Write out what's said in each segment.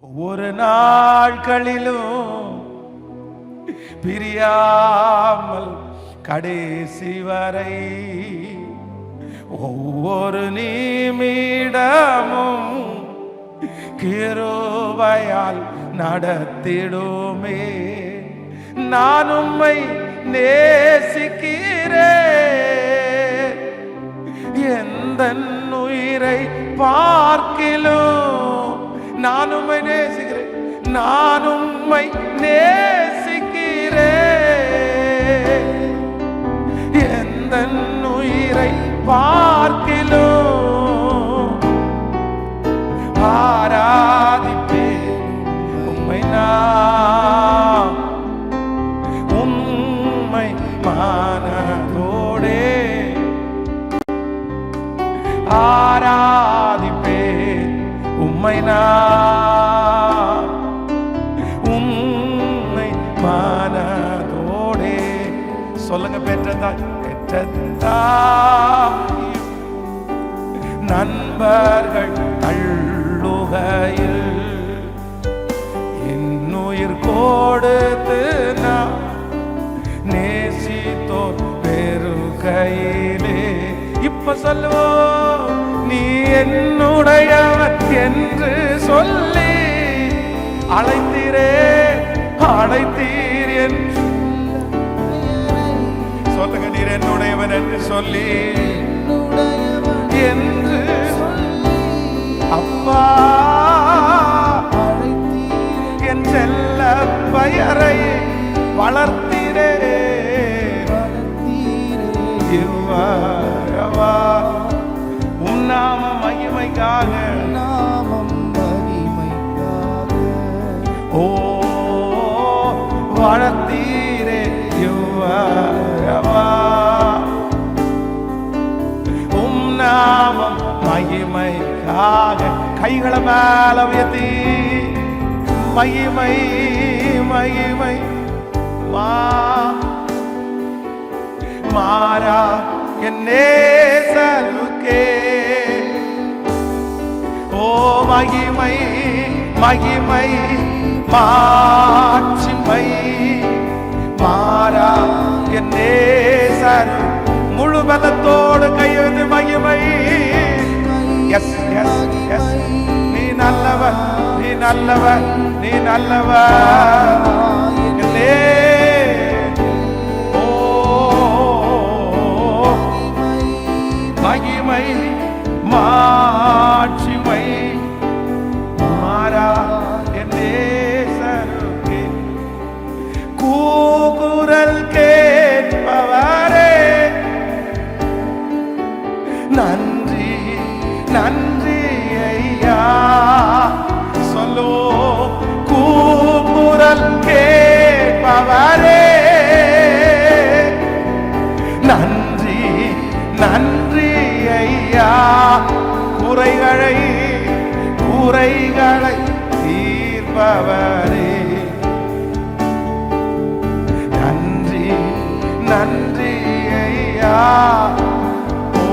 ஒவ்வொரு நாட்களிலும் பிரியாமல் கடைசி வரை ஒவ்வொரு நிமிடமும் கிருபையால் நடத்திடுமே. நான் உம்மை நேசிக்கிறேன், எந்த உயிரை பார்க்கிலும் நான் உம்மை நேசிக்கிறேன், நான் உம்மை நேசிக்கிறேன், எந்த உயிரை பார்க்கிலும் ஆராதிப்பேன் உம்மை, நான் உம்மை மனதோடே ஆராதிப்பேன் உம்மை, நான் உம்மை மனதோடே. சொல்லுங்க, பெற்றதாய் நண்பர்கள் தள்ளுகையில் என்னுயிர் கொடுத்து நான் நேசித்தோர் பெருகையிலே. இப்ப சொல்லுவோம், நீ என்னுடையவன் என்று சொல்லி அழைத்தீரே, அழைத்தீர் என்று சொல்லுங்க. நீர் என்னுடையவன் என்று சொல்லி என்று அப்பா என் செல்ல பெயரை வளர்த்தீரே. உம் நாம மகிமைக்காக, ஓ வளர்த்தீரே. உம் நாமம் மகிமைக்காக கைகளை மேல உயர்த்தி மகிமை மகிமை மாறா என் நேசருக்கே. ஓ மகிமை மகிமை மாட்சிமை மாறா என் நேசர். முழு பலத்தோடு கையெழுந்து மகிமை. எஸ் எஸ் எஸ், நீ நல்லவர், நீ நல்லவர், நீ நல்லவர். ஓ மகிமை மாட்சிமை மாறா என் நேசருக்கே. கூக்குரல் கேட்பவரே, நன்றி நன்றி ஐயா. சொல்லோ, கூக்குரல் கேட்பவரே, நன்றி நன்றி ஐயா. குறைகளை குறைகளை தீர்ப்பவரே, நன்றி நன்றி ஐயா. ஓ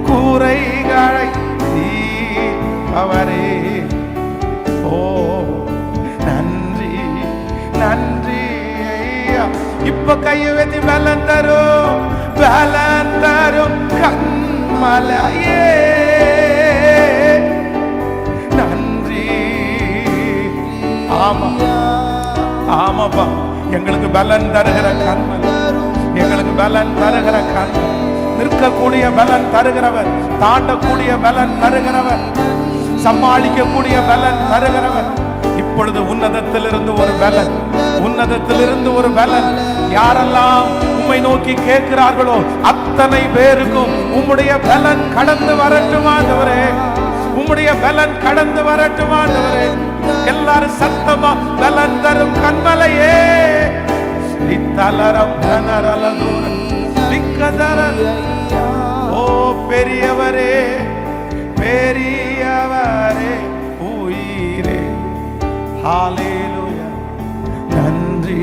குறைகளை தீர்ப்பவரே, ஓ நன்றி நன்றி ஐயா. இப்ப கையை வெத்தி பலன் தரும், பலன் தரும் கண்மலையே. நன்றி. ஆமா ஆமாப்பா, எங்களுக்கு பலன் தருகிற கண்மலை, எங்களுக்கு பலன் தருகிற கண்மலை, நிற்கக்கூடிய பலன் தருகிறவர், தாண்டக்கூடிய பலன் தருகிறவர், சமாளிக்கக்கூடிய பலன் தருகிறவர். இப்பொழுது உன்னதத்திலிருந்து ஒரு பலன், உன்னதத்திலிருந்து ஒரு பலன். யாரெல்லாம் உம்மை நோக்கி கேட்கிறார்களோ அத்தனை பேருக்கும் உம்முடைய பலன் கடந்து வரட்டுமாண்டவரே, உம்முடைய பலன் கடந்து வரட்டுமாண்டவரே. எல்லாரும் சத்தமா, பலன் தரும் கண்மலையே. இத்தலரம் தனரலதூரம் திக்கதரல். ஓ பெரியவரே பெரியவரே உயிரே. ஹல்லேலூயா. நன்றி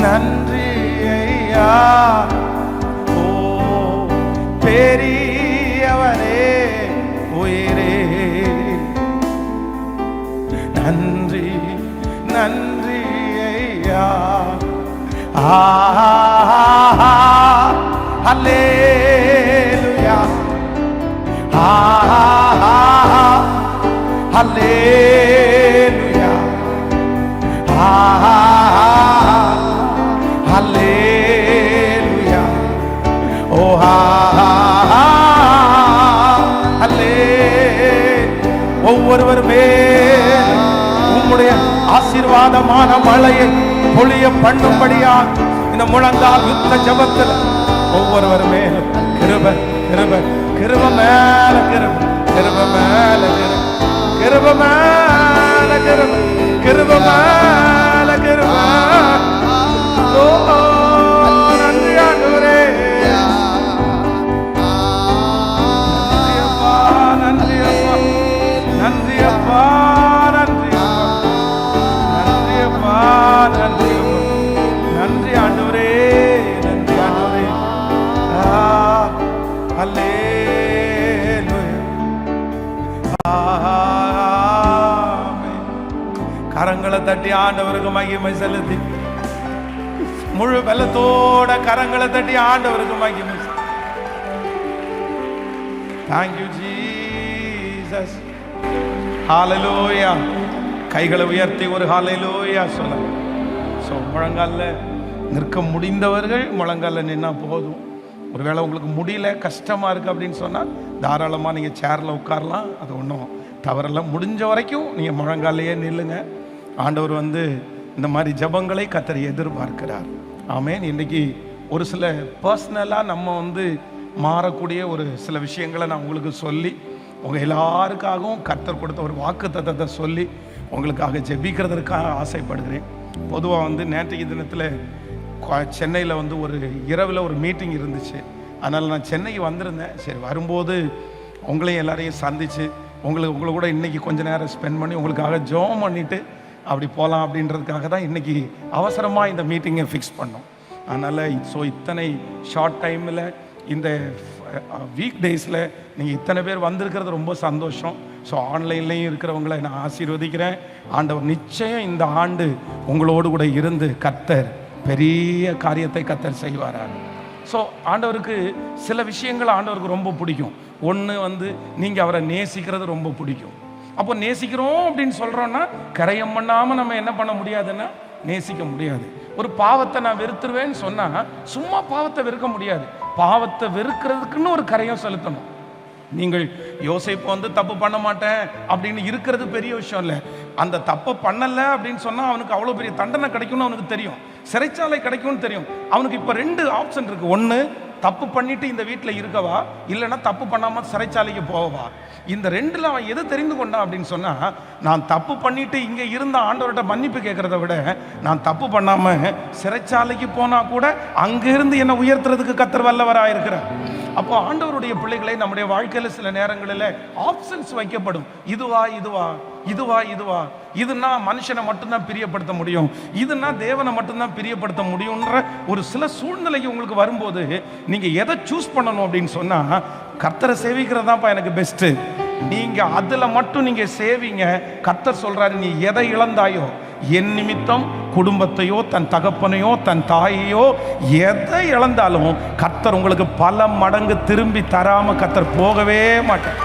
நன்றி ஐயா. ஓ பெரியவரே உயிரே. ஹல்லேலூயா, ஹல்லேலூயா, ஹல்லேலூயா, ஓ ஒவ்வொருவருமே உம்முடைய ஆசீர்வாதமான மழையை பொழிய பண்ணும்படியா இந்த முழங்கால் யுத்த ஜபத்தில் ஒவ்வொருவருமே கிருப கிருப கிருப மேல கிருப கிருப மேல கிருப மேல கிருப கிருப மேல கிருப. ஓ நன்றி ஆண்டவரே, நன்றி அப்பா, நன்றி அப்பா, நன்றி அப்பா, நன்றி அப்பா, நன்றி அப்பா, நன்றி ஆண்டவரே, நன்றி ஆண்டவரே. அல்லேலூயா, ஆமென். கரங்களை தட்டி ஆண்டவருக்கு மகிமை செலுத்தி, முழு பலத்தோட கரங்களை தட்டி ஆண்டவருக்கு மகிமை. Thank you Jesus. ஹalleluya. கைகளை உயர்த்தி ஒரு ஹalleluya சொல்லுங்க. முழங்கால நிற்க முடிந்தவர்கள் முழங்கால நின்னா போதும். ஒருவேளை உங்களுக்கு முடியல, கஷ்டமா இருக்கு அப்படின்னு சொன்னா தாராளமா நீங்க சேர்ல உட்காரலாம், அது ஒன்றும் தவறெல்லாம். முடிஞ்ச வரைக்கும் நீங்க முழங்காலையே நில்லுங்க. ஆண்டவர் இந்த மாதிரி ஜபங்களை கர்த்தர் எதிர்பார்க்கிறார். ஆமென். இன்னைக்கு ஒரு சில பர்சனலாக நம்ம மாறக்கூடிய ஒரு சில விஷயங்களை நான் உங்களுக்கு சொல்லி, உங்கள் எல்லாருக்காகவும் கர்த்தர் கொடுத்த ஒரு வாக்குத்தத்தத்தை சொல்லி உங்களுக்காக ஜெபிக்கிறதற்காக ஆசைப்படுகிறேன். பொதுவாக நேற்றைக்கு தினத்தில் சென்னையில் ஒரு இரவில் ஒரு மீட்டிங் இருந்துச்சு. அதனால் நான் சென்னைக்கு வந்திருந்தேன். சரி, வரும்போது உங்களையும் எல்லாரையும் சந்தித்து உங்களை கூட இன்றைக்கி கொஞ்சம் நேரம் ஸ்பெண்ட் பண்ணி உங்களுக்காக ஜெபம் பண்ணிவிட்டு அப்படி போகலாம் அப்படின்றதுக்காக தான் இன்றைக்கி அவசரமாக இந்த மீட்டிங்கை ஃபிக்ஸ் பண்ணோம். அதனால் இத்தனை ஷார்ட் டைமில் இந்த வீக் டேஸில் நீங்கள் இத்தனை பேர் வந்திருக்கிறது ரொம்ப சந்தோஷம். ஆன்லைன்லேயும் இருக்கிறவங்களை நான் ஆசீர்வதிக்கிறேன். ஆண்டவர் நிச்சயம் இந்த ஆண்டு உங்களோடு கூட இருந்து கர்த்தர் பெரிய காரியத்தை கர்த்தர் செய்வாராக. ஆண்டவருக்கு சில விஷயங்கள் ஆண்டவருக்கு ரொம்ப பிடிக்கும். ஒன்று நீங்கள் அவரை நேசிக்கிறது ரொம்ப பிடிக்கும். அப்போ நேசிக்கிறோம் அப்படின்னு சொல்கிறோன்னா கரையம் பண்ணாமல் நம்ம என்ன பண்ண முடியாதுன்னா நேசிக்க முடியாது. ஒரு பாவத்தை நான் வெறுத்துருவேன்னு சொன்னால் சும்மா பாவத்தை வெறுக்க முடியாது. பாவத்தை வெறுக்கிறதுக்குன்னு ஒரு கரையம் செலுத்தணும். நீங்கள் யோசேப்பு தப்பு பண்ண மாட்டேன் அப்படின்னு இருக்கிறது பெரிய விஷயம் இல்லை. அந்த தப்பை பண்ணலை அப்படின்னு சொன்னால் அவனுக்கு அவ்வளோ பெரிய தண்டனை கிடைக்கும்னு அவனுக்கு தெரியும், சிறைச்சாலை கிடைக்கும்னு தெரியும். அவனுக்கு இப்போ 2 ஆப்ஷன் இருக்குது. ஒன்று, தப்பு பண்ணிட்டு இந்த வீட்டில் இருக்கவா, இல்லைன்னா தப்பு பண்ணாமல் சிறைச்சாலைக்கு போவா. இந்த 2ல் அவன் எது தெரிந்து கொண்டான் அப்படின்னு சொன்னால், நான் தப்பு பண்ணிட்டு இங்கே இருந்த ஆண்டவர்கிட்ட மன்னிப்பு கேட்குறத விட நான் தப்பு பண்ணாமல் சிறைச்சாலைக்கு போனால் கூட அங்கேருந்து என்னை உயர்த்துறதுக்கு கர்த்தர் வல்லவராக இருக்கிறார். அப்போ ஆண்டவருடைய பிள்ளைகளை நம்முடைய வாழ்க்கையில் சில நேரங்களில் ஆப்ஷன்ஸ் வைக்கப்படும். இதுவா இதுவா இதுவா இதுவா, இதுனா மனுஷனை மட்டும்தான் பிரியப்படுத்த முடியும், இதுனா தேவனை மட்டும்தான் பிரியப்படுத்த முடியும்ன்ற ஒரு சில சூழ்நிலைக்கு உங்களுக்கு வரும்போது நீங்கள் எதை சூஸ் பண்ணணும் அப்படின்னு சொன்னால், கர்த்தரை சேவிக்கிறதாப்பா எனக்கு பெஸ்ட்டு. நீங்கள் அதில் மட்டும் நீங்கள் சேவிங்க. கர்த்தர் சொல்கிறாரு, நீ எதை இழந்தாயோ, என் நிமித்தம் குடும்பத்தையோ தன் தகப்பனையோ தன் தாயையோ எதை இழந்தாலும் கர்த்தர் உங்களுக்கு பல மடங்கு திரும்பி தராம கர்த்தர் போகவே மாட்டார்.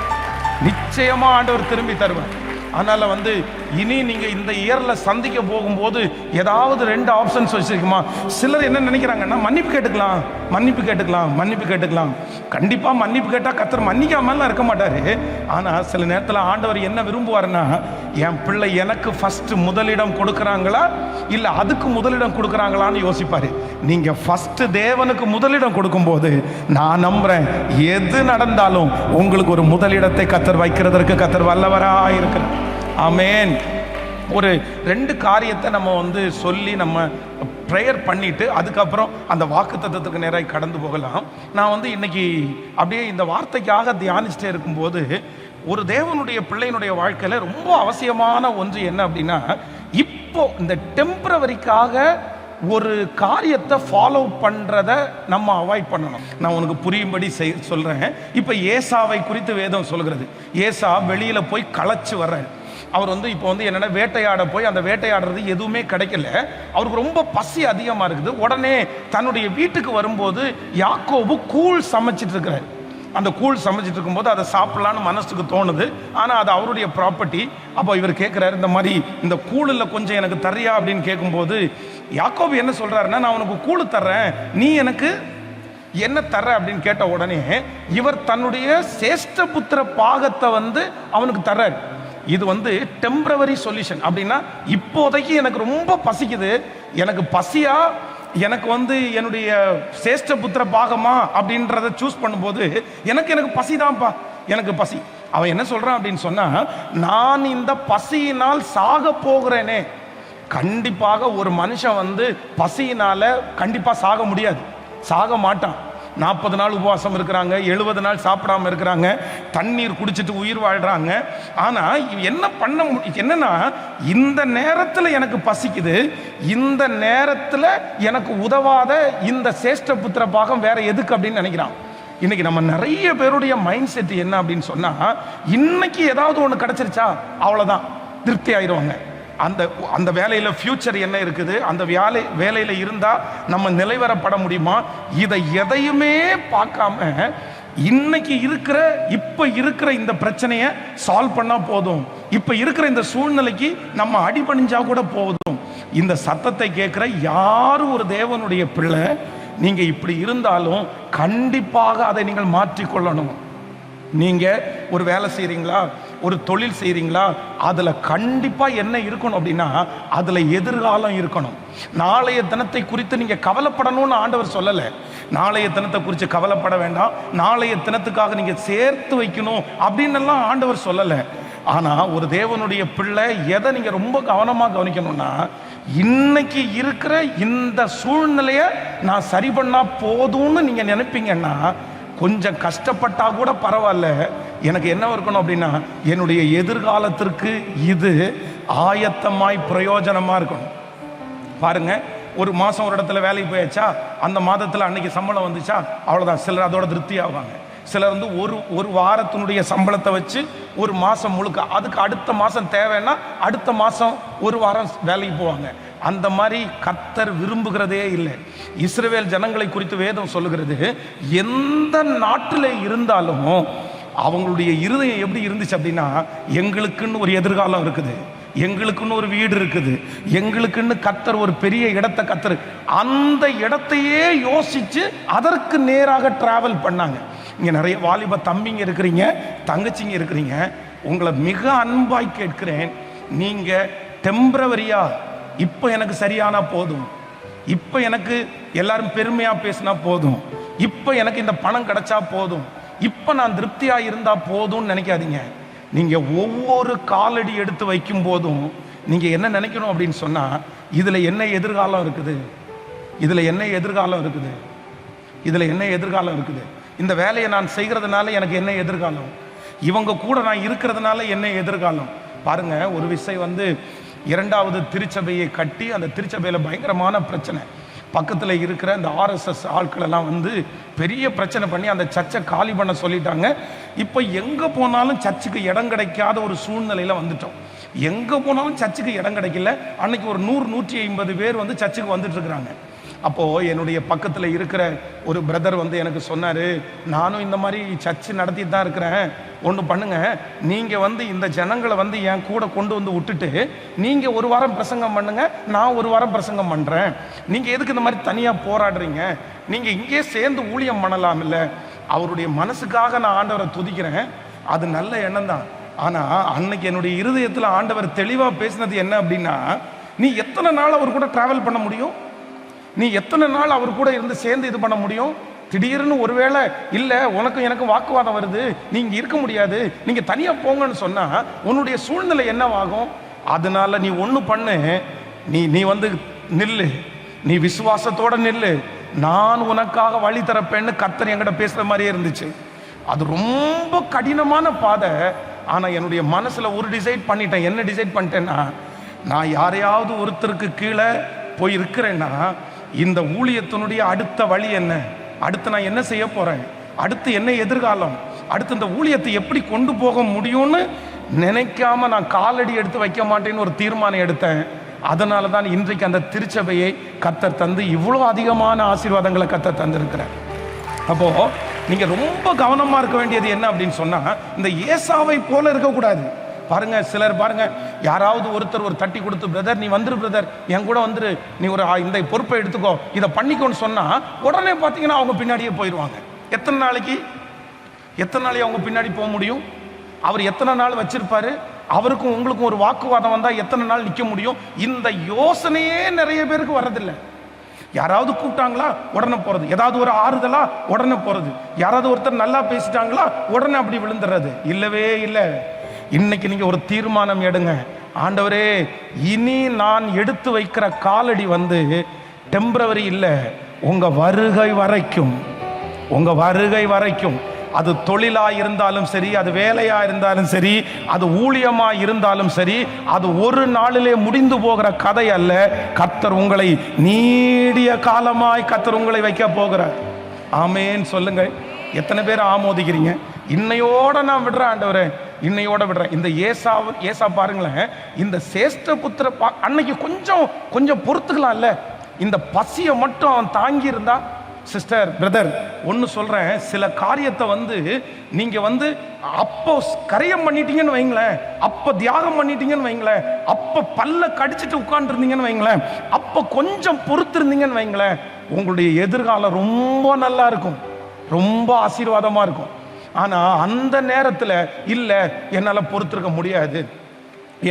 நிச்சயமா ஆண்டவர் திரும்பி தருவார். அதனால இனி நீங்க இந்த இயர்ல சந்திக்க போகும்போது ஏதாவது 2 ஆப்ஷன்ஸ் வச்சிருக்குமா? சிலர் என்ன நினைக்கிறாங்கன்னா, மன்னிப்பு கேட்டுக்கலாம் மன்னிப்பு கேட்டுக்கலாம் மன்னிப்பு கேட்டுக்கலாம். கண்டிப்பா மன்னிப்பு கேட்டா கர்த்தர் மன்னிக்காமலாம் இருக்க மாட்டாரு. ஆனா சில நேரத்தில் ஆண்டவர் என்ன விரும்புவாருன்னா, என் பிள்ளை எனக்கு ஃபர்ஸ்ட் முதலிடம் கொடுக்குறாங்களா இல்ல அதுக்கு முதலிடம் கொடுக்குறாங்களான்னு யோசிப்பாரு. நீங்க ஃபர்ஸ்ட் தேவனுக்கு முதலிடம் கொடுக்கும்போது நான் நம்புறேன், எது நடந்தாலும் உங்களுக்கு ஒரு முதலிடத்தை கர்த்தர் வைக்கிறதற்கு கர்த்தர் வல்லவராக இருக்கிறார். ஆமென். ஒரு 2 காரியத்தை நம்ம சொல்லி நம்ம ப்ரேயர் பண்ணிட்டு அதுக்கப்புறம் அந்த வாக்குத்தத்தத்துக்கு நேராக கடந்து போகலாம். நான் இன்னைக்கு அப்படியே இந்த வார்த்தைக்காக தியானிச்சுட்டே இருக்கும்போது, ஒரு தேவனுடைய பிள்ளையினுடைய வாழ்க்கையில் ரொம்ப அவசியமான ஒன்று என்ன அப்படின்னா, இப்போ இந்த டெம்பரவரிக்காக ஒரு காரியத்தை ஃபாலோ பண்றத நம்ம அவாய்ட் பண்ணணும். நான் உனக்கு புரியும்படி சொல்றேன். இப்ப ஏசாவை குறித்து வேதம் சொல்கிறது. ஏசா வெளியில போய் களைச்சு வர்றாரு. அவர் இப்போ என்னன்னா வேட்டையாட போய் அந்த வேட்டையாடுறது எதுவுமே கிடைக்கல. அவருக்கு ரொம்ப பசி அதிகமா இருக்குது. உடனே தன்னுடைய வீட்டுக்கு வரும்போது யாக்கோபு கூழ் சமைச்சிட்டு இருக்கிறார். அந்த கூழ் சமைச்சிட்டு இருக்கும்போது அதை சாப்பிடலான்னு மனசுக்கு தோணுது. ஆனால் அது அவருடைய ப்ராப்பர்ட்டி. அப்போ இவர் கேட்குறாரு, இந்த மாதிரி இந்த கூழில் கொஞ்சம் எனக்கு தர்றியா அப்படின்னு கேட்கும்போது யாக்கோபு என்ன சொல்றாருன்னா, நான் உனக்கு கூழ் தர்றேன், நீ எனக்கு என்ன தர்ற அப்படின்னு கேட்ட உடனே இவர் தன்னுடைய சேஷ்ட புத்திர பாகத்தை அவனுக்கு தர்றாரு. இது டெம்பரவரி சொல்யூஷன். அப்படின்னா இப்போதைக்கு எனக்கு ரொம்ப பசிக்குது, எனக்கு பசியா எனக்கு என்னுடைய சேஷ்ட புத்திர பாகமா அப்படின்றத சூஸ் பண்ணும்போது எனக்கு பசிதான்ப்பா, எனக்கு பசி. அவன் என்ன சொல்றான் அப்படின்னு சொன்னா, நான் இந்த பசியினால் சாக போகிறேனே. கண்டிப்பாக ஒரு மனுஷன் பசியினால கண்டிப்பா சாக முடியாது, சாக மாட்டான். 40 நாள் உபவாசம் இருக்கிறாங்க, 70 நாள் சாப்பிடாம இருக்கிறாங்க, தண்ணீர் குடிச்சிட்டு உயிர் வாழ்றாங்க. ஆனா என்ன பண்ண என்னன்னா, இந்த நேரத்தில் எனக்கு பசிக்குது, இந்த நேரத்தில் எனக்கு உதவாத இந்த சேஷ்ட புத்திர பாகம் வேற எதுக்கு அப்படின்னு நினைக்கிறான். இன்னைக்கு நம்ம நிறைய பேருடைய மைண்ட் செட் என்ன அப்படின்னு சொன்னா, இன்னைக்கு ஏதாவது ஒன்று கிடைச்சிருச்சா அவ்வளவுதான், திருப்தி ஆயிடுவாங்க. அந்த வேலையில் ஃபியூச்சர் என்ன இருக்குது, அந்த வேலையில் இருந்தால் நம்ம நிலைவரப்பட முடியுமா, இதை எதையுமே பார்க்காம இன்னைக்கு இப்போ இருக்கிற இந்த பிரச்சனையை சால்வ் பண்ணால் போதும், இப்போ இருக்கிற இந்த சூழ்நிலைக்கு நம்ம அடிபணிஞ்சா கூட போதும். இந்த சத்தத்தை கேட்குற யாரும் ஒரு தேவனுடைய பிள்ளை, நீங்கள் இப்படி இருந்தாலும் கண்டிப்பாக அதை நீங்கள் மாற்றிக்கொள்ளணும். நீங்கள் ஒரு வேலை செய்கிறீங்களா, ஒரு தொழில் செய்கிறீங்களா, அதில் கண்டிப்பாக என்ன இருக்கணும் அப்படின்னா, அதில் எதிர்காலம் இருக்கணும். நாளைய தினத்தை குறித்து நீங்கள் கவலைப்படணும்னு ஆண்டவர் சொல்லலை. நாளைய தினத்தை குறித்து கவலைப்பட வேண்டாம், நாளைய தினத்துக்காக நீங்கள் சேர்த்து வைக்கணும் அப்படின்னு ஆண்டவர் சொல்லலை. ஆனால் ஒரு தேவனுடைய பிள்ளை எதை நீங்கள் ரொம்ப கவனமாக கவனிக்கணும்னா, இன்னைக்கு இருக்கிற இந்த சூழ்நிலையை நான் சரி பண்ணால் போதும்னு நீங்கள் நினைப்பீங்கன்னா, கொஞ்சம் கஷ்டப்பட்டா கூட பரவாயில்ல, எனக்கு என்ன இருக்கணும் அப்படின்னா, என்னுடைய எதிர்காலத்திற்கு இது ஆயத்தமாய் பிரயோஜனமா இருக்கணும். பாருங்க, ஒரு மாசம் ஒரு இடத்துல வேலைக்கு போயாச்சா, அந்த மாதத்தில் அன்னைக்கு சம்பளம் வந்துச்சா, அவ்வளோதான். சிலர் அதோட திருப்தி ஆவாங்க. சிலர் ஒரு வாரத்தினுடைய சம்பளத்தை வச்சு ஒரு மாதம் முழுக்க, அதுக்கு அடுத்த மாதம் தேவைன்னா அடுத்த மாதம் ஒரு வாரம் வேலைக்கு போவாங்க. அந்த மாதிரி கர்த்தர் விரும்புகிறதே இல்லை. இஸ்ரவேல் ஜனங்களை குறித்து வேதம் சொல்லுகிறது, எந்த நாட்டில் இருந்தாலும் அவங்களுடைய இருதயம் எப்படி இருந்துச்சு அப்படின்னா, எங்களுக்குன்னு ஒரு எதிர்காலம் இருக்குது, எங்களுக்குன்னு ஒரு வீடு இருக்குது, எங்களுக்குன்னு கர்த்தர் ஒரு பெரிய இடத்தை கர்த்தர் அந்த இடத்தையே யோசிச்சு அதற்கு நேராக டிராவல் பண்ணாங்க. இங்கே நிறைய வாலிப தம்பிங்க இருக்கிறீங்க, தங்கச்சிங்க இருக்கிறீங்க. உங்களை மிக அன்பாய் கேட்கிறேன், நீங்கள் டெம்பரவரியா இப்போ எனக்கு சரியானா போதும், இப்போ எனக்கு எல்லாரும் பெருமையாக பேசினா போதும், இப்போ எனக்கு இந்த பணம் கிடைச்சா போதும், இப்போ நான் திருப்தியாக இருந்தால் போதும்னு நினைக்காதீங்க. நீங்கள் ஒவ்வொரு காலடி எடுத்து வைக்கும் போதும் நீங்கள் என்ன நினைக்கணும் அப்படின்னு சொன்னால், இதில் என்ன எதிர்காலம் இருக்குது, இதில் என்ன எதிர்காலம் இருக்குது, இதில் என்ன எதிர்காலம் இருக்குது, இந்த வேலையை நான் செய்கிறதுனால எனக்கு என்ன எதிர்காலம், இவங்க கூட நான் இருக்கிறதுனால என்ன எதிர்காலம். பாருங்க, ஒரு விஷயம் இரண்டாவது திருச்சபையை கட்டி அந்த திருச்சபையில் பயங்கரமான பிரச்சனை. பக்கத்தில் இருக்கிற இந்த RSS ஆட்கள் எல்லாம் பெரிய பிரச்சனை பண்ணி அந்த சர்ச்சை காலி பண்ண சொல்லிட்டாங்க. இப்போ எங்கே போனாலும் சர்ச்சுக்கு இடம் கிடைக்காத ஒரு சூழ்நிலையில் வந்துட்டோம். எங்கே போனாலும் சர்ச்சுக்கு இடம் கிடைக்கல. அன்னைக்கு ஒரு 100-150 பேர் சர்ச்சுக்கு வந்துட்டு இருக்கிறாங்க. அப்போது என்னுடைய பக்கத்தில் இருக்கிற ஒரு பிரதர் எனக்கு சொன்னார், நானும் இந்த மாதிரி சர்ச்சு நடத்திட்டு தான் இருக்கிறேன், ஒன்று பண்ணுங்க, நீங்கள் இந்த ஜனங்களை என் கூட கொண்டு விட்டுட்டு நீங்கள் ஒரு வாரம் பிரசங்கம் பண்ணுங்க, நான் ஒரு வாரம் பிரசங்கம் பண்ணுறேன், நீங்கள் எதுக்கு இந்த மாதிரி தனியாக போராடுறீங்க, நீங்கள் இங்கே சேர்ந்து ஊழியம் பண்ணலாம் இல்லை. அவருடைய மனசுக்காக நான் ஆண்டவரை துதிக்கிறேன், அது நல்ல எண்ணம் தான். ஆனால் அன்னைக்கு என்னுடைய இருதயத்தில் ஆண்டவர் தெளிவாக பேசினது என்ன அப்படின்னா, நீ எத்தனை நாள் அவர் கூட ட்ராவல் பண்ண முடியும், நீ எத்தனை நாள் அவர் கூட இருந்து சேர்ந்து இது பண்ண முடியும். திடீர்னு ஒருவேளை இல்லை உனக்கும் எனக்கும் வாக்குவாதம் வருது, நீங்க இருக்க முடியாது, நீங்க தனியா போங்கன்னு சொன்னா உன்னுடைய சூழ்நிலை என்னவாகும். அதனால நீ ஒண்ணு பண்ணு, நீ நில்லு, நீ விசுவாசத்தோட நில்லு, நான் உனக்காக வழி தரப்பேன்னு கர்த்தர் என்கிட்ட பேசுற மாதிரியே இருந்துச்சு. அது ரொம்ப கடினமான பாதை. ஆனா என்னுடைய மனசுல ஒரு டிசைட் பண்ணிட்டேன். என்ன டிசைட் பண்ணிட்டேன்னா, நான் யாரையாவது ஒருத்தருக்கு கீழே போய் இருக்கிறேன்னா இந்த ஊழியத்தினுடைய அடுத்த வழி என்ன, அடுத்து நான் என்ன செய்ய போறேன், அடுத்து என்ன எதிர்காலம், அடுத்து இந்த ஊழியத்தை எப்படி கொண்டு போக முடியும்னு நினைக்காம நான் காலடி எடுத்து வைக்க மாட்டேன்னு ஒரு தீர்மானம் எடுத்தேன். அதனால தான் இன்றைக்கு அந்த திருச்சபையை கர்த்தர் தந்து இவ்வளோ அதிகமான ஆசீர்வாதங்களை கர்த்தர் தந்திருக்கிறார். அப்போ நீங்க ரொம்ப கவனமா இருக்க வேண்டியது என்ன அப்படின்னு சொன்னா, இந்த ஏசாவை போல இருக்கக்கூடாது. பாருங்க, சிலர் பாருங்க, யாராவது ஒருத்தர் ஒரு தட்டி கொடுத்து, பிரதர் நீ வந்துரு, பிரதர் என் கூட வந்துரு, நீ ஒரு இந்த பொறுப்பை எடுத்துக்கோ, இதை பண்ணிக்கோன்னு சொன்னா உடனே பார்த்தீங்கன்னா அவங்க பின்னாடியே போயிடுவாங்க. எத்தனை நாளைக்கு அவங்க பின்னாடி போக முடியும்? அவர் எத்தனை நாள் வச்சிருப்பாரு? அவருக்கும் உங்களுக்கும் ஒரு வாக்குவாதம் வந்தா எத்தனை நாள் நிற்க முடியும்? இந்த யோசனையே நிறைய பேருக்கு வர்றதில்லை. யாராவது கூப்பிட்டாங்களா உடனே போறது, ஏதாவது ஒரு ஆறுதலா உடனே போறது, யாராவது ஒருத்தர் நல்லா பேசிட்டாங்களா உடனே அப்படி விழுந்துடுறது. இல்லவே இல்லை. இன்னைக்கு நீங்க ஒரு தீர்மானம் எடுங்க. ஆண்டவரே, இனி நான் எடுத்து வைக்கிற காலடி டெம்பரவரி இல்லை, உங்க வருகை வரைக்கும், அது தொழிலா இருந்தாலும் சரி, அது வேலையா இருந்தாலும் சரி, அது ஊழியமா இருந்தாலும் சரி, அது ஒரு நாளிலே முடிந்து போகிற கதை அல்ல. கர்த்தர் உங்களை நீடிய காலமாய் கர்த்தர் உங்களை வைக்க போகிறார். ஆமேன் சொல்லுங்க. எத்தனை பேர் ஆமோதிக்கிறீங்க? இன்னையோட நான் விடுறேன் ஆண்டவரே, இன்னையோட விடுறேன். இந்த ஏசா பாருங்களேன், இந்த சேஷ்ட புத்திர அன்னைக்கு கொஞ்சம் பொறுத்துக்கலாம்ல. இந்த பசியை மட்டும் அவன் தாங்கி இருந்தா, சிஸ்டர் பிரதர் ஒன்று சொல்றேன், சில காரியத்தை நீங்க அப்போ கரையம் பண்ணிட்டீங்கன்னு வைங்களேன், அப்ப தியாகம் பண்ணிட்டீங்கன்னு வைங்களேன், அப்ப பல்ல கடிச்சிட்டு உட்கார்ந்து இருந்தீங்கன்னு வைங்களேன், அப்ப கொஞ்சம் பொறுத்து இருந்தீங்கன்னு வைங்களேன், உங்களுடைய எதிர்காலம் ரொம்ப நல்லா இருக்கும், ரொம்ப ஆசீர்வாதமா இருக்கும். ஆனா அந்த நேரத்தில் இல்ல, என்னால பொறுத்திருக்க முடியாது,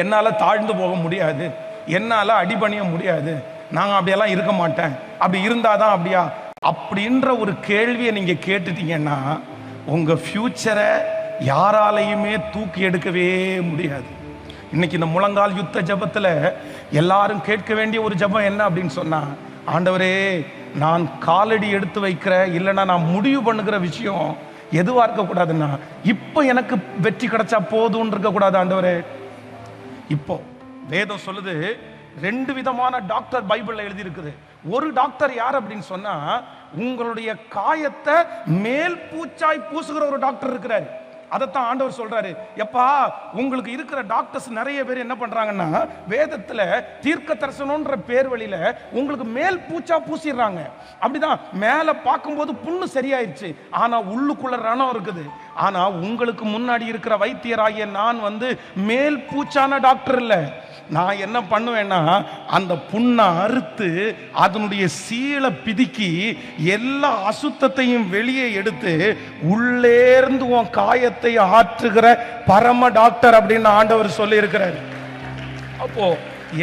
என்னால தாழ்ந்து போக முடியாது, என்னால அடிபணிய முடியாது, நாங்க அப்படியெல்லாம் இருக்க மாட்டேன், அப்படி இருந்தாதான் அப்படியா அப்படின்ற ஒரு கேள்வியை நீங்க கேட்டுட்டீங்கன்னா உங்க ஃபியூச்சரை யாராலையுமே தூக்கி எடுக்கவே முடியாது. இன்னைக்கு இந்த முழங்கால் யுத்த ஜபத்துல எல்லாரும் கேட்க வேண்டிய ஒரு ஜபம் என்ன அப்படின்னு சொன்னா, ஆண்டவரே நான் காலடி எடுத்து வைக்கிற, இல்லைன்னா நான் முடிவு பண்ணுகிற விஷயம் எதுவா இருக்கக்கூடாதுன்னா, இப்போ எனக்கு வெற்றி கிடைச்சா போதும்னு இருக்கக்கூடாது ஆண்டவரே. இப்போ வேதம் சொல்லுது, 2 விதமான டாக்டர் பைபிள்ல எழுதி இருக்குது. ஒரு டாக்டர் யார் அப்படின்னு சொன்னா, உங்களுடைய காயத்தை மேல் பூச்சாய் பூசுகிற ஒரு டாக்டர் இருக்கிறாரு. அதைத்தான் ஆண்டவர் சொல்றாரு. எப்பா, உங்களுக்கு இருக்கிற டாக்டர்ஸ் நிறைய பேர் என்ன பண்றாங்கன்னா, வேதத்துல தீர்க்க தரிசனம்ன்ற பேர் வழியில உங்களுக்கு மேல் பூச்சா பூசிடுறாங்க. அப்படிதான் மேல பார்க்கும்போது புண்ணு சரியாயிருச்சு, ஆனா உள்ளுக்குள்ள ரணம் இருக்குது. ஆனா உங்களுக்கு முன்னாடி இருக்கிற வைத்தியராகிய நான் மேல் பூச்சான டாக்டர் இல்லை. நான் என்ன பண்ணுவேன்னா, அந்த புண்ணை அறுத்து அதனுடைய சீலை பிதுக்கி எல்லா அசுத்தத்தையும் வெளியே எடுத்து உள்ளேர்ந்து உன் காயத்தை ஆற்றுகிற பரம டாக்டர் அப்படின்னு ஆண்டவர் சொல்லி இருக்கிறார். அப்போ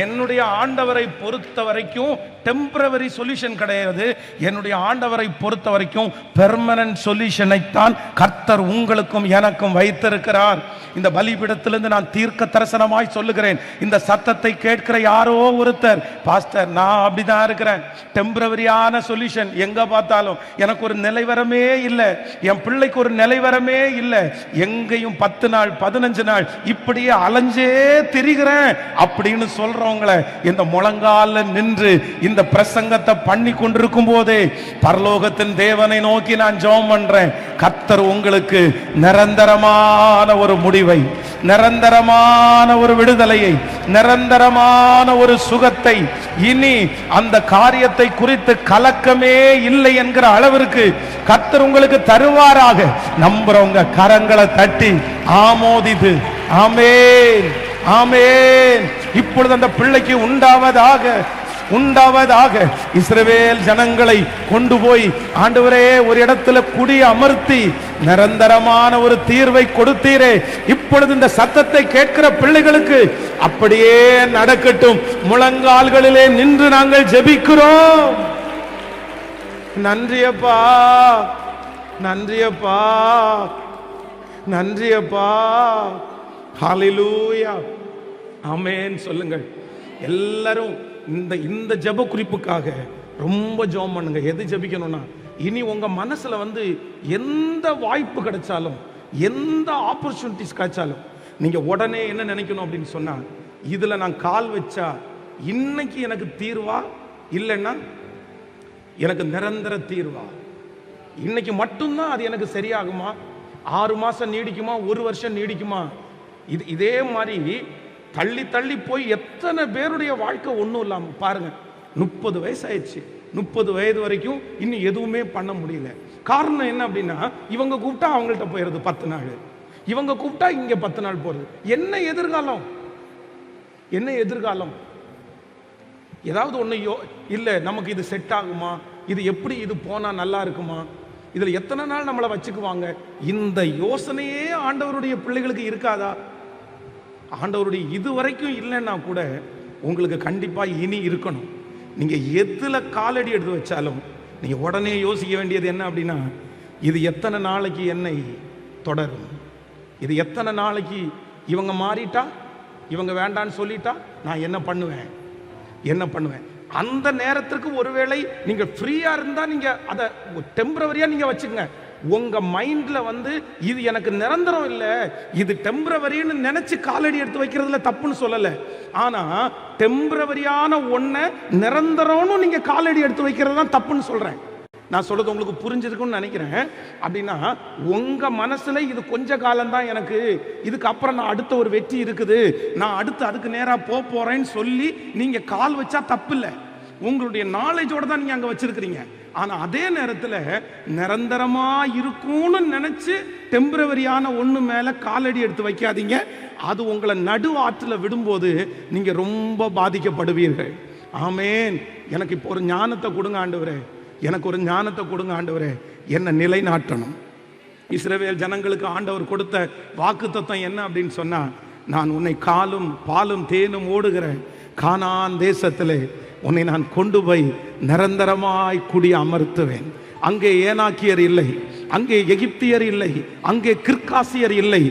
என்னுடைய ஆண்டவரை பொறுத்த வரைக்கும் டெம்பரவரி சொல்யூஷன் கிடையாது. என்னுடைய ஆண்டவரை பொறுத்த வரைக்கும் பெர்மனன்ட் சொல்யூஷனை தான் கர்த்தர் உங்களுக்கும் எனக்கும் வைத்திருக்கிறார். இந்த பலிபீடத்திலிருந்து நான் தீர்க்க தரிசனமாய் சொல்லுகிறேன். இந்த சத்தத்தை கேட்கிற யாரோ ஒருத்தர், பாஸ்டர் நான் அப்படிதான் இருக்கிறேன், டெம்பரவரியான சொல்யூஷன் எங்க பார்த்தாலும் எனக்கு ஒரு நிலைவரமே இல்லை, என் பிள்ளைக்கு ஒரு நிலைவரமே இல்லை, எங்கேயும் 10 நாள் 15 நாள் இப்படியே அலைஞ்சே திரிகிறேன் அப்படின்னு சொல்றவங்களை இந்த முழங்கால நின்று இந்த பிரசங்கத்தை பண்ணி கொண்டிருக்கும் போதே பரலோகத்தின் தேவனை நோக்கி நான் ஜெபம் பண்றேன். கர்த்தர் உங்களுக்கு நிரந்தரமான ஒரு முடிவை, நிரந்தரமான ஒரு விடுதலையை, நிரந்தரமான ஒரு சுகத்தை, இனி அந்த காரியத்தை குறித்து கலக்கமே இல்லை என்கிற அளவிற்கு கர்த்தர் உங்களுக்கு தருவாராக நம்புறவங்க கரங்களை தட்டி ஆமோதித்து ஆமென் ஆமென். இப்பொழுது அந்த பிள்ளைக்கு உண்டாவதாக இஸ்ரவேல் ஜனங்களை கொண்டு போய் ஆண்டவரே ஒரு இடத்துல குடி அமர்த்தி நிரந்தரமான ஒரு தீர்வை கொடுத்தீரே, இப்பொழுது இந்த சத்தத்தை கேட்கிற பிள்ளைகளுக்கு அப்படியே நடக்கட்டும். முழங்கால்களிலே நின்று நாங்கள் ஜெபிக்கிறோம். நன்றியப்பா, நன்றியப்பா, நன்றியப்பா. ஹல்லேலூயா, ஆமென் சொல்லுங்கள் எல்லாரும். இந்த ஜெப குறிப்புக்காக ரொம்ப ஜெபம் பண்ணுங்க. எது ஜெபிக்கணும்னா, இனி உங்க மனசுல எந்த வாய்ப்பு கிடைச்சாலும், எந்த ஆப்பர்ச்சுனிட்டிஸ் கிடைச்சாலும் நீங்க உடனே என்ன நினைக்கணும் அப்படின்னு சொன்னா, இதுல நான் கால் வச்சா இன்னைக்கு எனக்கு தீர்வா இல்லைன்னா எனக்கு நிரந்தர தீர்வா? இன்னைக்கு மட்டும்தான் அது எனக்கு சரியாகுமா? 6 மாசம் நீடிக்குமா? 1 வருஷம் நீடிக்குமா? இதே மாதிரி தள்ளி தள்ளி போய் எத்தனை பேருடைய வாழ்க்கை ஒன்றும் இல்லாம பாருங்க. 30 வயசு ஆயிடுச்சு, 30 வயது வரைக்கும் இன்னும் எதுவுமே பண்ண முடியல. காரணம் என்ன அப்படின்னா, இவங்க கூப்பிட்டா அவங்கள்ட்ட போயிடுது 10 நாள், இவங்க கூப்பிட்டா இங்க 10 நாள் போறது. என்ன எதிர்காலம்? என்ன எதிர்காலம்? ஏதாவது ஒண்ணு இல்ல, நமக்கு இது செட் ஆகுமா? இது எப்படி இது போனா நல்லா இருக்குமா? இதுல எத்தனை நாள் நம்மளை வச்சுக்குவாங்க? இந்த யோசனையே ஆண்டவருடைய பிள்ளைகளுக்கு இருக்காதா? ஆண்டவருடைய இது வரைக்கும் இல்லைன்னா கூட உங்களுக்கு கண்டிப்பா இனி இருக்கணும். நீங்க எதுல காலடி எடுத்து வச்சாலும் நீங்க உடனே யோசிக்க வேண்டியது என்ன அப்படின்னா, இது எத்தனை நாளைக்கு என்னை தொடரும்? இது எத்தனை நாளைக்கு? இவங்க மாறிட்டா, இவங்க வேண்டான்னு சொல்லிட்டா நான் என்ன பண்ணுவேன்? என்ன பண்ணுவேன்? அந்த நேரத்திற்கு ஒருவேளை நீங்க ஃப்ரீயா இருந்தா நீங்க அதை டெம்பரவரியா நீங்க வச்சுக்கங்க. உங்க மைண்ட்ல இது எனக்கு நிரந்தரம் இல்லை, இது டெம்பரவரின்னு நினைச்சு காலடி எடுத்து வைக்கிறதுல தப்புன்னு சொல்லல. ஆனா டெம்பரவரியான ஒன்ன நிரந்தரம்னு நீங்க காலடி எடுத்து வைக்கிறது தான் தப்புன்னு சொல்றேன். நான் சொல்றது உங்களுக்கு புரிஞ்சிருக்கும்னு நினைக்கிறேன். அப்படின்னா உங்க மனசுல இது கொஞ்ச காலம்தான், எனக்கு இதுக்கு அப்புறம் நான் அடுத்த ஒரு வெற்றி இருக்குது, நான் அடுத்து அதுக்கு நேரா போறேன்னு சொல்லி நீங்க கால் வச்சா தப்பு இல்லை. உங்களுடைய நாலேஜோட தான் நீங்க அங்க வச்சிருக்கிறீங்க. ஆனா அதே நேரத்தில் நிரந்தரமா இருக்கும்னு நினைச்சு டெம்பரவரியான ஒண்ணு மேல காலடி எடுத்து வைக்காதீங்க. அது உங்களை நடு ஆற்றுல விடும்போது நீங்க ரொம்ப பாதிக்கப்படுவீர்கள். ஆமேன். எனக்கு இப்போ ஒரு ஞானத்தை கொடுங்க ஆண்டவரே, எனக்கு ஒரு ஞானத்தை கொடுங்க ஆண்டவரே, என்ன நிலைநாட்டணும். இஸ்ரவேல் ஜனங்களுக்கு ஆண்டவர் கொடுத்த வாக்குத்தத்தம் என்ன அப்படின்னு சொன்னா, நான் உன்னை காலும் பாலும் தேனும் ஓடுகிற கானான் தேசத்திலே உன்னை நான் கொண்டு போய் நிரந்தரமாய் குடி அமர்த்துவேன். அங்கே ஏனாக்கியர் இல்லை, அங்கே எகிப்தியர் இல்லை, அங்கே கிர்காசியர் இல்லை,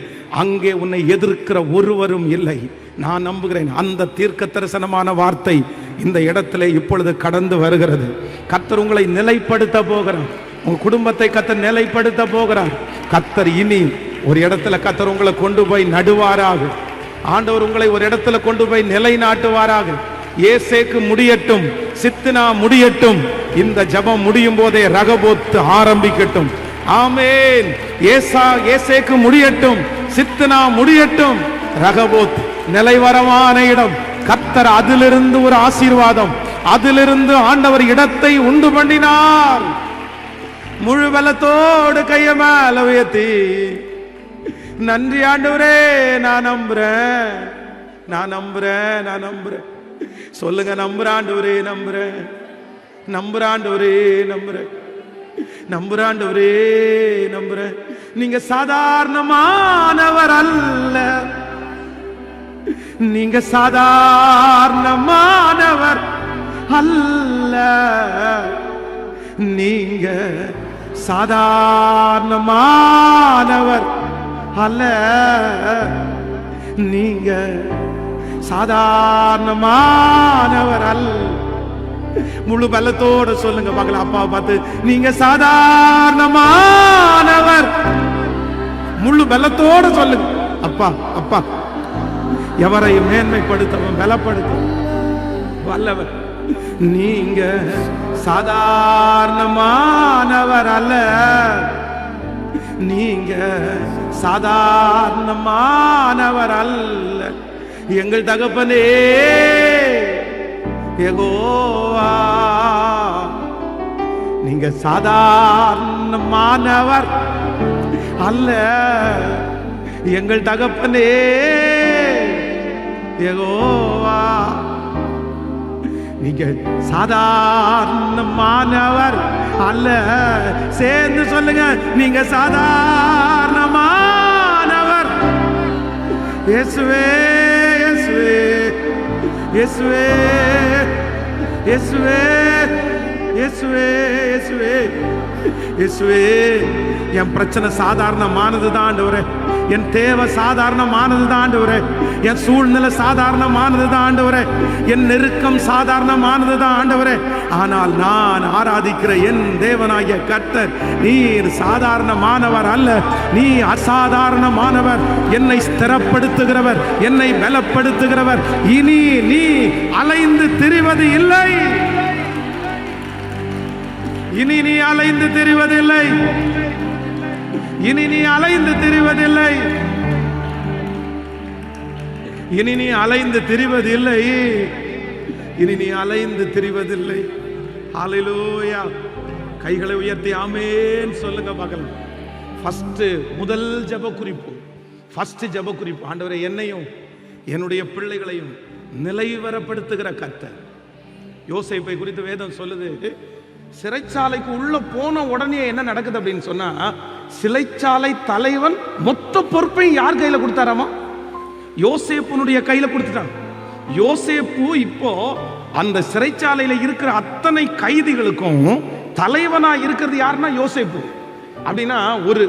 அங்கே உன்னை எதிர்க்கிற ஒருவரும் இல்லை. நான் நம்புகிறேன் அந்த தீர்க்க தரிசனமான வார்த்தை இந்த இடத்திலே இப்பொழுது கடந்து வருகிறது. கர்த்தர் உங்களை நிலைப்படுத்த போகிறார், உங்க குடும்பத்தை கர்த்தர் நிலைப்படுத்த போகிறார். கர்த்தர் இனி ஒரு இடத்துல கர்த்தர் உங்களை கொண்டு போய் நடுவாராக. ஆண்டவர் உங்களை ஒரு இடத்துல கொண்டு போய் நிலைநாட்டுவாராக. ஏசேக்கு முடியட்டும், சித்னா முடியட்டும், இந்த ஜபம் முடியும் போதே ரகபோத் ஆரம்பிக்கட்டும். ஆமேன். ஏசேக்கு முடியட்டும், சித்னா முடியட்டும், ரகபோத் நிலைவரமான இடம். கர்த்தர் அதிலிருந்து ஒரு ஆசீர்வாதம், அதிலிருந்து ஆண்டவர் இடத்தை உண்டு பண்ணினார். முழு பலத்தோடு கைய மேல உயர்த்தி நன்றி ஆண்டவரே, நான் நம்புறேன், நான் நம்புறேன், நான் நம்புறேன். சொல்லுங்க, நம்புறாண்டவரே, நம்புறேன், நம்புறாண்டவரே, நம்புறேன், நம்புறாண்டவரே, நம்புறேன். நீங்க சாதாரணமானவர் அல்ல, நீங்க சாதாரணமானவர் அல்ல, நீங்க சாதாரணமானவர் அல்ல, நீங்க சாதாரணமானவர் அல்ல. முழு பலத்தோட சொல்லுங்க பார்க்கலாம், அப்பா பார்த்து, நீங்க சாதாரணமானவர். முழு பலத்தோட சொல்லுங்க, அப்பா அப்பா. எவரையும் மேன்மைப்படுத்தவும் பலப்படுத்த வல்லவர். நீங்க சாதாரணமானவர் அல்ல, நீங்க சாதாரணமானவர் அல்ல. எங்கள் தகப்பனே யெகோவா, நீங்க சாதாரணமானவர் அல்ல. எங்கள் தகப்பனே யெகோவா, நீங்க சாதாரணமானவர் அல்ல. சேர்ந்து சொல்லுங்க, நீங்க சாதாரணமானவர். இயேசுவே, இயேசுவே, இயேசுவே, இயேசுவே, இயேசுவே, இயேசுவே, இயேசுவே. என் பிரச்சனை சாதாரணமானது தான் ஆண்டவரே, என் தேவை சாதாரணமானது தான் ஆண்டவரே, என் சூழ்நிலை சாதாரணமானது தான் ஆண்டவரே, என் நெருக்கம் சாதாரணமானது தான் ஆண்டவரே. ஆனால் நான் ஆராதிக்கிற என் தேவனாகிய கர்த்தர் நீர் சாதாரணமானவர் அல்ல, நீ அசாதாரணமானவர். என்னை ஸ்திரப்படுத்துகிறவர், என்னை பலப்படுத்துகிறவர். இனி நீ அலைந்து திரிவது இல்லை. இனி நீ அலைந்து திரிவதில்லை, இனி நீ அலைந்து திரிவதில்லை, இனி நீ அலைந்து திரிவதில்லை, இனி நீ அலைந்து திரிவதில்லை. ஹல்லேலூயா. கைகளை உயர்த்தி ஆமென் சொல்லுங்க பார்க்கலாம். ஃபர்ஸ்ட் முதல் ஜெப குறிப்பு, ஃபர்ஸ்ட் ஜெப குறிப்பு, ஆண்டவரே என்னையும் என்னுடைய பிள்ளைகளையும் நிலைவரப்படுத்துகிற கர்த்தர். யோசேப்பை குறித்து வேதம் சொல்லுது, சிறைச்சாலைக்கு உள்ள போன உடனே என்ன நடக்குது அப்படின்னு சொன்னா, சிறைச்சாலை தலைவன் மொத்த பொறுப்பை யார் கையில கொடுத்தாராமா? யோசேப்புனுடைய கையில கொடுத்துட்டான். யோசேப்பு இப்போ அந்த சிறைச்சாலையில இருக்கிற அத்தனை கைதிகளுக்கும் தலைவனா இருக்கிறது யாருன்னா யோசேப்பு. அப்படின்னா ஒரு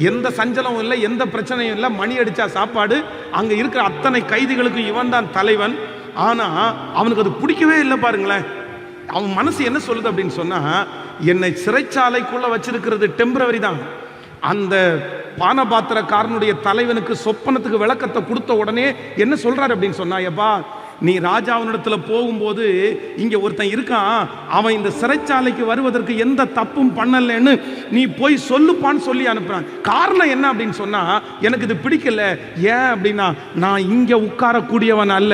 எந்த சஞ்சலமும் இல்லை, எந்த பிரச்சனையும் இல்லை, மணி அடிச்சா சாப்பாடு, அங்க இருக்கிற அத்தனை கைதிகளுக்கு இவன் தான் தலைவன். ஆனா அவனுக்கு அது பிடிக்கவே இல்லை. பாருங்களேன், அவன் மனசு என்ன சொல்லுது அப்படின்னு சொன்னா, என்னை சிறைச்சாலைக்குள்ள வச்சிருக்கிறது டெம்பரவரி தான். அந்த பானபாத்திரக்காரனுடைய தலைவனுக்கு சொப்பனத்துக்கு விளக்கத்தை கொடுத்த உடனே என்ன சொல்றாரு அப்படின்னு சொன்னா, எப்பா நீ ராஜாவினிடத்துல போகும்போது இங்க ஒருத்தன் இருக்கான், அவன் இந்த சிறைச்சாலைக்கு வருவதற்கு எந்த தப்பும் பண்ணலன்னு நீ போய் சொல்லுப்பான்னு சொல்லி அனுப்புறான். காரணம் என்ன அப்படின்னு சொன்னா, எனக்கு இது பிடிக்கல. ஏன் அப்படின்னா, நான் இங்க உட்காரக்கூடியவன் அல்ல,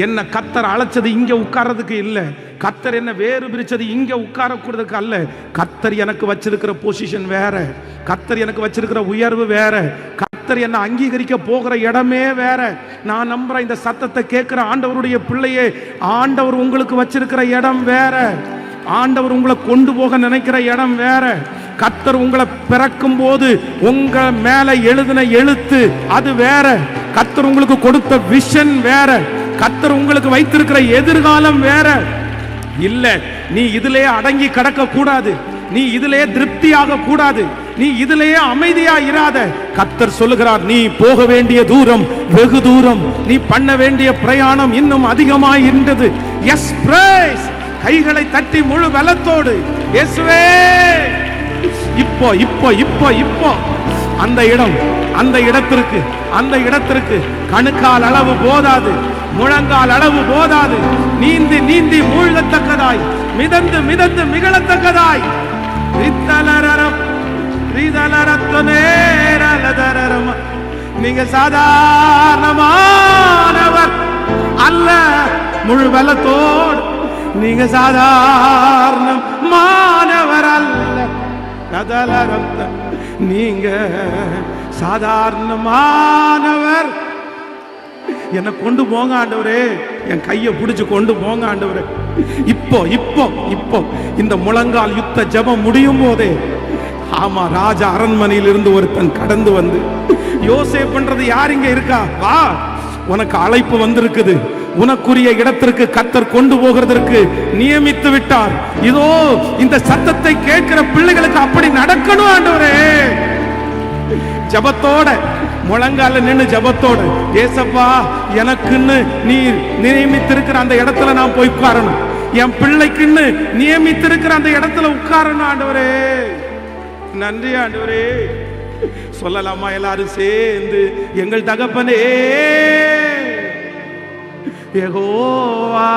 என்ன கர்த்தர் அழைச்சது இங்க உட்கார்றதுக்கு இல்லை, கர்த்தர் என்ன வேறு பிரிச்சது இங்க உட்காரக்கூடதுக்கு அல்ல. கர்த்தர் எனக்கு வச்சிருக்கிற பொசிஷன் வேற, கர்த்தர் எனக்கு வச்சிருக்கிற உயர்வு வேற, கர்த்தர் என்ன அங்கீகரிக்க போகிற இடமே வேற. நான் நம்புற இந்த சத்தத்தை கேட்கிற ஆண்டவருடைய பிள்ளையே, ஆண்டவர் உங்களுக்கு வச்சிருக்கிற இடம் வேற, ஆண்டவர் உங்களை கொண்டு போக நினைக்கிற இடம் வேற. கர்த்தர் உங்களை பிறக்கும் போது உங்க மேல எழுதின எழுத்து அது வேற, கர்த்தர் உங்களுக்கு கொடுத்த விஷன் வேற, கர்த்தர் உங்களுக்கு வைத்திருக்கிற எதிர்காலம் வேற. இல்ல, நீ இதிலேயே அடங்கி கடக்க கூடாது, நீ இதிலேயே திருப்தியாக கூடாது, நீ இதிலேயே அமைதியா இராத. கர்த்தர் சொல்லுகிறார், நீ போக வேண்டிய தூரம் வெகு தூரம், நீ பண்ண வேண்டிய பிரயாணம் இன்னும் அதிகமாய் இருந்தது. Yes praise. கைகளை தட்டி முழு பலத்தோடு இயேசுவே, இப்போ இப்போ இப்போ இப்போ அந்த இடம், அந்த இடத்திற்கு, அந்த இடத்திற்கு கணுக்கால் அளவு போதாது, முழங்கால் அளவு போதாது, நீந்தி நீந்தி மூழ்கத்தக்கதாய், மிதந்து மிதந்து மிகழத்தக்கதாய். நீங்க சாதாரணமானவர் அல்ல, முழு பலத்தோடு நீங்க சாதாரணமானவர் அல்ல, நீங்க சாதாரணமானவர். என்னை கொண்டு போங்க ஆண்டவரே, என் கையை பிடிச்சு கொண்டு போங்க ஆண்டவரே. இப்போ இப்போ இப்போ இந்த முழங்கால் யுத்த ஜெபம் முடியும் போதே, ஆமா, ராஜா அரண்மனையில் இருந்து ஒருத்தன் கடந்து வந்து, யோசேப்புன்றது யார் இங்க இருக்கா, வா, உனக்கு அழைப்பு வந்திருக்குது, உனக்குரிய இடத்திற்கு கர்த்தர் கொண்டு போகிறதற்கு நியமித்து விட்டார். இதோ இந்த சத்தத்தை கேட்கிற பிள்ளைகளுக்கு அப்படி நடக்கணும் ஆண்டவரே. ஜபத்தோட முழங்கால நின்று ஜபத்தோட, ஏசப்பா எனக்குன்னு நீ நியமித்திருக்கிற அந்த இடத்துல நான் போய் உட்காரணும், என் பிள்ளைக்குன்னு நியமித்திருக்கிற அந்த இடத்துல உட்காரணும் ஆண்டவரே. நன்றி ஆண்டவரே. சொல்லலாமா எல்லாரும் சேர்ந்து, எங்கள் தகப்பனே யெகோவா,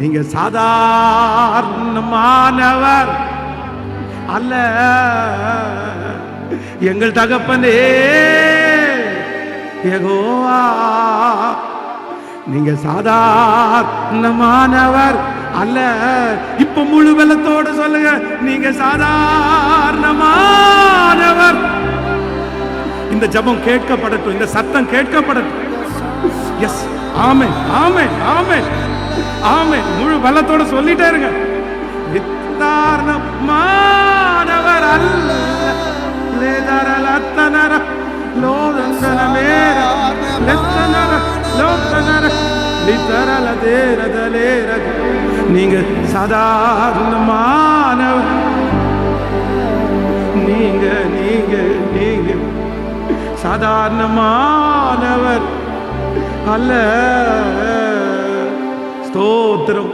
நீங்க சாதாரணமானவர் அல்ல, எங்கள் தகப்பனே யெகோவா, நீங்க சாதாரணமானவர் அல்ல. இப்ப முழு பலத்தோடு சொல்லுங்க, நீங்க சாதாரணமானவர். இந்த ஜெபம் கேட்கப்படட்டும், இந்த சத்தம் கேட்கப்படட்டும். எஸ், ஆமென் ஆமென் ஆமென் ஆமென். முழு பலத்தோட சொல்லிட்டே இருங்க. சாதாரணமானவர் அல்ல, லேதரலத்தனர லோதனமேர லத்தனர லோதனர லிதரலதேரதலேர. நீங்க சாதாரணமானவர், நீங்க நீங்க நீங்க சாதாரணமானவர் அல்ல. ஸ்தோத்திரம்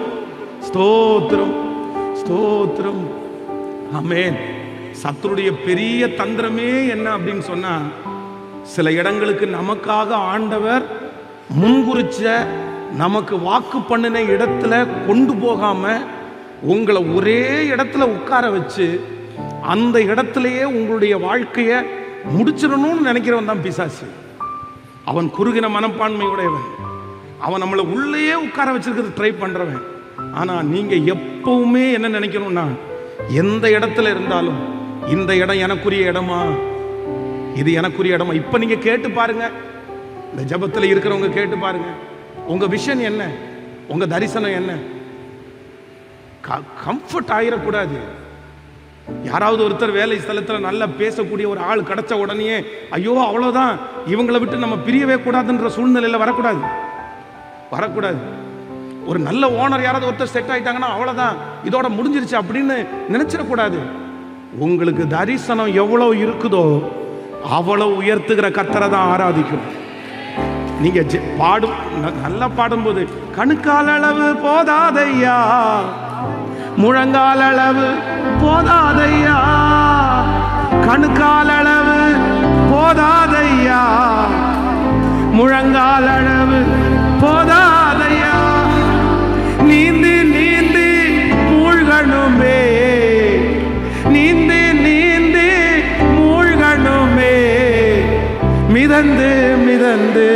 ஸ்தோத்திரம் ஸ்தோத்திரம். ஆமென். சத்துருடைய பெரிய தந்திரமே என்ன அப்படின்னு சொன்னா, சில இடங்களுக்கு நமக்காக ஆண்டவர் முன்குறிச்ச நமக்கு வாக்கு பண்ணின இடத்துல கொண்டு போகாம உங்களை ஒரே இடத்துல உட்கார வச்சு அந்த இடத்திலேயே உங்களுடைய வாழ்க்கையை முடிச்சிடணும்னு நினைக்கிறவன் தான் பிசாசு. அவன் குறுகின மனப்பான்மையுடையவன். அவன் நம்மளை உள்ளேயே உட்கார வச்சிருக்கிறது ட்ரை பண்றவன். ஆனா நீங்க எப்பவுமே என்ன நினைக்கணும்னா, எந்த இடத்துல இருந்தாலும் இந்த இடம் எனக்குரிய இடமா, இது எனக்குரிய இடமா. இப்ப நீங்க கேட்டு பாருங்க, இந்த ஜபத்தில் இருக்கிறவங்க கேட்டு பாருங்க, உங்க விஷன் என்ன, உங்க தரிசனம் என்ன. கம்ஃபர்ட் ஆயிடக்கூடாது. யாராவது ஒருத்தர் வேலை ஸ்தலத்தில் நல்லா பேசக்கூடிய ஒரு ஆள் கிடைச்ச உடனே ஐயோ அவ்வளோதான், இவங்களை விட்டு நம்ம பிரியவே கூடாதுன்ற சூழ்நிலையில் வரக்கூடாது. ஒரு நல்ல ஓனர் யாராவது ஒருத்தர் செட் ஆயிட்டாங்கன்னா அவ்வளோதான், இதோட முடிஞ்சிருச்சு அப்படின்னு நினைச்சிடக்கூடாது. உங்களுக்கு தரிசனம் எவ்வளோ இருக்குதோ அவ்வளோ உயர்த்துகிற கர்த்தரை தான் ஆராதிக்கும். நீங்க பாடும் நல்லா பாடும்போது கணுக்கால் அளவு போதாதையா, முழங்கால் அளவு போதாதையா, கணுக்கால் அளவு போதாதையா, முழங்கால் அளவு போதாதையா, நீந்தி நீந்தி மூழ்கணுமே, நீந்தி நீந்தி மூழ்கணுமே, மிதந்து மிதந்து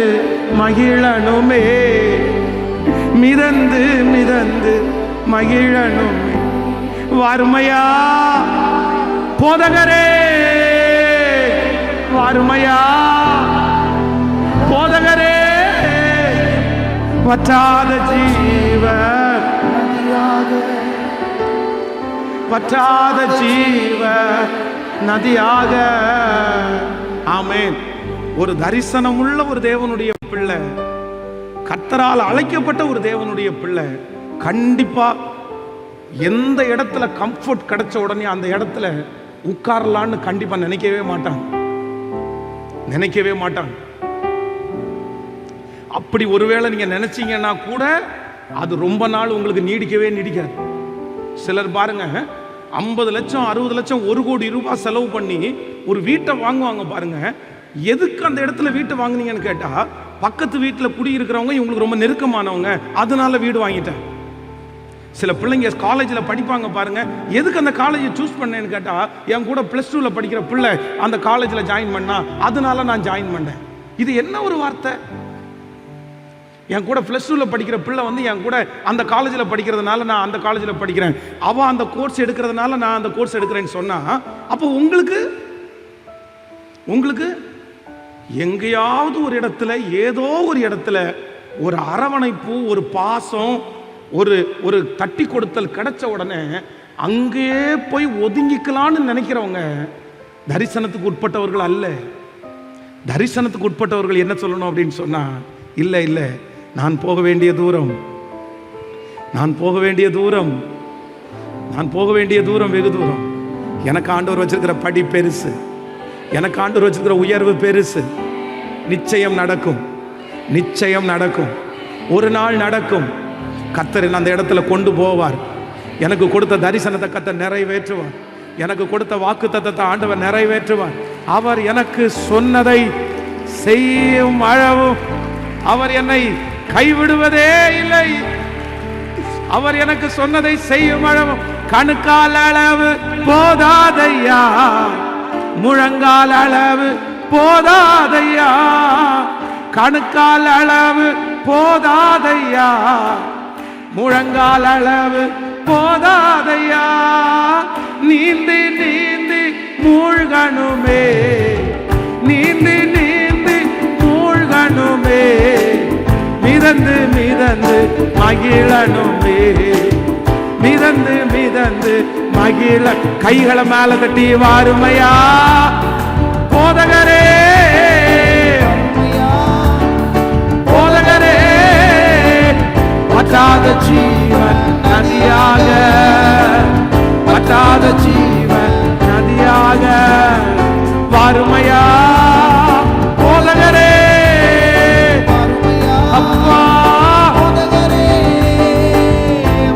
மகிழணுமே, மிதந்து மிதந்து மகிழணுமே. வாருமையா போதகரே, வாருமையா போதகரே, வற்றாத ஜீவ வற்றாத ஜீவ நதியாக. ஆமென். ஒரு தரிசனம் உள்ள ஒரு தேவனுடைய பிள்ளை, கர்த்தரால் அழைக்கப்பட்ட ஒரு தேவனுடைய பிள்ளை கண்டிப்பா எந்த இடத்துல கம்ஃபர்ட் கிடைச்ச உடனே அந்த இடத்துல உட்காரலான்னு கண்டிப்பா நினைக்கவே மாட்டாங்க. அப்படி ஒருவேளை நீங்க நினைச்சீங்கன்னா கூட அது ரொம்ப நாள் உங்களுக்கு நீடிக்காது. சிலர் பாருங்க, 50 லட்சம் 60 லட்சம் 1 கோடி ரூபாய் செலவு பண்ணி ஒரு வீட்டை வாங்குவாங்க பாருங்க. எதுக்கு அந்த இடத்துல வீட்டை வாங்குனீங்கன்னு கேட்டா, பக்கத்து வீட்டில் குடியிருக்கிறவங்க இவங்களுக்கு ரொம்ப நெருக்கமானவங்க, அதனால வீடு வாங்கிட்டேன். சில பிள்ளைங்க காலேஜில் படிப்பாங்க பாருங்க, எதுக்கு அந்த காலேஜை சூஸ் பண்ணேன்னு கேட்டா, என் கூட +2 படிக்கிற பிள்ளை அந்த காலேஜில் ஜாயின் பண்ணா, அதனால நான் ஜாயின் பண்ணேன். இது என்ன ஒரு வார்த்தை? என் கூட +2 படிக்கிற பிள்ளை வந்து என் கூட அந்த காலேஜில் படிக்கிறதுனால நான் அந்த காலேஜில் படிக்கிறேன், அவன் அந்த கோர்ஸ் எடுக்கிறதுனால நான் அந்த கோர்ஸ் எடுக்கிறேன்னு சொன்னா, அப்போ உங்களுக்கு எங்கேயாவது ஒரு இடத்துல, ஏதோ ஒரு இடத்துல ஒரு அரவணைப்பு, ஒரு பாசம், ஒரு தட்டி கொடுத்தல் கிடைச்ச உடனே அங்கேயே போய் ஒதுங்கிக்கலான்னு நினைக்கிறவங்க தரிசனத்துக்கு உட்பட்டவர்கள் அல்ல. தரிசனத்துக்கு உட்பட்டவர்கள் என்ன சொல்லணும் அப்படின்னு சொன்னா, இல்லை, நான் போக வேண்டிய தூரம் வெகு தூரம். எனக்கு ஆண்டவர் வச்சிருக்கிற படி பெருசு, எனக்கு ஆண்டவர் வச்சிருக்கிற உயர்வு பெருசு. நிச்சயம் நடக்கும், ஒரு நாள் நடக்கும். கர்த்தர் அந்த இடத்துல கொண்டு போவார். எனக்கு கொடுத்த தரிசனத்தை கர்த்தர் நிறைவேற்றுவார். எனக்கு கொடுத்த வாக்குத்தத்தத்தை ஆண்டவர் நிறைவேற்றுவார். அவர் எனக்கு சொன்னதை செய்யும் அளவும் அவர் என்னை கைவிடுவதே இல்லை. அவர் எனக்கு சொன்னதை செய்யும் அளவும் கணுக்கால் அளவு போதாதையா, முழங்கால் அளவு போதாதையா, கணுக்கால் அளவு போதாதையா, முழங்கால் அளவு போதாதையா, நீந்தி நீந்தி மூழ்கணுமே, நீந்தி நீந்தி மூழ்கணுமே, மிதந்து மிதந்து மகிழணுமே, மிதந்து மிதந்து மகிழ. கைகளை மேல தட்டி வாருமையா போதகரே, போதகரே, வற்றாத ஜீவன் நதியாக, வற்றாத ஜீவன் நதியாக. வாருமையா போதகரே, அப்பா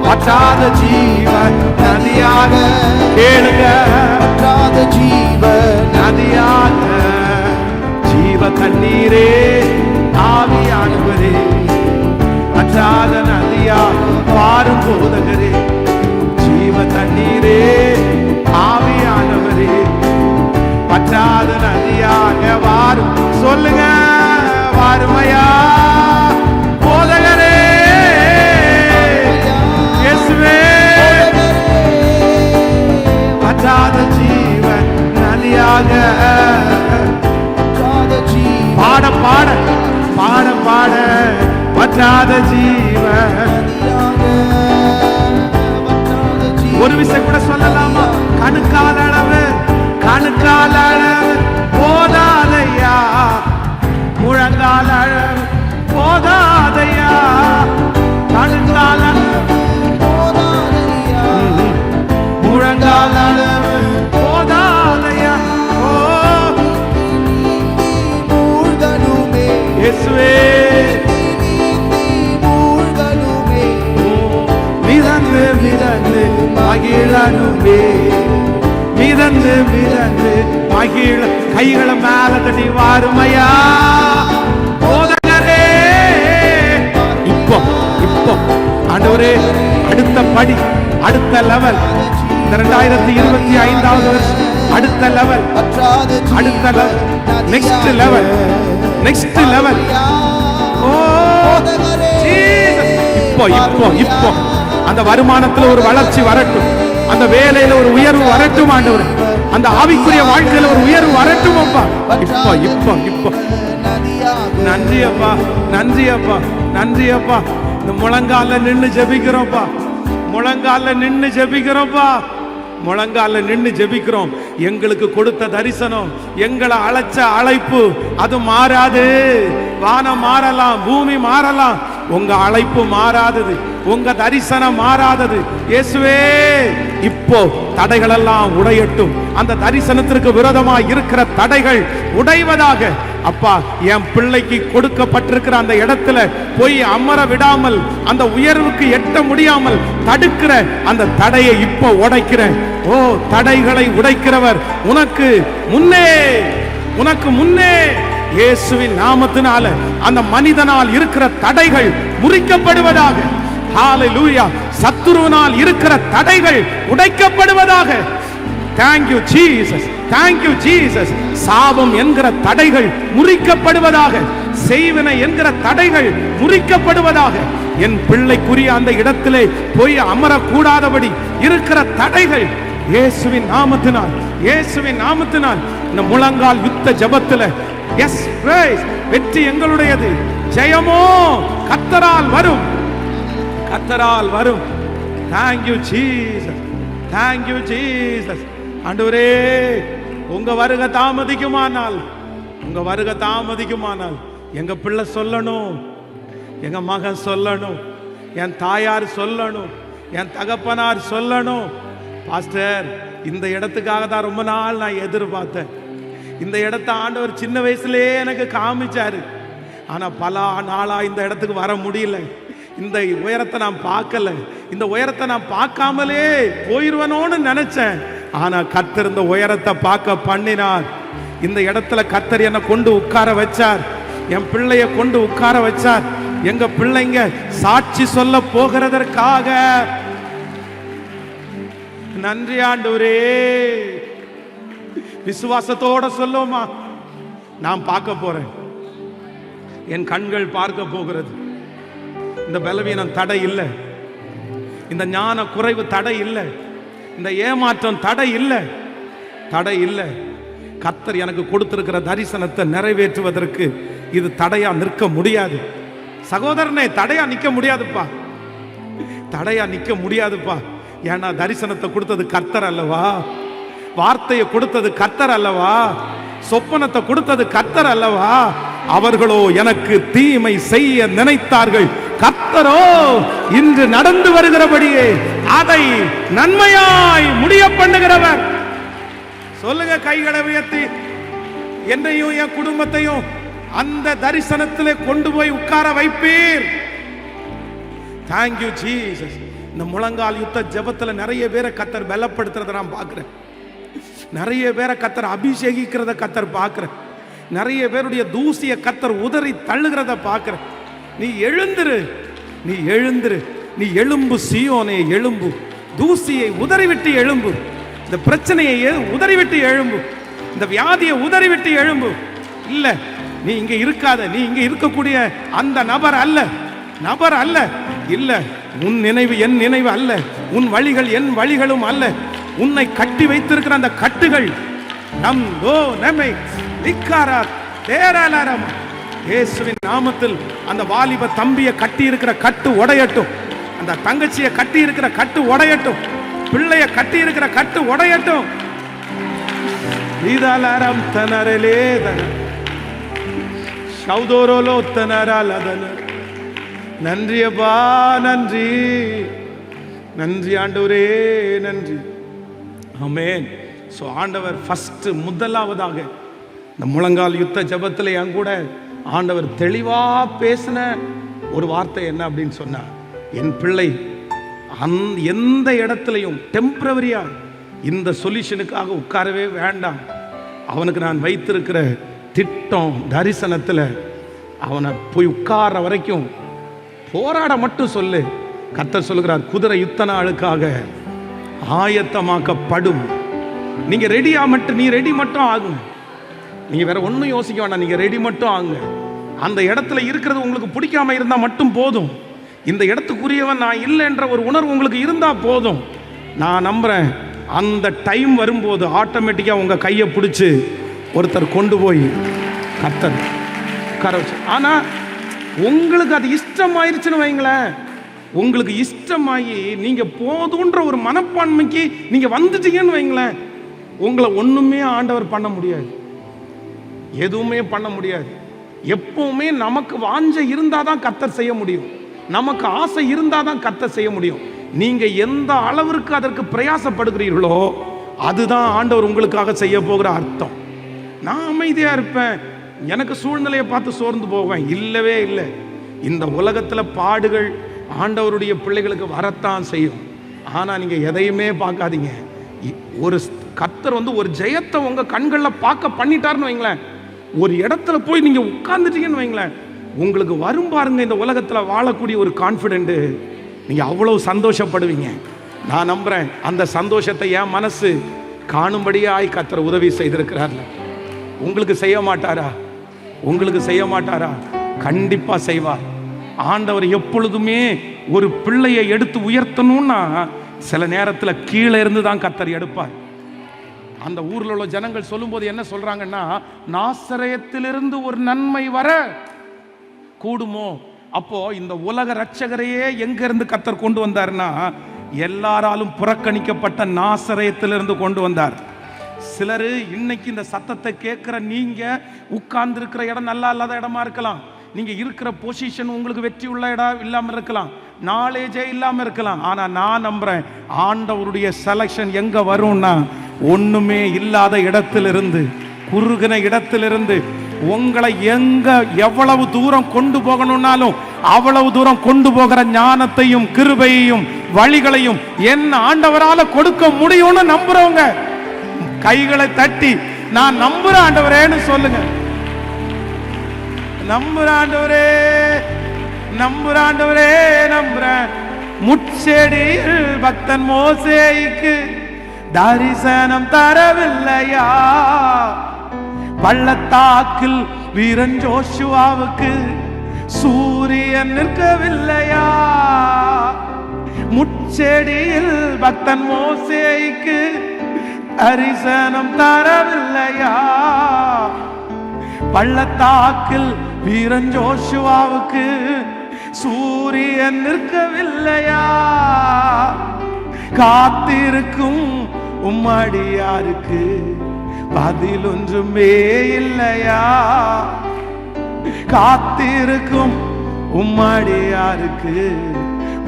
வற்றாத ஜீவன் நதியாக. கேளுங்க, வற்றாத ஜீவன் நதியாக. ஜீவ தண்ணீரே ஆவியானவரே, வற்றாத நதியா பாரும் போதகரே, சொல்லுங்க, வாருமையா போதகரே, இயேசுவே வற்றாத ஜீவன் நதியாக. பாட பாட பாட பாட வற்றாத ஜீவன். ஒரு விஷயம் கூட சொல்லலாமா? கணுக்கால் அளவு, கணுக்கால் அளவு போதாதையா, முழங்கால் அளவு போதாதையா, கணுக்கால் அளவு போதாதையா, முழங்கால் அளவு போதாதையா. ஓ இயேசுவே மிதந்து மிதந்து மகிழனுமே, மிதந்து மிதந்து மகிழ. கைகளை மேல தட்டி வாருமையா போதகரே. இப்போ இப்போ ஆண்டவரே, அடுத்த படி, அடுத்த லெவல், 2025 வருஷம் அடுத்த லெவல், அடுத்த level, next level, next level. Oh Jesus, இப்போ இப்போ இப்போ அந்த வருமானத்துல ஒரு வளர்ச்சி வரட்டும், அந்த வேலையில ஒரு உயர்வு வரட்டும் ஆண்டவரே, அந்த ஆவிக்குரிய வாழ்க்கையில ஒரு உயர்வு வரட்டும் அப்பா. இப்போ இப்போ இப்போ நன்றி அப்பா, நன்றி அப்பா, நன்றி அப்பா. இந்த முழங்கால நின்னு ஜெபிக்கிறோம்ப்பா, முழங்கால நின்னு ஜெபிக்கிறோம்ப்பா, முழங்கால நின்னு ஜெபிக்கிறோம். எங்களுக்கு கொடுத்த தரிசனம், எங்களை அழைச்ச அழைப்பு அது மாறாது. வானம் மாறலாம், பூமி மாறலாம், உங்க அழைப்பு மாறாதது, உங்க தரிசனம் மாறாதது. இயேசுவே இப்போ தடைகள் எல்லாம் உடையட்டும், அந்த தரிசனத்திற்கு விரோதமாக இருக்கிற தடைகள் உடைவதாக. அப்பா, என் பிள்ளைக்கு கொடுக்கப்பட்டிருக்கிற அந்த இடத்துல போய் அமர விடாமல், அந்த உயர்வுக்கு எட்ட முடியாமல் தடுக்கிற அந்த தடையை இப்போ உடைக்கிறேன். ஓ தடைகளை உடைக்கிறவர் உனக்கு முன்னே, உனக்கு முன்னே இயேசுவின் நாமத்தினால அந்த மனிதனால் இருக்கிற தடைகள் முறிக்கப்படுவதாக. ஹalleluya. சத்துருவினால் இருக்கிற தடைகள் உடைக்கப்படுவதாக. Thank you Jesus, thank you Jesus. சாபம் என்கிற தடைகள் முறிக்கப்படுவதாக, செய்வினை என்கிற தடைகள் முறிக்கப்படுவதாக. என் பிள்ளைக்குரிய அந்த இடத்திலே போய் அமரக்கூடாதபடி இருக்கிற தடைகள் இயேசுவின் நாமத்தினால், இயேசுவின் நாமத்தினால் இந்த முழங்கால் யுத்த ஜெபத்தில் எஸ் பிரைஸ், வெற்றி எங்களுடையது, ஜெயமோ கர்த்தரால் வரும், கர்த்தரால் வரும். Thank you Jesus, thank you Jesus. ஆண்டவரே, உங்க வருகை தாமதிக்குமானால், உங்க வருகை தாமதிக்குமானால் எங்க பிள்ளை சொல்லணும், எங்க மகன் சொல்லணும், என் தாயார் சொல்லணும், என் தகப்பனார் சொல்லணும், பாஸ்டர் இந்த இடத்துக்காக தான் ரொம்ப நாள் நான் எதிர்பார்த்தேன், இந்த இடத்த ஆண்டவர் சின்ன வயசுலயே எனக்கு காமிச்சாரு, ஆனா பல நாளா இந்த இடத்துக்கு வர முடியல, இந்த உயரத்தை நான் பார்க்கல, இந்த உயரத்தை நான் பார்க்காமலே போயிருவனோன்னு நினைச்சேன். ஆனா கர்த்தர் இந்த உயரத்தை பார்க்க பண்ணினார். இந்த இடத்துல கர்த்தர் என்னை கொண்டு உட்கார வச்சார், என் பிள்ளைய கொண்டு உட்கார வச்சார். எங்க பிள்ளைங்க சாட்சி சொல்ல போகிறதற்காக நன்றி ஆண்டவரே. விசுவாசத்தோட சொல்லுமா, நான் பார்க்க போறேன், என் கண்கள் பார்க்க போகிறது. இந்த பலவீனம் தடை இல்லை, இந்த ஞான குறைவு தடை இல்லை, இந்த ஏமாற்றம் தடை இல்லை, தடை இல்லை. கர்த்தர் எனக்கு கொடுத்திருக்கிற தரிசனத்தை நிறைவேற்றுவதற்கு இது தடையா நிற்க முடியாது. சகோதரனே, தடையா நிற்க முடியாதுப்பா, தடையா நிற்க முடியாதுப்பா. ஏன்னா தரிசனத்தை கொடுத்தது கர்த்தர் அல்லவா, வார்த்தையை கொடுத்தது கர்த்தர் அல்லவா, சொப்பனத்தை கொடுத்தது கர்த்தர் அல்லவா. அவர்களோ எனக்கு தீமை செய்ய நினைத்தார்கள், கர்த்தரோ இன்று நடந்து வருகிறபடியே அதை நன்மையாய் முடிய பண்ணுகிறவர். சொல்லுங்க கைகளை உயர்த்தி, என்னையும் என் குடும்பத்தையும் அந்த தரிசனத்திலே கொண்டு போய் உட்கார வைப்பீர். Thank you Jesus. இந்த முழங்கால் யுத்த ஜெபத்துல நிறைய பேரை கர்த்தர் பலப்படுத்துறத நான் பார்க்கிறேன், நிறைய பேரை கர்த்தர் அபிஷேகிக்கிறத கர்த்தர் பார்க்கிறேன், நிறைய பேருடைய தூசியை கர்த்தர் உதறி தள்ளுகிறத பார்க்கிறேன். நீ எழுந்திரு, நீ எழுந்திரு, நீ எழும்பு சீயோனே எழும்பு, தூசியை உதறிவிட்டு எழும்பு, இந்த பிரச்சனையை உதறிவிட்டு எழும்பு, இந்த வியாதியை உதறிவிட்டு எழும்பு. இல்ல, நீ இங்க இருக்காத, நீ இங்க இருக்கக்கூடிய அந்த நபர் அல்ல, நபர் அல்ல. இல்ல, உன் நினைவு என் நினைவு அல்ல, உன் வழிகள் என் வழிகளும் அல்ல. உன்னை கட்டி வைத்திருக்கிற அந்த கட்டுகள் நம் தோ நம்மை நிக்காரா தேராலாரம் இயேசுவின் நாமத்தில் அந்த வாலிப தம்பியை கட்டி இருக்கிற கட்டு உடையட்டும், அந்த தங்கச்சியை கட்டி இருக்கிற கட்டு உடையட்டும், பிள்ளைய கட்டி இருக்கிற கட்டு உடையட்டும். இதலாரம் தனரலே தன சௌதோரோலோ தனராலதன. நன்றி அப்பா, நன்றி நன்றி ஆண்டவரே, நன்றி. ஆமென். சோ ஆண்டவர் ஃபர்ஸ்ட் முதலாவதாக இந்த முழங்கால் யுத்த ஜெபத்துல என் கூட ஆண்டவர் தெளிவா பேசின ஒரு வார்த்தை என்ன அப்படின்னு சொன்னா, என் பிள்ளை எந்த இடத்துலையும் டெம்பரவரியா இந்த சொல்யூஷனுக்காக உட்காரவே வேண்டாம். அவனுக்கு நான் வைத்திருக்கிற திட்டம் தரிசனத்தில் அவனை போய் உட்கார வரைக்கும் போராட மட்டும் சொல்லு. கர்த்தர் சொல்லுகிறார், குதிரை யுத்த நாளுக்காக ஆயத்தமாக்கப்படும். நீங்க ரெடியா மட்டும், நீ ரெடி மட்டும் ஆகுங்க. நீங்க வேற ஒன்றும் யோசிக்க வேண்டாம், நீங்க ரெடி மட்டும் ஆகுங்க. அந்த இடத்துல இருக்கிறது உங்களுக்கு பிடிக்காம இருந்தா மட்டும் போதும். இந்த இடத்துக்குரியவன் நான் இல்லைன்ற ஒரு உணர்வு உங்களுக்கு இருந்தா போதும். நான் நம்புறேன், அந்த டைம் வரும்போது ஆட்டோமேட்டிக்கா உங்க கையை பிடிச்சு ஒருத்தர் கொண்டு போய் கர்த்தர் உட்கார வச்சு. ஆனா உங்களுக்கு அது இஷ்டமாயிருச்சுன்னு வைங்களேன், உங்களுக்கு இஷ்டமாயி நீங்க போதுன்ற ஒரு மனப்பான்மைக்கு நீங்க வந்துட்டீங்கன்னு வைங்களேன், உங்களை ஒண்ணுமே ஆண்டவர் பண்ண முடியாது, எதுவுமே பண்ண முடியாது. எப்பவுமே நமக்கு வாஞ்சை இருந்தாதான் கர்த்தர் செய்ய முடியும், நமக்கு ஆசை இருந்தாதான் கர்த்தர் செய்ய முடியும். நீங்க எந்த அளவிற்கு அதற்கு பிரயாசப்படுகிறீர்களோ அதுதான் ஆண்டவர் உங்களுக்காக செய்ய போகிற அர்த்தம். நான் அமைதியா இருப்பேன், எனக்கு சூழ்நிலையை பார்த்து சோர்ந்து போவேன், இல்லவே இல்லை. இந்த உலகத்துல பாடுகள் ஆண்டவருடைய பிள்ளைகளுக்கு வரத்தான் செய்யும். ஆனா நீங்க எதையுமே பார்க்காதீங்க. ஒரு கர்த்தர் ஒரு ஜெயத்தை உங்க கண்களில் பார்க்க பண்ணிட்டாருன்னு வைங்களேன், ஒரு இடத்துல போய் நீங்க உட்கார்ந்துட்டீங்கன்னு வைங்களேன், உங்களுக்கு வரும் பாருங்க இந்த உலகத்துல வாழக்கூடிய ஒரு கான்ஃபிடென்ட், நீங்க அவ்வளவு சந்தோஷப்படுவீங்க. நான் நம்புறேன் அந்த சந்தோஷத்தை என் மனசு காணும்படியாய் கர்த்தர் உதவி செய்திருக்கிறார்ல. உங்களுக்கு செய்ய மாட்டாரா? உங்களுக்கு செய்ய மாட்டாரா? கண்டிப்பா செய்வார். ஆண்டவர் எப்பொழுதுமே ஒரு பிள்ளையை எடுத்து உயர்த்தணும்னா சில நேரத்தில் கீழே இருந்து தான் கர்த்தர் எடுப்பார். அந்த ஊரில் உள்ள ஜனங்கள் சொல்லும்போது என்ன சொல்றாங்கன்னா, நாசரேத்திலிருந்து ஒரு நன்மை வர கூடுமோ? அப்போ இந்த உலக ரட்சகரையே எங்க இருந்து கர்த்தர் கொண்டு வந்தார்னா, எல்லாராலும் புறக்கணிக்கப்பட்ட நாசரேத்திலிருந்து கொண்டு வந்தார். சிலர் இன்னைக்கு இந்த சத்தத்தை கேட்கிற நீங்க உட்கார்ந்து இருக்கிற இடம் நல்லா இல்லாத இடமா இருக்கலாம், நீங்க இருக்கிற பொசிஷன் உங்களுக்கு வெற்றி உள்ள இடம் இல்லாம இருக்கலாம், நாலேஜே இல்லாம இருக்கலாம். ஆனா நான் நம்புறேன், ஆண்டவருடைய செலக்ஷன் எங்க வரும்னா, ஒண்ணுமே இல்லாத இடத்திலிருந்து, குறுகின இடத்திலிருந்து உங்களை எங்க எவ்வளவு தூரம் கொண்டு போகணும்னாலும் அவ்வளவு தூரம் கொண்டு போகிற ஞானத்தையும் கிருபையையும் வழிகளையும் என் ஆண்டவரால கொடுக்க முடியும்னு நம்புறவங்க கைகளை தட்டி நான் நம்புற ஆண்டவரேன்னு சொல்லுங்க. நம்புற ஆண்டவரே, நம்புற ஆண்டவரே, நம்புறேன். முட்செடியில் பக்தன் மோசேக்கு தரிசனம் தரவில்லையா? பள்ளத்தாக்கில் வீரன் ஜோஷுவாவுக்கு சூரியன் நிற்கவில்லையா? முட்செடியில் பக்தன் மோசேக்கு தரிசனம் தரவில்லையா? பள்ளத்தாக்கில் வீரன் ஜோஷுவாவுக்கு சூரியன் நிற்கவில்லையா? காத்திருக்கும் உம்மடியாருக்கு பதில் ஒன்றுமே இல்லையா? காத்திருக்கும் உம்மடியாருக்கு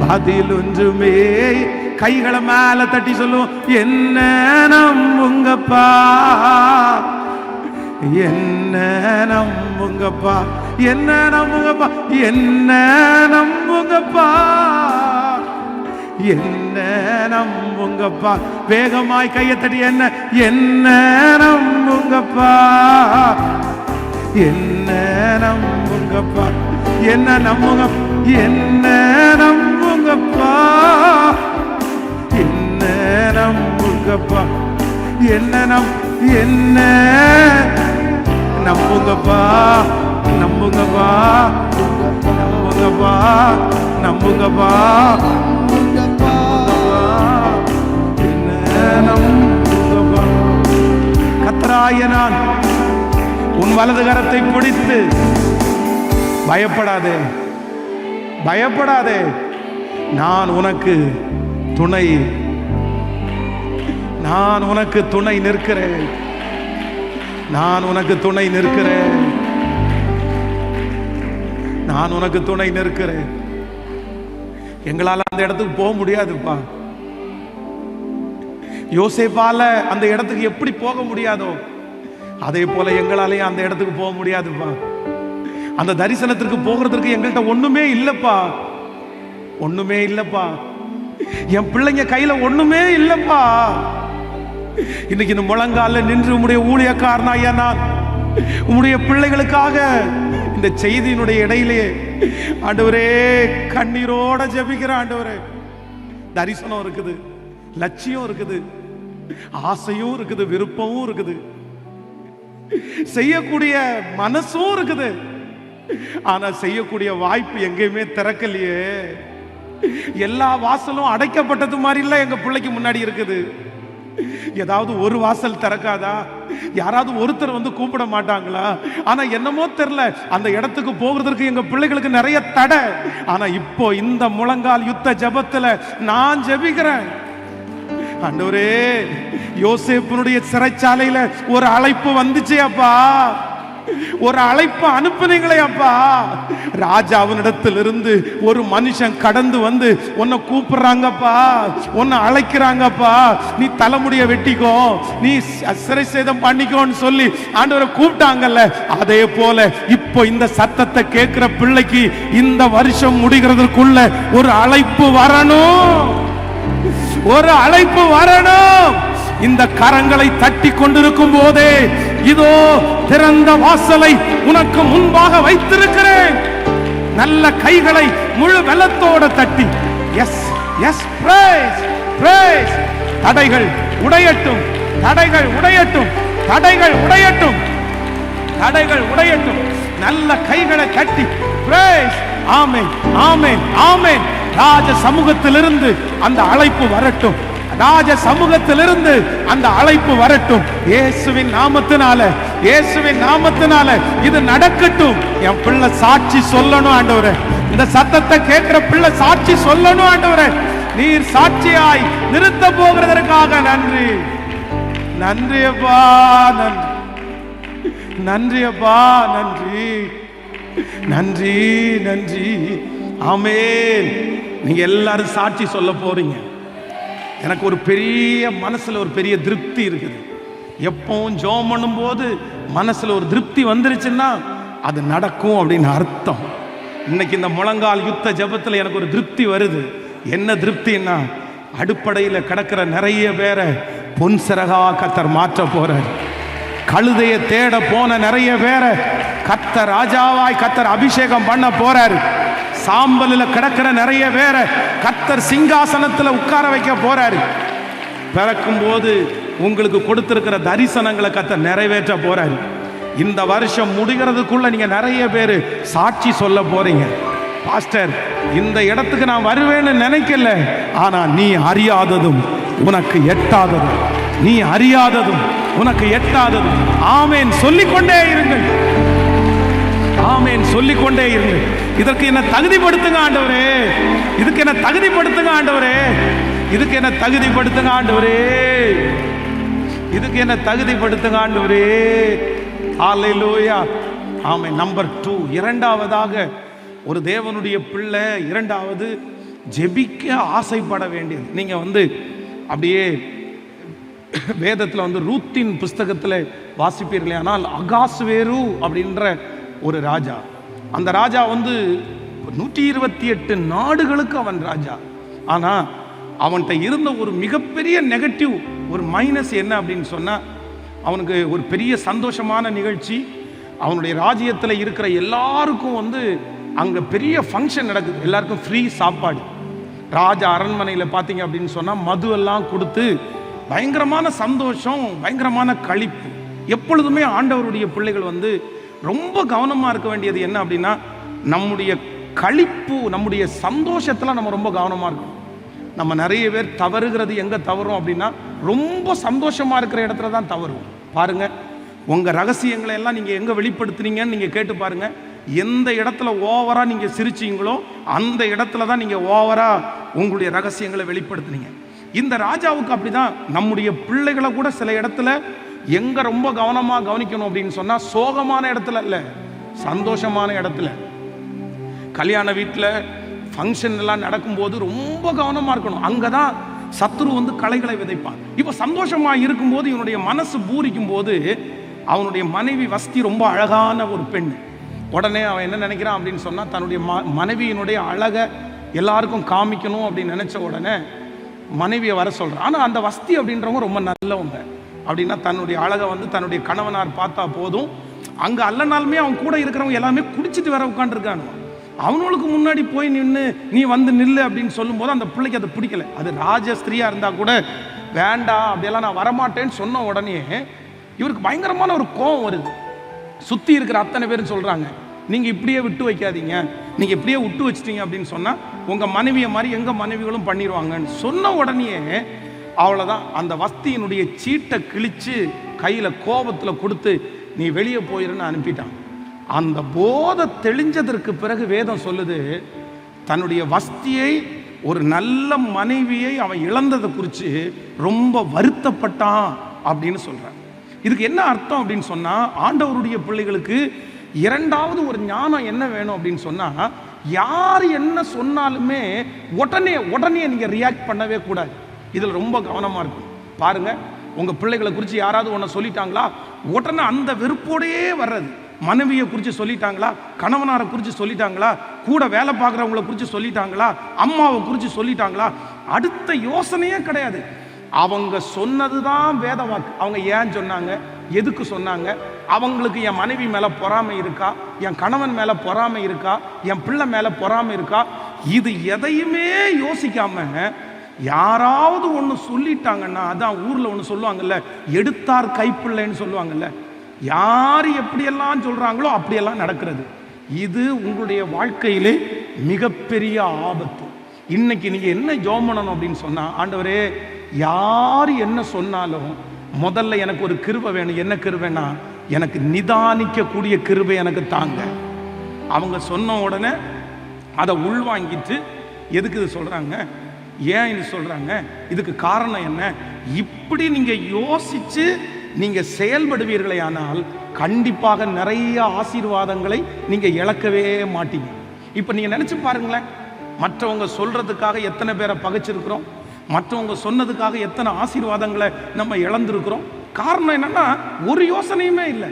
பதில் ஒன்றுமே. கைகளை மேல தட்டி சொல்லுவோம், என்ன நம்புங்கப்பா, என்ன நம்புங்கப்பா, என்ன நம்புங்கப்பா, என்ன நம்புங்கப்பா, என்ன நம்புங்கப்பா. வேகமாய் கையை தட்டி என்ன என்ன நம்புங்கப்பா, என்ன நம்புங்கப்பா, என்ன நம்புங்க, என்ன நம்புங்கப்பா, என்ன நம்புங்கப்பா, என்ன என்ன நம்புங்கப்பா, நம்புங்கப்பா, நம்புங்கப்பா, நம்புங்கப்பா, நம்புங்கப்பா. கர்த்தராகிய நான் உன் வலது கரத்தை பிடித்து பயப்படாதே, பயப்படாதே, நான் உனக்கு துணை, நான் உனக்கு துணை நிற்கிறேன், நான் உனக்கு துணை நிற்கிறேன், நான் உனக்கு துணை நிற்கிறேன். எங்களால் அந்த இடத்துக்கு போக முடியாதுப்பா. யோசேப்பால அந்த இடத்துக்கு எப்படி போக முடியாதோ அதே போல எங்களாலேயும் அந்த இடத்துக்கு போக முடியாதுப்பா. அந்த தரிசனத்திற்கு போகிறதுக்கு எங்கள்கிட்ட ஒண்ணுமே இல்லப்பா, ஒண்ணுமே இல்லப்பா. என் பிள்ளைங்க கையில ஒண்ணுமே இல்லப்பா. இன்னைக்கு இந்த முழங்கால நின்று உம்முடைய ஊழியக்காரனாயா நான் உம்முடைய பிள்ளைகளுக்காக இந்த செய்தியினுடைய இடையிலே ஆண்டவரே கண்ணீரோட ஜெபிக்கிற ஆண்டவரே. தரிசனம் இருக்குது, லட்சியம் இருக்குது, ஆசையும் இருக்குது, விருப்பமும் இருக்குது, செய்யக்கூடிய மனசும் இருக்குது. ஆனா செய்யக்கூடிய வாய்ப்பு எங்கேயுமே திறக்கலையே. எல்லா வாசலும் அடைக்கப்பட்டது மாதிரி இல்ல எங்க பிள்ளைக்கு முன்னாடி இருக்குது. ஏதாவது ஒரு வாசல் திறக்காதா? யாராவது ஒருத்தர் வந்து கூப்பிட மாட்டாங்களா? ஆனா என்னமோ தெரியல, அந்த இடத்துக்கு போகிறதுக்கு எங்க பிள்ளைகளுக்கு நிறைய தடை. ஆனா இப்போ இந்த முழங்கால் யுத்த ஜெபத்துல நான் ஜெபிக்கிறேன். ஆண்டவரே, யோசேப்பினுடைய சிறைச்சாலையில ஒரு அழைப்பு வந்துச்சு அப்பா, ஒரு அழைப்பு அனுப்புனீங்களே அப்பா. ராஜாவினிடத்திலிருந்து ஒரு மனுஷன் கடந்து வந்து உன்னை கூப்பிடுறாங்கப்பா, உன்னை அழைக்கிறாங்கப்பா, நீ தலைமுடிய வெட்டிக்கோ, நீ சிறை சேதம் பண்ணிக்கோன்னு சொல்லி ஆண்டவரை கூப்பிட்டாங்கல்ல. அதே போல இப்போ இந்த சத்தத்தை கேட்கிற பிள்ளைக்கு இந்த வருஷம் முடிகிறதுக்குள்ள ஒரு அழைப்பு வரணும், ஒரு அழைப்பு வரணும். இந்த கரங்களை தட்டி கொண்டிருக்கும் போதே இதோ திறந்த வாசலை உனக்கு முன்பாக வைத்திருக்கிறேன். நல்ல கைகளை முழு வெள்ளத்தோட தட்டி எஸ் எஸ் பிரைஸ் பிரைஸ். தடைகள் உடையட்டும், தடைகள் உடையட்டும், தடைகள் உடையட்டும், தடைகள் உடையட்டும். நல்ல கைகளை தட்டி பிரைஸ். ஆமென் ஆமென் ஆமென். ராஜ சமூகத்திலிருந்து அந்த அழைப்பு வரட்டும், ராஜ சமூகத்திலிருந்து அந்த அழைப்பு வரட்டும். இயேசுவின் நாமத்தினால, இயேசுவின் நாமத்தினால இது நடக்கட்டும். என் பிள்ளை சாட்சி சொல்லணும் ஆண்டவரே. இந்த சத்தத்தை கேட்கிற பிள்ளை சாட்சி சொல்லணும் ஆண்டவரே. நீர் சாட்சியாய் நிறுத்த போகிறதற்காக நன்றி, நன்றி அப்பா, நன்றி, நன்றி அப்பா, நன்றி, நன்றி, நன்றி. ஆமென். நீங்க எல்லாரும் சாட்சி சொல்ல போறீங்க. எனக்கு ஒரு பெரிய மனசுல ஒரு பெரிய திருப்தி இருக்குது. எப்பவும் ஜெபம் பண்ணும்போது மனசுல ஒரு திருப்தி வந்துருச்சுன்னா அது நடக்கும் அப்படின்னு அர்த்தம். இன்னைக்கு இந்த முழங்கால் யுத்த ஜெபத்துல எனக்கு ஒரு திருப்தி வருது. என்ன திருப்தின்னா, அடிப்படையில கிடக்கிற நிறைய பேரை பொன் சிறகா கர்த்தர் மாற்ற போறார். கழுதைய தேட போன நிறைய பேரை கர்த்தர் ராஜாவாய் கர்த்தர் அபிஷேகம் பண்ண போறாரு. சாம்பலில் கிடக்கிற நிறைய பேரை கர்த்தர் சிங்காசனத்தில் உட்கார வைக்க போறாரு. பிறக்கும் போது உங்களுக்கு கொடுத்திருக்கிற தரிசனங்களை கர்த்தர் நிறைவேற்ற போறாரு. இந்த வருஷம் முடிகிறதுக்குள்ள நீங்க நிறைய பேர் சாட்சி சொல்ல போறீங்க. பாஸ்டர், இந்த இடத்துக்கு நான் வருவேன்னு நினைக்கல, ஆனா நீ அறியாததும் உனக்கு எட்டாததும், நீ அறியாததும் உனக்கு எட்டாததும். ஆமேன் சொல்லிக்கொண்டே இருங்கள், ஆமேன் சொல்லிக்கொண்டே இருங்கள். இதற்கு என்ன தகுதிப்படுத்துங்க ஆண்டவரே, இதுக்கு என்ன தகுதிப்படுத்துங்க ஆண்டவரே, இதுக்கு என்ன தகுதிப்படுத்துங்க ஆண்டவரே, இதுக்கு என்ன தகுதிப்படுத்துங்க ஆண்டவரே. ஹல்லேலூயா. ஆமென். நம்பர் 2, இரண்டாவதாக ஒரு தேவனுடைய பிள்ளை இரண்டாவது ஜெபிக்க ஆசைப்பட வேண்டியது. நீங்க அப்படியே வேதத்தில் ரூத்தின் புஸ்தகத்தில் வாசிப்பீர்களே, ஆனால் அகாஸ்வேரு அப்படின்ற ஒரு ராஜா, அந்த ராஜா 128 நாடுகளுக்கு அவன் ராஜா. ஆனா அவன்கிட்ட இருந்த ஒரு மிகப்பெரிய நெகட்டிவ், ஒரு மைனஸ் என்ன அப்படின்னு சொன்னா, அவனுக்கு ஒரு பெரிய சந்தோஷமான நிகழ்ச்சி, அவனுடைய ராஜ்யத்தில் இருக்கிற எல்லாருக்கும் அங்க பெரிய ஃபங்க்ஷன் நடக்குது, எல்லாருக்கும் ஃப்ரீ சாப்பாடு. ராஜா அரண்மனையில் பார்த்தீங்க அப்படின்னு சொன்னா மது எல்லாம் கொடுத்து பயங்கரமான சந்தோஷம், பயங்கரமான களிப்பு. எப்பொழுதுமே ஆண்டவருடைய பிள்ளைகள் வந்து ரொம்ப கவனமாக இருக்க வேண்டியது என்ன அப்படின்னா, நம்முடைய களிப்பு, நம்முடைய சந்தோஷத்தில் நம்ம ரொம்ப கவனமாக இருக்கணும். நம்ம நிறைய பேர் தவறுகிறது எங்கே தவறும் அப்படின்னா, ரொம்ப சந்தோஷமாக இருக்கிற இடத்துல தான் தவறும். பாருங்கள், உங்கள் ரகசியங்களை எல்லாம் நீங்கள் எங்கே வெளிப்படுத்துனீங்கன்னு நீங்கள் கேட்டு பாருங்கள். எந்த இடத்துல ஓவராக நீங்கள் சிரிச்சிங்களோ அந்த இடத்துல தான் நீங்கள் ஓவராக உங்களுடைய ரகசியங்களை வெளிப்படுத்துனீங்க. இந்த ராஜாவுக்கு அப்படி தான். நம்முடைய பிள்ளைகளை கூட சில இடத்துல எங்கே ரொம்ப கவனமாக கவனிக்கணும் அப்படின்னு சொன்னால், சோகமான இடத்துல இல்லை, சந்தோஷமான இடத்துல. கல்யாண வீட்டில் ஃபங்க்ஷன் எல்லாம் நடக்கும்போது ரொம்ப கவனமாக இருக்கணும். அங்கே தான் சத்துரு வந்து களைகளை விதைப்பான். இப்போ சந்தோஷமாக இருக்கும்போது இவனுடைய மனசு பூரிக்கும் போது அவனுடைய மனைவி வஸ்தி ரொம்ப அழகான ஒரு பெண். உடனே அவன் என்ன நினைக்கிறான் அப்படின்னு சொன்னால், தன்னுடைய மனைவியினுடைய அழகை எல்லாருக்கும் காமிக்கணும் அப்படின்னு நினச்ச உடனே மனைவியை வர சொல்கிறான். ஆனால் அந்த வஸ்தி அப்படின்றவங்க ரொம்ப நல்லவங்க. அப்படின்னா தன்னுடைய அழகை வந்து தன்னுடைய கணவனார் பார்த்தா போதும், அங்கே அல்லனாலுமே அவன் கூட இருக்கிறவங்க எல்லாமே குடிச்சிட்டு வர உட்காந்துருக்கானு. அவனுக்கு முன்னாடி போய் நின்று நீ வந்து நில்லு அப்படின்னு சொல்லும்போது அந்த பிள்ளைக்கு அது பிடிக்கல. அது ராஜஸ்திரியாக இருந்தால் கூட வேண்டாம் அப்படியெல்லாம் நான் வரமாட்டேன்னு சொன்ன உடனே இவருக்கு பயங்கரமான ஒரு கோபம் வருது. சுற்றி இருக்கிற அத்தனை பேரும் சொல்கிறாங்க, நீங்கள் இப்படியே விட்டு வைக்காதீங்க, நீங்கள் இப்படியே விட்டு வச்சிட்டீங்க அப்படின்னு சொன்னால் உங்கள் மனைவியை மாதிரி எங்கள் மனைவிகளும் பண்ணிடுவாங்கன்னு சொன்ன உடனே அவ்வளோதான். அந்த வஸ்தியினுடைய சீட்டை கிழித்து கையில் கோபத்தில் கொடுத்து நீ வெளியே போயிருன்னு அனுப்பிட்டான். அந்த போதை தெளிஞ்சதற்கு பிறகு வேதம் சொல்லுது, தன்னுடைய வஸ்தியை, ஒரு நல்ல மனைவியை அவன் இழந்ததை குறித்து ரொம்ப வருத்தப்பட்டான் அப்படின்னு சொல்கிறான். இதுக்கு என்ன அர்த்தம் அப்படின்னு சொன்னால், ஆண்டவருடைய பிள்ளைகளுக்கு இரண்டாவது ஒரு ஞானம் என்ன வேணும் அப்படின்னு சொன்னால், யார் என்ன சொன்னாலுமே உடனே நீங்கள் ரியாக்ட் பண்ணவே கூடாது. இதில் ரொம்ப கவனமாக இருக்கும். பாருங்கள், உங்கள் பிள்ளைகளை குறித்து யாராவது ஒன்று சொல்லிட்டாங்களா, உடனே அந்த வெறுப்போடையே வர்றது. மனைவியை குறித்து சொல்லிட்டாங்களா, கணவனாரை குறித்து சொல்லிட்டாங்களா, கூட வேலை பார்க்குறவங்கள குறித்து சொல்லிட்டாங்களா, அம்மாவை குறித்து சொல்லிட்டாங்களா, அடுத்த யோசனையே கிடையாது. அவங்க சொன்னது தான் வேத வாக்கு. அவங்க ஏன் சொன்னாங்க, எதுக்கு சொன்னாங்க, அவங்களுக்கு என் மனைவி மேலே பொறாமை இருக்கா, என் கணவன் மேலே பொறாமை இருக்கா, என் பிள்ளை மேலே பொறாமை இருக்கா, இது எதையுமே யோசிக்காம யாராவது ஒன்று சொல்லிட்டாங்கன்னா, அதான் ஊரில் ஒன்று சொல்லுவாங்கல்ல, எடுத்தார் கைப்பிள்ளைன்னு சொல்லுவாங்கல்ல, யார் எப்படியெல்லாம் சொல்கிறாங்களோ அப்படியெல்லாம் நடக்கிறது. இது உங்களுடைய வாழ்க்கையிலே மிகப்பெரிய ஆபத்து. இன்னைக்கு நீங்கள் என்ன ஜெபம் பண்ணணும் அப்படின்னு சொன்னால், ஆண்டவரே யார் என்ன சொன்னாலும் முதல்ல எனக்கு ஒரு கிருபை வேணும். என்ன கிருபைனா, எனக்கு நிதானிக்கக்கூடிய கிருபை எனக்கு தாங்க. அவங்க சொன்ன உடனே அதை உள்வாங்கிட்டு எதுக்கு இது சொல்கிறாங்க, ஏன் இது சொல்கிறாங்க, இதுக்கு காரணம் என்ன, இப்படி நீங்கள் யோசித்து நீங்கள் செயல்படுவீர்களே ஆனால் கண்டிப்பாக நிறைய ஆசீர்வாதங்களை நீங்கள் இழக்கவே மாட்டீங்க. இப்போ நீங்கள் நினச்சி பாருங்களேன், மற்றவங்க சொல்கிறதுக்காக எத்தனை பேரை பகைச்சிருக்கிறோம், மற்றவங்க சொன்னதுக்காக எத்தனை ஆசீர்வாதங்களை நம்ம இழந்திருக்கிறோம். காரணம் என்னன்னா, ஒரு யோசனையுமே இல்லை.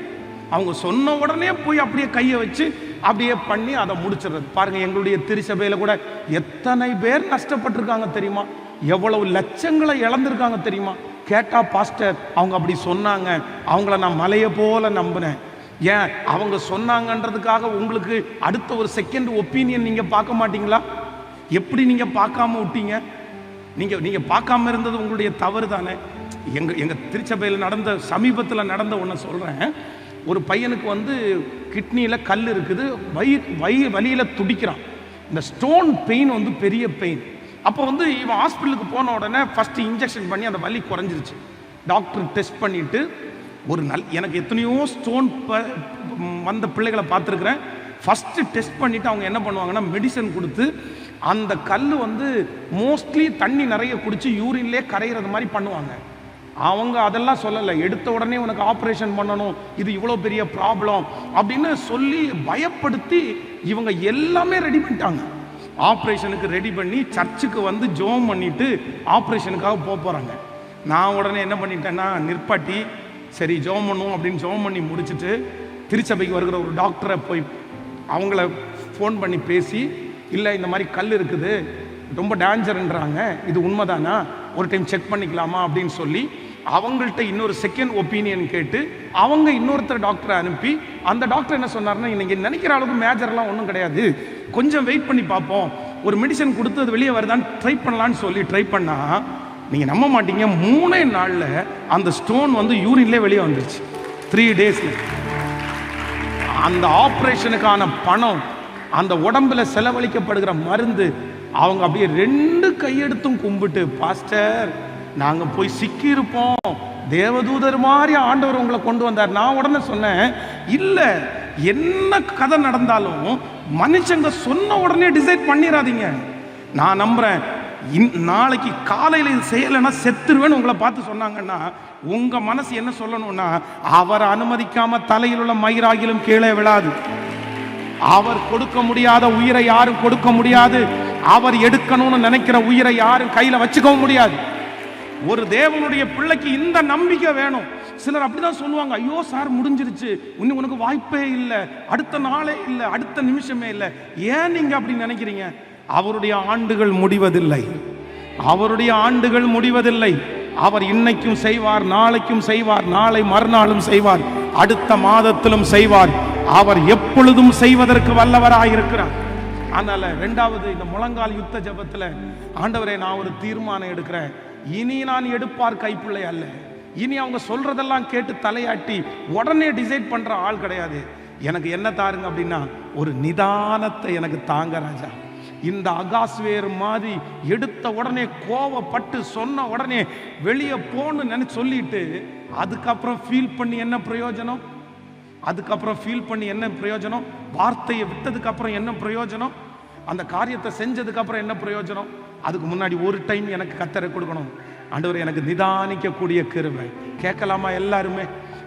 அவங்க சொன்ன உடனே போய் அப்படியே கையை வச்சு அப்படியே பண்ணி அதை முடிச்சிடுறது. பாருங்க, எங்களுடைய திருச்சபையில் கூட எத்தனை பேர் நஷ்டப்பட்டிருக்காங்க தெரியுமா, எவ்வளவு லட்சங்களை இழந்திருக்காங்க தெரியுமா. கேட்டால் பாஸ்டர் அவங்க அப்படி சொன்னாங்க, அவங்கள நான் மலையை போல நம்பினேன். ஏன் அவங்க சொன்னாங்கன்றதுக்காக உங்களுக்கு அடுத்த ஒரு செகண்ட் ஒப்பீனியன் நீங்கள் பார்க்க மாட்டீங்களா? எப்படி நீங்கள் பார்க்காம விட்டீங்க? நீங்கள் பார்க்காம இருந்தது உங்களுடைய தவறு தானே. எங்கள் திருச்சபையில் நடந்த சமீபத்தில் நடந்த ஒன்று சொல்கிறேன். ஒரு பையனுக்கு வந்து கிட்னியில் கல் இருக்குது, வலியில் துடிக்கிறான். இந்த ஸ்டோன் பெயின் வந்து பெரிய பெயின். அப்போ வந்து இவன் ஹாஸ்பிட்டலுக்கு போன உடனே ஃபஸ்ட்டு இன்ஜெக்ஷன் பண்ணி அந்த வலி குறைஞ்சிருச்சு. டாக்டர் டெஸ்ட் பண்ணிவிட்டு ஒரு எனக்கு எத்தனையோ ஸ்டோன் வந்த பிள்ளைகளை பார்த்துருக்குறேன். ஃபஸ்ட்டு டெஸ்ட் பண்ணிவிட்டு அவங்க என்ன பண்ணுவாங்கன்னா, மெடிசன் கொடுத்து அந்த கல் வந்து மோஸ்ட்லி தண்ணி நிறைய குடித்து யூரின்லேயே கரைகிறது மாதிரி பண்ணுவாங்க. அவங்க அதெல்லாம் சொல்லலை, எடுத்த உடனே உனக்கு ஆப்ரேஷன் பண்ணணும், இது இவ்வளோ பெரிய ப்ராப்ளம் அப்படின்னு சொல்லி பயப்படுத்தி இவங்க எல்லாமே ரெடி பண்ணிட்டாங்க. ஆப்ரேஷனுக்கு ரெடி பண்ணி சர்ச்சுக்கு வந்து ஜெபம் பண்ணிவிட்டு ஆப்ரேஷனுக்காக போகிறாங்க. நான் உடனே என்ன பண்ணிட்டேன்னா, நிற்பாட்டி சரி ஜெபம் பண்ணுவோம் அப்படின்னு ஜெபம் பண்ணி முடிச்சுட்டு திருச்சபைக்கு வருகிற ஒரு டாக்டரை போய் அவங்கள ஃபோன் பண்ணி பேசி, இல்லை இந்த மாதிரி கல் இருக்குது, ரொம்ப டேஞ்சர்ன்றாங்க, இது உண்மைதானா, ஒரு டைம் செக் பண்ணிக்கலாமா அப்படின்னு சொல்லி அவங்கள்ட்ட இன்னொரு செகண்ட் ஒப்பீனியன் கேட்டு அவங்க இன்னொருத்தர் டாக்டரை அனுப்பி, அந்த டாக்டர் என்ன சொன்னார்னா, நீங்கள் நினைக்கிற அளவுக்கு மேஜர்லாம் ஒன்றும் கிடையாது, கொஞ்சம் வெயிட் பண்ணி பார்ப்போம், ஒரு மெடிசன் கொடுத்து அது வெளியே வருதான்னு ட்ரை பண்ணலான்னு சொல்லி ட்ரை பண்ணால் நீங்கள் நம்ப மாட்டீங்க, 3 நாளில் அந்த ஸ்டோன் வந்து யூரின்லேயே வெளியே வந்துருச்சு. 3 days அந்த ஆபரேஷனுக்கான பணம், அந்த உடம்புல செலவழிக்கப்படுகிற மருந்து, அவங்க அப்படியே 2 கையெடுத்தும் கும்பிட்டு, பாஸ்டர் நாங்க போய் சிக்கி இருப்போம், தேவதூதர் மாதிரி ஆண்டவர் உங்களை கொண்டு வந்தார். நான் உடனே சொன்னேன், இல்ல என்ன கதை நடந்தாலும் மனுஷங்க சொன்ன உடனே டிசைட் பண்ணிடாதீங்க. நான் நம்புறேன் நாளைக்கு காலையில் இது செய்யலைன்னா செத்துருவேன்னு உங்களை பார்த்து சொன்னாங்கன்னா உங்க மனசு என்ன சொல்லணும்னா, அவரை அனுமதிக்காம தலையில் உள்ள மயிராகிலும் கீழே விழாது. அவர் கொடுக்க முடியாத உயிரை யாரும் கொடுக்க முடியாது. அவர் எடுக்கணும்னு நினைக்கிற உயிரை யாரும் கையில வச்சுக்கவும் முடியாது. ஒரு தேவனுடைய பிள்ளைக்கு இந்த நம்பிக்கை வேணும். சிலர் அப்படிதான் சொல்லுவாங்க, ஐயோ சார் முடிஞ்சிருச்சு, இன்னும் உனக்கு வாய்ப்பே இல்லை, அடுத்த நாளே இல்லை, அடுத்த நிமிஷமே இல்லை. ஏன் நீங்க அப்படி நினைக்கிறீங்க? அவருடைய ஆண்டுகள் முடிவதில்லை. அவருடைய ஆண்டுகள் முடிவதில்லை. அவர் இன்னைக்கும் செய்வார், நாளைக்கும் செய்வார், நாளை மறுநாளும் செய்வார், அடுத்த மாதத்திலும் செய்வார். அவர் எப்பொழுதும் செய்வதற்கு வல்லவராயிருக்கிறார். அதனால 2வது இந்த முழங்கால் யுத்த ஜெபத்துல, ஆண்டவரே நான் ஒரு தீர்மானம் எடுக்கிறேன், இனி நான் எடுப்பார் கைப்பிள்ளை அல்ல. இனி அவங்க சொல்றதெல்லாம் கேட்டு தலையாட்டி உடனே டிசைட் பண்ற ஆள் கிடையாது. எனக்கு என்ன தாருங்க அப்படின்னா, ஒரு நிதானத்தை எனக்கு தாங்க ராஜா. இந்த அகாஸ்வேர் மாதிரி எடுத்த உடனே கோவப்பட்டு சொன்ன உடனே வெளியே போன்னு நினைச்சு சொல்லிட்டு அதுக்கப்புறம் ஃபீல் பண்ணி என்ன பிரயோஜனம்? அதுக்கப்புறம் ஃபீல் பண்ணி என்ன பிரயோஜனம்? வார்த்தையை விட்டதுக்கு அப்புறம் என்ன பிரயோஜனம்? அந்த காரியத்தை செஞ்சதுக்கு அப்புறம் என்ன பிரயோஜனம்? அதுக்கு முன்னாடி ஒரு டைம் எனக்கு கத்தரை கொடுக்கணும். ஆண்டவர் எனக்கு நிதானிக்கக்கூடிய கிருபை. கேட்கலாமா எல்லாருமே?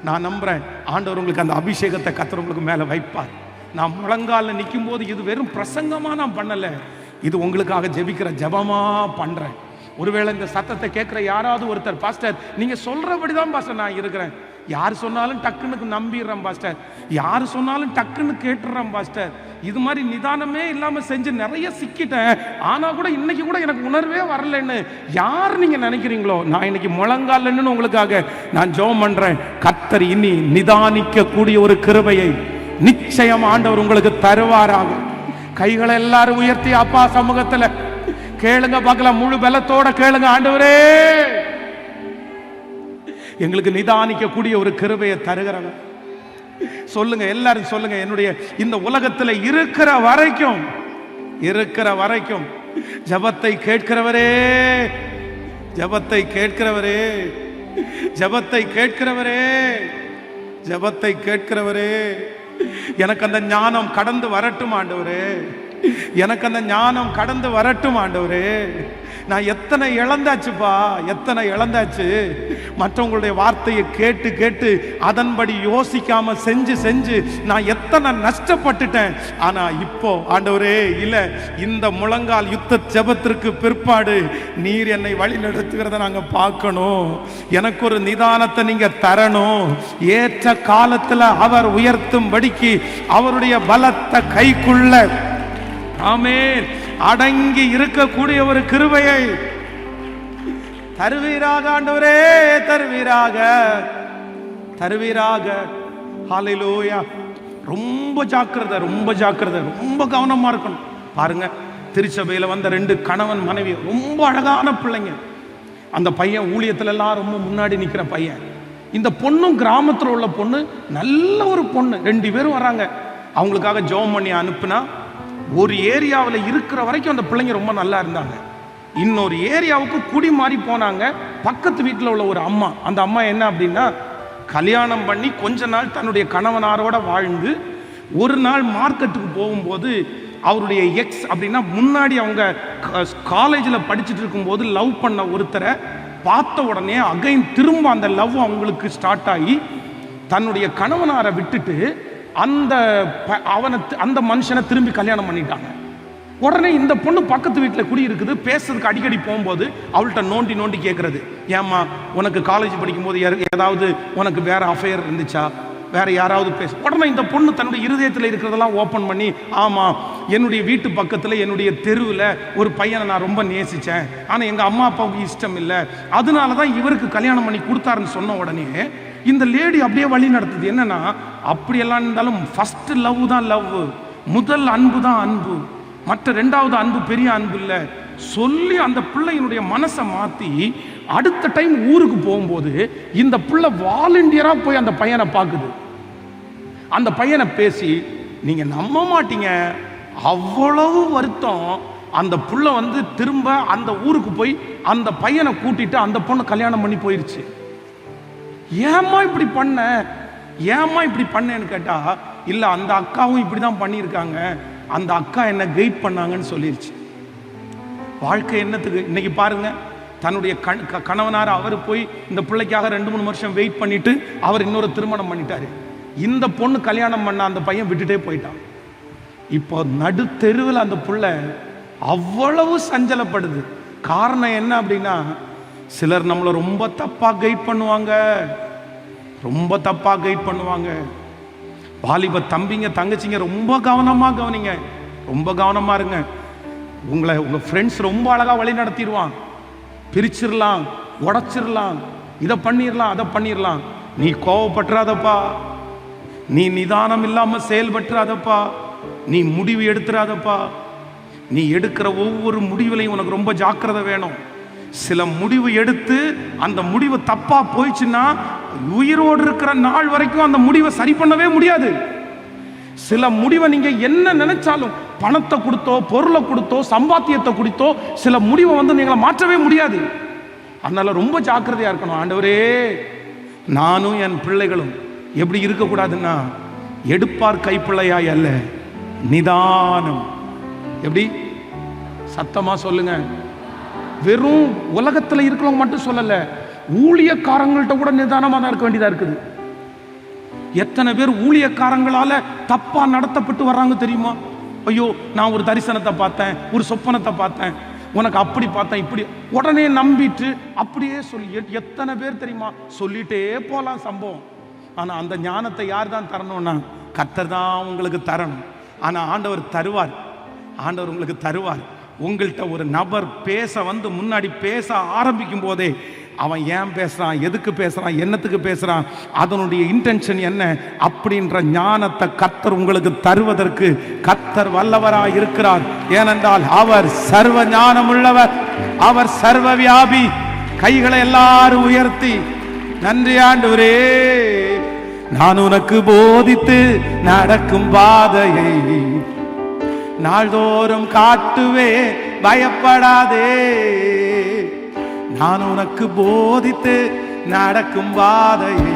நான் நம்புறேன் ஆண்டவர் உங்களுக்கு அந்த அபிஷேகத்தை கத்தர் உங்களுக்கு மேல வைப்பார். நான் முழங்கால நிற்கும் போது இது வெறும் பிரசங்கமா நான் பண்ணல, இது உங்களுக்காக ஜெபிக்கிற ஜெபமா பண்றேன். ஒருவேளை இந்த சத்தத்தை கேட்கிற யாராவது ஒருத்தர், பாஸ்டர் நீங்க சொல்றபடிதான் பாஸ்டர் நான் இருக்கிறேன், யார் சொன்னாலும் டக்குன்னு நம்பிடுறேன் பாஸ்டர், யார் சொன்னாலும் டக்குன்னு கேட்டுறேன் பாஸ்டர், இது மாதிரி நிதானமே இல்லாம செஞ்சு நிறைய சிக்கிட்டேன், ஆனா கூட இன்னைக்கு கூட எனக்கு உணர்வே வரலன்னு யார் நீங்க நினைக்கிறீங்களோ, நான் இன்னைக்கு முழங்காலன்னு உங்களுக்காக நான் ஜெபம் பண்றேன். கர்த்தர் இனி நிதானிக்க கூடிய ஒரு கிருபையை நிச்சயம் ஆண்டவர் உங்களுக்கு தருவாராக. கைகளை எல்லாரும் உயர்த்தி அப்பா சமூகத்துல கேளுங்க பார்க்கலாம், முழு பலத்தோட கேளுங்க. ஆண்டவரே எங்களுக்கு நிதானிக்க கூடிய ஒரு கிருபையை தருகிறவர். சொல்லுங்க எல்லாரும் சொல்லுங்க, என்னுடைய இந்த உலகத்துல இருக்கிற வரைக்கும் ஜெபத்தை கேட்கிறவரே, ஜெபத்தை கேட்கிறவரே, ஜெபத்தை கேட்கிறவரே, ஜெபத்தை கேட்கிறவரே, எனக்கு அந்த ஞானம் கடந்து வரட்டும் ஆண்டவரே, எனக்கு அந்த ஞானம் கடந்து வரட்டும் ஆண்டவரே. நான் எத்தனை இழந்தாச்சுப்பா, எத்தனை இழந்தாச்சு. மற்றவங்களுடைய வார்த்தையை கேட்டு கேட்டு அதன்படி யோசிக்காம செஞ்சு செஞ்சு நான் எத்தனை நஷ்டப்பட்டுட்டேன். ஆனா இப்போ ஆண்டவரே இல்ல, இந்த முழங்கால் யுத்த ஜெபத்திற்கு பிற்பாடு நீர் என்னை வழி நடத்துகிறத நாங்க பார்க்கணும். எனக்கு ஒரு நிதானத்தை நீங்க தரணும். ஏற்ற காலத்துல அவர் உயர்த்தும்படிக்கு அவருடைய பலத்த கைக்குள்ள ஆமென் அடங்கி இருக்கக்கூடிய ஒரு கிருபையை தருவீராக ஆண்டவரே, தருவீராக, தருவீராக. ஹல்லேலூயா. ரொம்ப ஜாக்கிரதை, ரொம்ப ஜாக்கிரதை, ரொம்ப கவனமா இருக்கணும். பாருங்க, திருச்சபையில வந்த 2 கணவன் மனைவி, ரொம்ப அழகான பிள்ளைங்க. அந்த பையன் ஊழியத்துல எல்லாம் ரொம்ப முன்னாடி நிக்கிற பையன். இந்த பொண்ணும் கிராமத்துல உள்ள பொண்ணு, நல்ல ஒரு பொண்ணு. 2 பேரும் வராங்க. அவங்களுக்காக ஜெபம் பண்ணி அனுப்புனா, ஒரு ஏரியாவில் இருக்கிற வரைக்கும் அந்த பிள்ளைங்க ரொம்ப நல்லா இருந்தாங்க. இன்னொரு ஏரியாவுக்கு குடி மாறி போனாங்க. பக்கத்து வீட்டில் உள்ள ஒரு அம்மா, அந்த அம்மா என்ன அப்படின்னா, கல்யாணம் பண்ணி கொஞ்ச நாள் தன்னுடைய கணவனாரோட வாழ்ந்து ஒரு நாள் மார்க்கெட்டுக்கு போகும்போது அவருடைய எக்ஸ் அப்படின்னா முன்னாடி அவங்க காலேஜில் படிச்சுட்டு இருக்கும்போது லவ் பண்ண ஒருத்தரை பார்த்த உடனே அகைன் திரும்ப அந்த லவ் அவங்களுக்கு ஸ்டார்ட் ஆகி தன்னுடைய கணவனாரை விட்டுட்டு அந்த மனுஷனை திரும்பி கல்யாணம் பண்ணிட்டாங்க. உடனே இந்த பொண்ணு பக்கத்து வீட்டில் குடி இருக்குது. பேசுறதுக்கு அடிக்கடி போகும்போது அவள்கிட்ட நோண்டி நோண்டி கேட்கறது, ஏம்மா உனக்கு காலேஜ் படிக்கும்போது ஏதாவது உனக்கு வேற அஃபேர் இருந்துச்சா, வேற யாராவது பேச. உடனே இந்த பொண்ணு தன்னுடைய இருதயத்தில் இருக்கிறதெல்லாம் ஓப்பன் பண்ணி, ஆமா என்னுடைய வீட்டு பக்கத்தில் என்னுடைய தெருவில் ஒரு பையனை நான் ரொம்ப நேசித்தேன், ஆனால் எங்கள் அம்மா அப்பாவுக்கு இஷ்டம் இல்லை, அதனால தான் இவருக்கு கல்யாணம் பண்ணி கொடுத்தாருன்னு சொன்ன உடனே இந்த லேடி அப்படியே வழி நடத்துது. என்னன்னா, அப்படியெல்லாம் இருந்தாலும் ஃபர்ஸ்ட் லவ் தான் லவ், முதல் அன்பு தான் அன்பு, மற்ற 2வது அன்பு பெரிய அன்பு இல்லை சொல்லி அந்த பிள்ளையினுடைய மனசை மாற்றி அடுத்த டைம் ஊருக்கு போகும்போது இந்த பிள்ளை வாலண்டியரா போய் அந்த பையனை பார்க்குது. அந்த பையனை பேசி, நீங்க நம்ப மாட்டீங்க, அவ்வளவு வருத்தம். அந்த புள்ள திரும்ப அந்த ஊருக்கு போய் அந்த பையனை கூட்டிட்டு அந்த பொண்ணு கல்யாணம் பண்ணி போயிருச்சு. ஏமா இப்படி பண்ண, ஏமா இப்படி பண்ணேன்னு கேட்டா, இல்ல அந்த அக்காவும் இப்படிதான் பண்ணியிருக்காங்க, அந்த அக்கா என்ன கைட் பண்ணாங்கன்னு சொல்லிருச்சு. வாழ்க்கை என்னத்துக்கு? இன்னைக்கு பாருங்க, தன்னுடைய கணவனார் அவர் போய் இந்த பிள்ளைக்காக 2-3 வருஷம் வெயிட் பண்ணிட்டு அவர் இன்னொரு திருமணம் பண்ணிட்டாரு. இந்த பொண்ணு கல்யாணம் பண்ண அந்த பையன் விட்டுட்டே போயிட்டான். இப்போ நடு தெருவில் அந்த பிள்ளை அவ்வளவு சஞ்சலப்படுது. காரணம் என்ன அப்படின்னா, சிலர் நம்மளை ரொம்ப தப்பா கைட் பண்ணுவாங்க, ரொம்ப தப்பா கைட் பண்ணுவாங்க. வாலிப தம்பிங்க தங்கச்சிங்க ரொம்ப கவனமா கவனிங்க, ரொம்ப கவனமா இருங்க. உங்க ஃப்ரெண்ட்ஸ் ரொம்ப அழகா வழி நடத்திடுவான். பிரிச்சிடலாம், உடைச்சிடலாம், இதை பண்ணிடலாம், அதை பண்ணிடலாம். நீ கோவப்பட்டுறாதப்பா, நீ நிதானம் இல்லாம செயல்பட்டுறாதப்பா, நீ முடிவு எடுத்துறாதப்பா. நீ எடுக்கிற ஒவ்வொரு முடிவுலையும் உனக்கு ரொம்ப ஜாக்கிரதை வேணும். சில முடிவு எடுத்து அந்த முடிவு தப்பா போயிடுச்சுன்னா உயிரோடு இருக்கிற நாள் வரைக்கும் அந்த முடிவை சரி பண்ணவே முடியாது. சில முடிவை நீங்க என்ன நினைச்சாலும், பணத்தை கொடுத்தோ, பொருளை கொடுத்தோ, சம்பாத்தியத்தை கொடுத்தோ, சில முடிவை நீங்களை மாற்றவே முடியாது. அதனால ரொம்ப ஜாக்கிரதையா இருக்கணும். ஆண்டவரே, நானும் என் பிள்ளைகளும் எப்படி இருக்கக்கூடாதுன்னா, எடுப்பார் கைப்பிள்ளையாய் அல்ல, நிதானம். எப்படி? சத்தமா சொல்லுங்க. வெறும் உலகத்துல இருக்கிறவங்க மட்டும் சொல்லல, ஊழியக்காரங்கள்ட்ட கூட நிதானமா தான் இருக்க வேண்டியதா இருக்குது. எத்தனை பேர் ஊழியக்காரங்களால தப்பா நடத்தப்பட்டு வர்றாங்க தெரியுமா? ஐயோ, நான் ஒரு தரிசனத்தை பார்த்தேன், ஒரு சொப்பனத்தை பார்த்தேன், உனக்கு அப்படி பார்த்தேன், இப்படி உடனே நம்பிட்டு அப்படியே சொல்லி எத்தனை பேர் தெரியுமா? சொல்லிட்டே போலாம் சம்பவம். ஆனா அந்த ஞானத்தை யார் தான் தரணும்னா, கர்த்தர் தான் உங்களுக்கு தரணும். ஆனா ஆண்டவர் தருவார், ஆண்டவர் உங்களுக்கு தருவார். உங்கள்கிட்ட ஒரு நபர் பேச முன்னாடி பேச ஆரம்பிக்கும் போதே அவன் ஏன் பேசுறான், எதுக்கு பேசுறான், என்னத்துக்கு பேசுறான், அதனுடைய இன்டென்ஷன் என்ன அப்படின்ற ஞானத்தை கர்த்தர் உங்களுக்கு தருவதற்கு கர்த்தர் வல்லவராய் இருக்கிறார். ஏனென்றால் அவர் சர்வ ஞானம் உள்ளவர், அவர் சர்வ வியாபி. கைகளை எல்லாரும் உயர்த்தி, நன்றி ஆண்டவரே, நான் உனக்கு போதித்து நடக்கும் பாதையை நாள்தோறும் காட்டுவே, பயப்படாதே. நான் உனக்கு போதித்து நடக்கும் பாதையை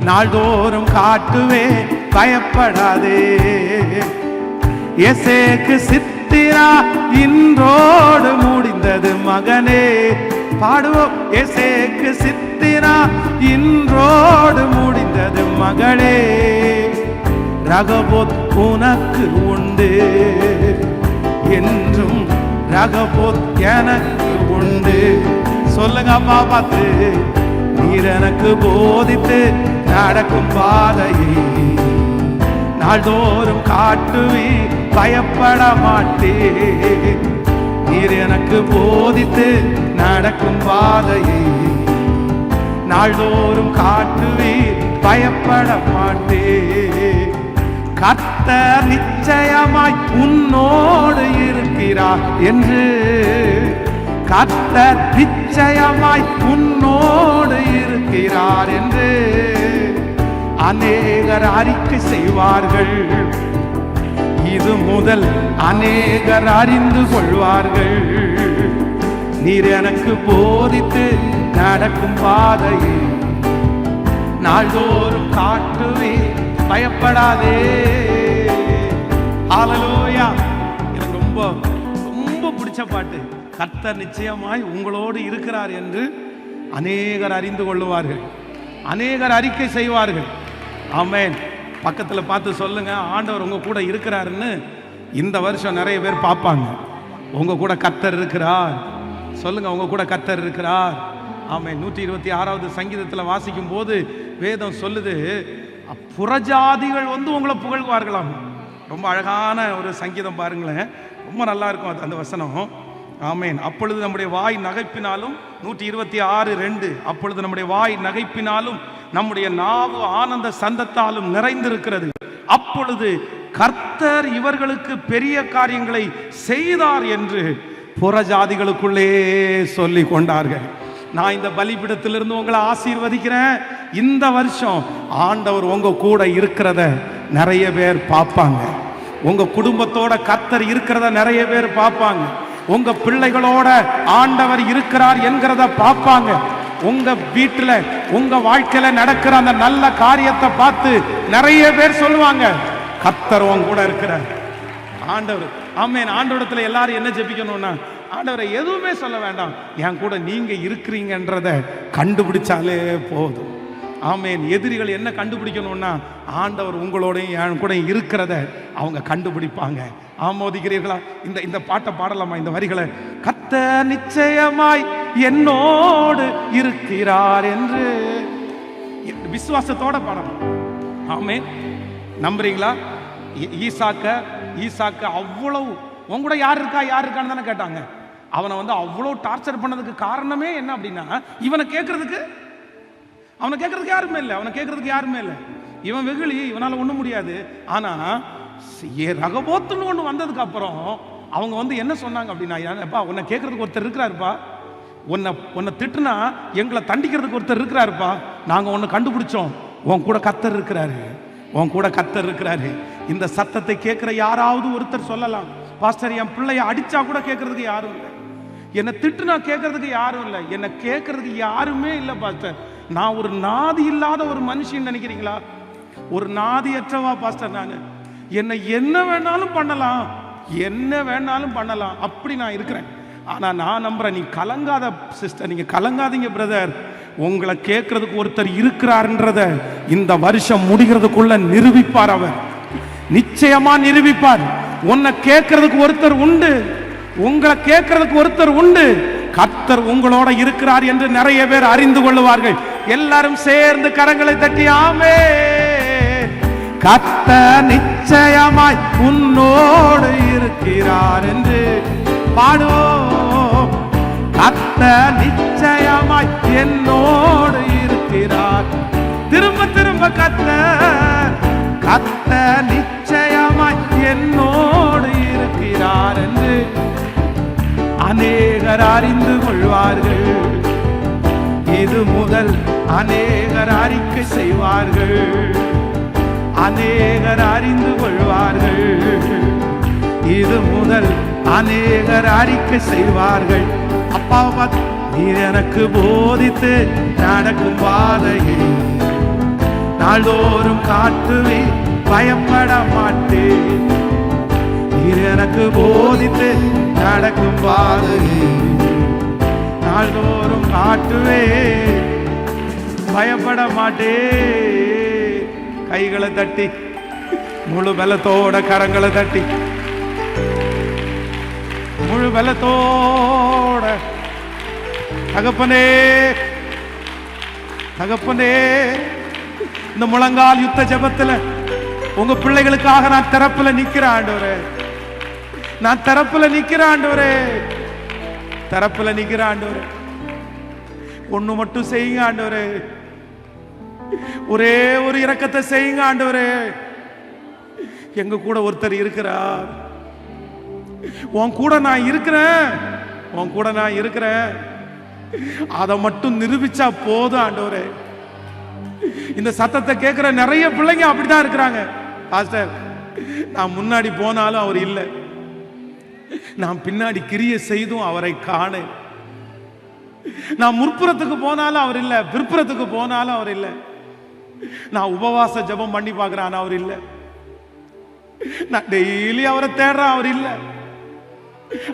நாள்தோறும் காட்டுவே, பயப்படாதே. எசேக்கு சித்திரா இன்றோடு முடிந்தது மகனே. பாடுவோம். எசேக்கு சித்திரா இன்றோடு முடிந்தது மகளே. ரகபோத் உனக்கு உண்டு என்றும், ரகபோத் எனக்கு உண்டு. சொல்லுங்க அப்பா பார்த்து, நீர் எனக்கு போதித்து நடக்கும் பாதையை நாள்தோறும் காட்டுவி, பயப்பட மாட்டே. நீர் எனக்கு போதித்து நடக்கும் பாதையை நாள்தோறும் காட்டுவி, பயப்பட மாட்டே. கர்த்தர் நிச்சயமாய் உன்னோடு இருக்கிறார் என்று, கர்த்தர் நிச்சயமாய் உன்னோடு இருக்கிறார் என்று அநேகர் அறிக்கை செய்வார்கள். இது முதல் அநேகர் அறிந்து கொள்வார்கள். நீர் எனக்கு போதித்து நடக்கும் பாதையை நாள்தோறும் காட்டுவே, பயப்படாதே. ஹல்லேலூயா. எனக்கு ரொம்ப ரொம்ப பிடிச்ச பாட்டு. கர்த்தர் நிச்சயமாய் உங்களோடு இருக்கிறார் என்று அநேகர் அறிந்து கொள்ளுவார்கள், அநேகர் அறிக்கை செய்வார்கள். ஆமென். பக்கத்தில் பார்த்து சொல்லுங்க, ஆண்டவர் உங்க கூட இருக்கிறாருன்னு. இந்த வருஷம் நிறைய பேர் பார்ப்பாங்க, உங்க கூட கர்த்தர் இருக்கிறார். சொல்லுங்க, உங்க கூட கர்த்தர் இருக்கிறார். ஆமென். 126வது சங்கீதத்தில் வாசிக்கும் போது வேதம் சொல்லுது, புறஜாதிகள் உங்களை புகழ்வார்களாம். ரொம்ப அழகான ஒரு சங்கீதம் பாருங்களேன், ரொம்ப நல்லா இருக்கும் அந்த வசனம். ஆமென். அப்பொழுது நம்முடைய வாய் நகைப்பினாலும், 126:2, அப்பொழுது நம்முடைய வாய் நகைப்பினாலும் நம்முடைய நாவு ஆனந்த சந்தத்தாலும் நிறைந்திருக்கிறது. அப்பொழுது கர்த்தர் இவர்களுக்கு பெரிய காரியங்களை செய்தார் என்று புறஜாதிகளுக்குள்ளே சொல்லி கொண்டார்கள். நான் இந்த பலிபீடத்திலிருந்து உங்களை ஆசீர்வதிக்கிறேன். இந்த வருஷம் ஆண்டவர் உங்க கூட இருக்கிறத நிறைய பேர் பார்ப்பாங்க. உங்க குடும்பத்தோட கர்த்தர் இருக்கிறத நிறைய பேர் பார்ப்பாங்க. உங்க பிள்ளைகளோட ஆண்டவர் இருக்கிறார் என்கிறத பார்ப்பாங்க. உங்க வீட்டுல உங்க வாழ்க்கையில நடக்கிற அந்த நல்ல காரியத்தை பார்த்து நிறைய பேர் சொல்லுவாங்க, கர்த்தர் உங்க கூட இருக்கிறார். ஆண்டவர் ஆமென். ஆண்டவரத்துல எல்லாரும் என்ன ஜெபிக்கணும்னா, ஆண்டவரை எதுவுமே சொல்ல வேண்டாம், என் கூட நீங்க இருக்கிறீங்கன்றத கண்டுபிடிச்சாலே போதும். ஆமென். எதிரிகள் என்ன கண்டுபிடிக்கணும்னா, ஆண்டவர் உங்களோடையும் என் கூட இருக்கிறத அவங்க கண்டுபிடிப்பாங்க. ஆமோதிக்கிறீர்களா? இந்த பாட்டை பாடலாமா? இந்த வரிகளை, கர்த்தர் நிச்சயமாய் என்னோடு இருக்கிறார் என்று விசுவாசத்தோட பாடலாம். ஆமென். நம்புறீங்களா? ஈசாக்க அவ்வளவு உங்க கூட யார் இருக்கான்னு தானே கேட்டாங்க. அவனை அவ்வளவு டார்ச்சர் பண்ணதுக்கு காரணமே என்ன அப்படின்னா, அவனை கேட்கறதுக்கு யாருமே இல்லை. இவன் வெகுளி, இவனால ஒண்ணும் முடியாது. ஆனா ரகபோத்துன்னு ஒண்ணு வந்ததுக்கு அப்புறம் அவங்க என்ன சொன்னாங்க அப்படின்னா, உன்னை கேட்கறதுக்கு ஒருத்தர் இருக்கிறாருப்பா, உன்னை திட்டுனா எங்களை தண்டிக்கிறதுக்கு ஒருத்தர் இருக்கிறாருப்பா, நாங்க ஒன்னு கண்டுபிடிச்சோம், உன் கூட கர்த்தர் இருக்கிறாரு. இந்த சத்தத்தை கேட்கிற யாராவது ஒருத்தர் சொல்லலாம், பாஸ்டர் என் பிள்ளைய அடிச்சா கூட கேட்கறதுக்கு யாரும் இல்லை, என்னை திட்டுனா கேட்கறதுக்கு யாரும் இல்லை, என்னை கேட்கறதுக்கு யாருமே இல்லை பாஸ்டர், நான் ஒரு நாதி இல்லாத ஒரு மனுஷன் நினைக்கிறீங்களா? ஒரு நாதியற்றவா பாஸ்டர் நான், என்னை என்ன வேணாலும் பண்ணலாம் அப்படி நான் இருக்கிறேன். ஆனா நான் நம்புறேன், நீ கலங்காத சிஸ்டர், நீங்க கலங்காதீங்க பிரதர், உங்களை கேட்கறதுக்கு ஒருத்தர் இருக்கிறார்ன்றத இந்த வருஷம் முடிகிறதுக்குள்ள நிரூபிப்பார். அவர் நிச்சயமா நிரூபிப்பார். உன்னை கேட்கறதுக்கு ஒருத்தர் உண்டு, உங்களை கேட்கறதுக்கு ஒருத்தர் உண்டு. கர்த்தர் உங்களோட இருக்கிறார் என்று நிறைய பேர் அறிந்து கொள்ளுவார்கள். எல்லாரும் சேர்ந்து கரங்களை தட்டி ஆமென். கர்த்தர் நிச்சயமாய் உன்னோடு இருக்கிறார் என்று பாடுவோம். கர்த்தர் நிச்சயமாய் என்னோடு இருக்கிறார். திரும்ப கர்த்தர் நிச்சயமாய் என்னோடு இருக்கிறார் என்று அநேகர் அறிந்து கொள்வார்கள். இது முதல் அநேகர் அறிக்கை செய்வார்கள். அநேகர் அறிந்து கொள்வார்கள். இது முதல் அநேகர் அறிக்கை செய்வார்கள். அப்பா, நீர் எனக்கு போதித்து நடக்கும் பாதையை நாள்தோறும் காட்டுவே, பயப்பட மாட்டேன். நீர் எனக்கு போதித்து நடக்கும் பாதையை நாள்தோறும் காட்டுவே, பயப்பட மாட்டேன். கைகளை தட்டி முழு பலத்தோட கரங்களை தட்டி முழு பலத்தோட, தகப்பனே இந்த முழங்கால் யுத்த ஜெபத்துல உங்க பிள்ளைகளுக்காக நான் திறப்புல நிக்கிறேன் ஆண்டவரே. ஒண்ணு மட்டும் செய்யுங்க ஆண்டவரே, ஒரே ஒரு இரக்கத்தை செய்யுங்க ஆண்டவரே. எங்க கூட ஒருத்தர் இருக்கிறார், உன் கூட நான் இருக்கிறேன், அதை மட்டும் நிரூபிச்சா போதும் ஆண்டவரே. இந்த சத்தத்தை கேட்கிற நிறைய பிள்ளைங்க அப்படிதான் இருக்கிறாங்க. பாஸ்டர், நான் முன்னாடி போனாலும் அவர் இல்லை, நான் பின்னாடி கிரியை செய்தும் அவரை காண, நான் முற்புறத்துக்கு போனாலும் அவர் இல்லை, பிற்புறத்துக்கு போனாலும் அவர் இல்லை, நான் உபவாச ஜெபம் பண்ணி பார்க்கிறேன் அவர் இல்லை, நான் டெய்லி அவரை தேடுறேன் அவர் இல்லை.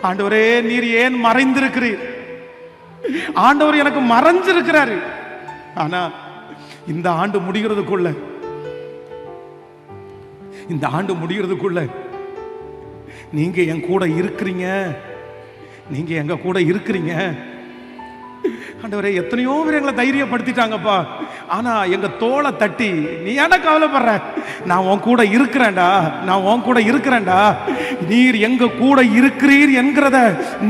ஆண்டவரே, நீர் ஏன் மறைந்திருக்கிறீர்? ஆண்டவர் எனக்கு மறைஞ்சிருக்கிறாரு. ஆனா இந்த ஆண்டு முடிகிறதுக்குள்ள நீங்க என் கூட இருக்கிறீங்க, நீங்க எங்க கூட இருக்கிறீங்க. ஆண்டவரே, எத்தனையோ பேர் எங்களை தைரியப்படுத்திட்டாங்கப்பா, ஆனா எங்க தோளை தட்டி நீ என்ன கவலைப்படுற, நான் உன் கூட இருக்கிறேன்டா, நீர் எங்க கூட இருக்கிறீர் என்கிறத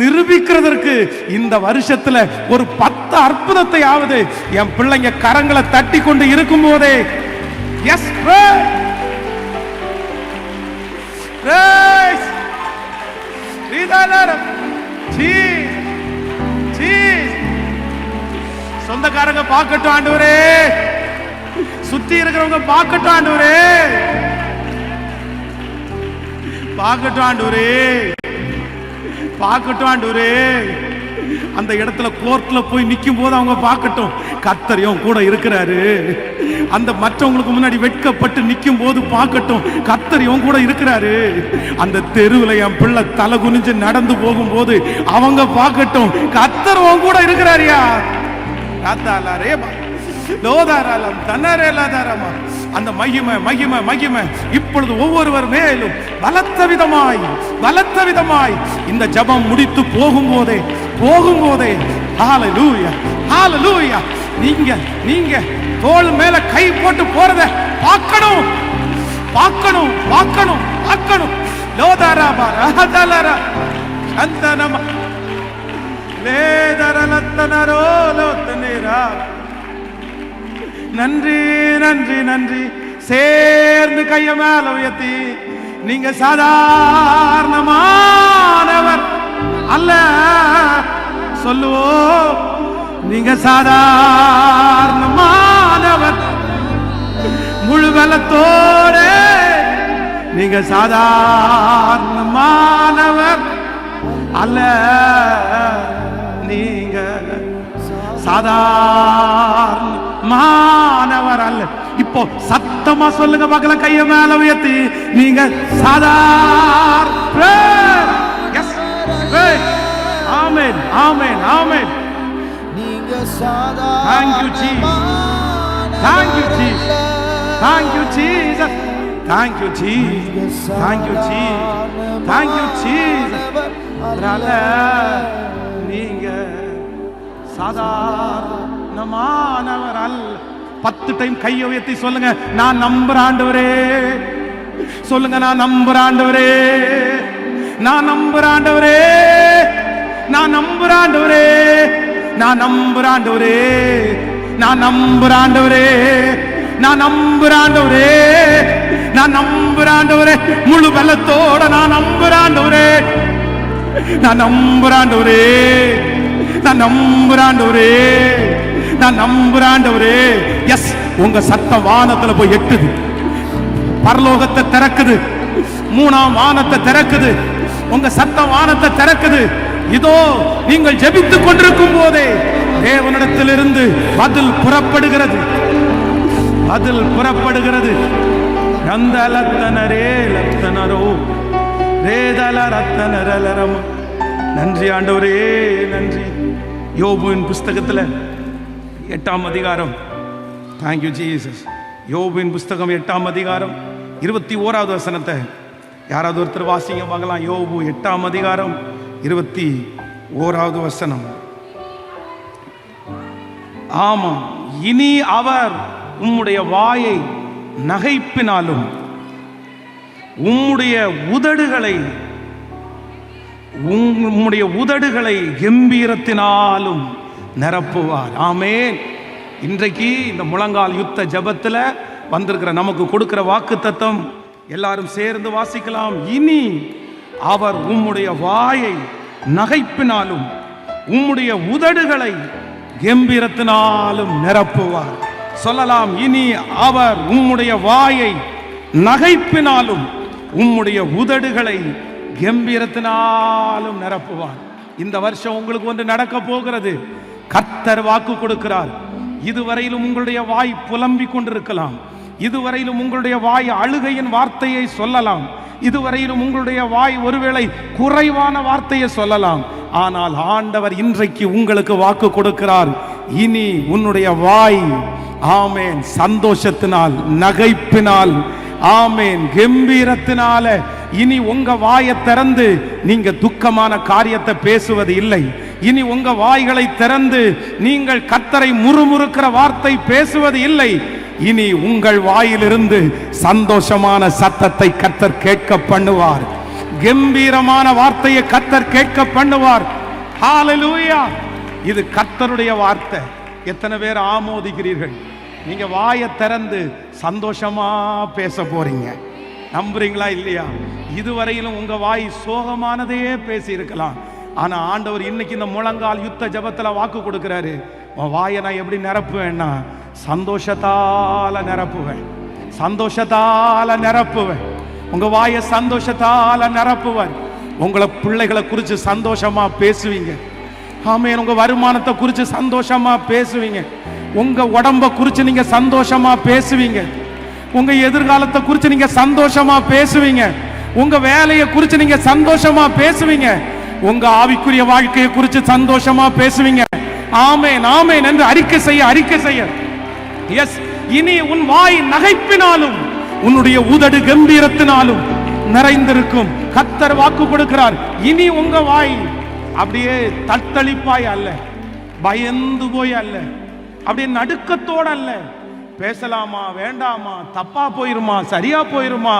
நிரூபிக்கிறதற்கு இந்த வருஷத்துல ஒரு 10 அற்புதத்தை ஆவது என் பிள்ளைங்க கரங்களை தட்டி கொண்டு இருக்கும் போதே, எஸ் சொந்தக்காரங்க பார்க்கட்டும் ஆண்டவரே, சுத்தி இருக்கிறவங்க பார்க்கட்டும் ஆண்டவரே, பார்க்கட்டும் ஆண்டவரே, பார்க்கட்டும் ஆண்டவரே. அந்த இடத்துல கோர்ட்ல போய் நிற்கும் போது அவங்க பார்க்கட்டும், கர்த்தரையும் கூட இருக்கிறாரு. அந்த மற்றவங்களுக்கு முன்னாடி வெட்கப்பட்டு நிற்கும் போது பார்க்கட்டும், கர்த்தரையும் கூட இருக்கிறாரு. அந்த தெருவில் என் பிள்ளை தலை குனிஞ்சு நடந்து போகும்போது அவங்க பார்க்கட்டும், கர்த்தரும் கூட இருக்கிறாரியா. அந்த மகிமை மகிமை மகிமை இப்பொழுது ஒவ்வொருவர் மேலும் பலத்த விதமாய் இந்த ஜெபம் முடித்து போகும்போதே ஹalleluya ஹalleluya, நீங்க தோள் மேல கை போட்டு போறத பார்க்கணும். லோதாராபா ரஹதலரா சந்தனம லேதரலத்தனரோ லோத்தனேரா. நன்றி நன்றி நன்றி. சேர்ந்து கைய மேல உயர்த்தி, நீங்க சாதாரணமானவர் அல்ல சொல்லுவோம். நீங்க சாதாரணமானவர், முழு பலத்தோட நீங்க சாதாரணமானவர் அல்ல. நீங்க சாதாரணமானவர் அல்ல. இப்போ சத்தமா சொல்லுங்க பார்க்கலாம், கைய மேல உயர்த்தி, நீங்க சாதாரண. ஆமென் ஆமென் ஆமென். நீங்க சாதாரண. Thank you Jesus, thank you Jesus, thank you Jesus, thank you Jesus, thank you Jesus, thank you Jesus. நீங்க சாதாரணமானவர் அல்ல. 10 டைம் கையை உயர்த்தி சொல்லுங்க, நான் நம்புறேன் ஆண்டவரே. சொல்லுங்க, நான் நம்புறேன் ஆண்டவரே, நான் நம்புறேன் ஆண்டவரே, நான் நம்புறேன் ஆண்டவரே, நான் நம்புறேன் ஆண்டவரே, நான் நம்புறேன் ஆண்டவரே, நான் நம்புறேன் ஆண்டவரே, நான் நம்புறேன் ஆண்டவரே, முழு பலத்தோட நான் நம்புறேன் ஆண்டவரே, நான் நம்புறேன் ஆண்டவரே, நான் நம்புறேன் ஆண்டவரே, நான் நம்புறேன் ஆண்டவரே. எஸ், உங்க சத்தம் வானத்துல போய் எட்டுது, பரலோகத்தை திறக்குது, 3ஆம் வானத்தை திறக்குது, உங்க சத்தம் வானத்தை திறக்குது. இதோ நீங்கள் ஜெபித்துக் கொண்டிருக்கும் போதே தேவனிடத்திலிருந்து பதில் புறப்படுகிறது, பதில் புறப்படுகிறது. நன்றி ஆண்டவரே, நன்றி. யோபுவின் புஸ்தகத்தில் 8ஆம் அதிகாரம், தேங்க்யூ ஜீசஸ். யோபுவின் புஸ்தகம் 8ஆம் அதிகாரம் 21வது வசனத்தை யாராவது ஒருத்தர் வாசிங்க பார்க்கலாம். யோபு 8ஆம் அதிகாரம் 21வது வசனம். ஆமாம், இனி அவர் உம்முடைய வாயை நகைப்பினாலும் உம்முடைய உதடுகளை கம்பீரத்தினாலும் நிரப்புவார். ஆமென். இன்றைக்கு இந்த முழங்கால் யுத்த ஜெபத்தில் வந்திருக்கிற நமக்கு கொடுக்கிற வாக்குத்தத்தம் எல்லாரும் சேர்ந்து வாசிக்கலாம். இனி அவர் உம்முடைய வாயை நகைப்பினாலும் உம்முடைய உதடுகளை கம்பீரத்தினாலும் நிரப்புவார். சொல்லலாம், இனி அவர் உம்முடைய வாயை நகைப்பினாலும் உம்முடைய உதடுகளை கம்பீரத்தினாலும் நிரப்புவார். இந்த வருஷம் உங்களுக்கு ஒன்று நடக்க போகிறது. கர்த்தர் வாக்கு கொடுக்கிறார். இதுவரையிலும் உங்களுடைய வாய் புலம்பிக் கொண்டிருக்கலாம், இதுவரையிலும் உங்களுடைய வாய் அழுகையின் வார்த்தையை சொல்லலாம், இதுவரையிலும் உங்களுடைய வாய் ஒருவேளை குறைவான வார்த்தையை சொல்லலாம். ஆனால் ஆண்டவர் இன்றைக்கு உங்களுக்கு வாக்கு கொடுக்கிறார். இனி உன்னுடைய வாய், ஆமேன், சந்தோஷத்தினால், நகைப்பினால், ஆமேன், கம்பீரத்தினால இனி உங்க வாயை திறந்து நீங்க துக்கமான காரியத்தை பேசுவது இல்லை. இனி உங்க வாய்களை திறந்து நீங்கள் கர்த்தரை முறுமுறுக்கிற வார்த்தை பேசுவது இல்லை. இனி உங்கள் வாயிலிருந்து சந்தோஷமான சத்தத்தை கர்த்தர் கேட்க பண்ணுவார். கம்பீரமான வார்த்தையை கர்த்தர் கேட்க பண்ணுவார். ஹalleluya. இது கர்த்தருடைய வார்த்தை. எத்தனை பேர் ஆமோதிக்கிறீர்கள்? நீங்க வாயை திறந்து சந்தோஷமா பேச போறீங்க. நம்புறீங்களா இல்லையா? இதுவரையிலும் உங்க வாய் சோகமானதையே பேசி இருக்கலாம். ஆனா ஆண்டவர் இன்னைக்கு இந்த முழங்கால் யுத்த ஜெபத்துல வாக்கு கொடுக்கிறாரு, உன் வாயை நான் எப்படி நிரப்புவேன்னா சந்தோஷத்தால நிரப்புவேன், சந்தோஷத்தால நிரப்புவேன். உங்க வாயை சந்தோஷத்தால நிரப்புவேன். உங்களை பிள்ளைகளை குறித்து சந்தோஷமா பேசுவீங்க. ஆமென். உங்க வருமானத்தை குறித்து சந்தோஷமா பேசுவீங்க. உங்க உடம்ப குறித்து நீங்க சந்தோஷமா பேசுவீங்க. உங்க எதிர்காலத்தை குறித்து நீங்க சந்தோஷமா பேசுவீங்க. உங்க வேலையை குறித்து நீங்க சந்தோஷமா பேசுவீங்க. உங்க ஆவிக்குரிய வாழ்க்கையை குறித்து சந்தோஷமா பேசுவீங்க. ஆமென் ஆமென் என்று அறிக்கை செய்ய. எஸ், இனி உன் வாய் நகைப்பினாலும் உன்னுடைய உதடு கம்பீரத்தினாலும் நிறைந்திருக்கும். கர்த்தர் வாக்கு கொடுக்கிறார். இனி உங்க வாய் அப்படியே தத்தளிப்பாய் அல்ல, பயந்து போய் அல்ல, அப்படியே நடுக்கத்தோட அல்ல. பேசலாமா வேண்டாமா, தப்பா போயிருமா சரியா போயிருமா,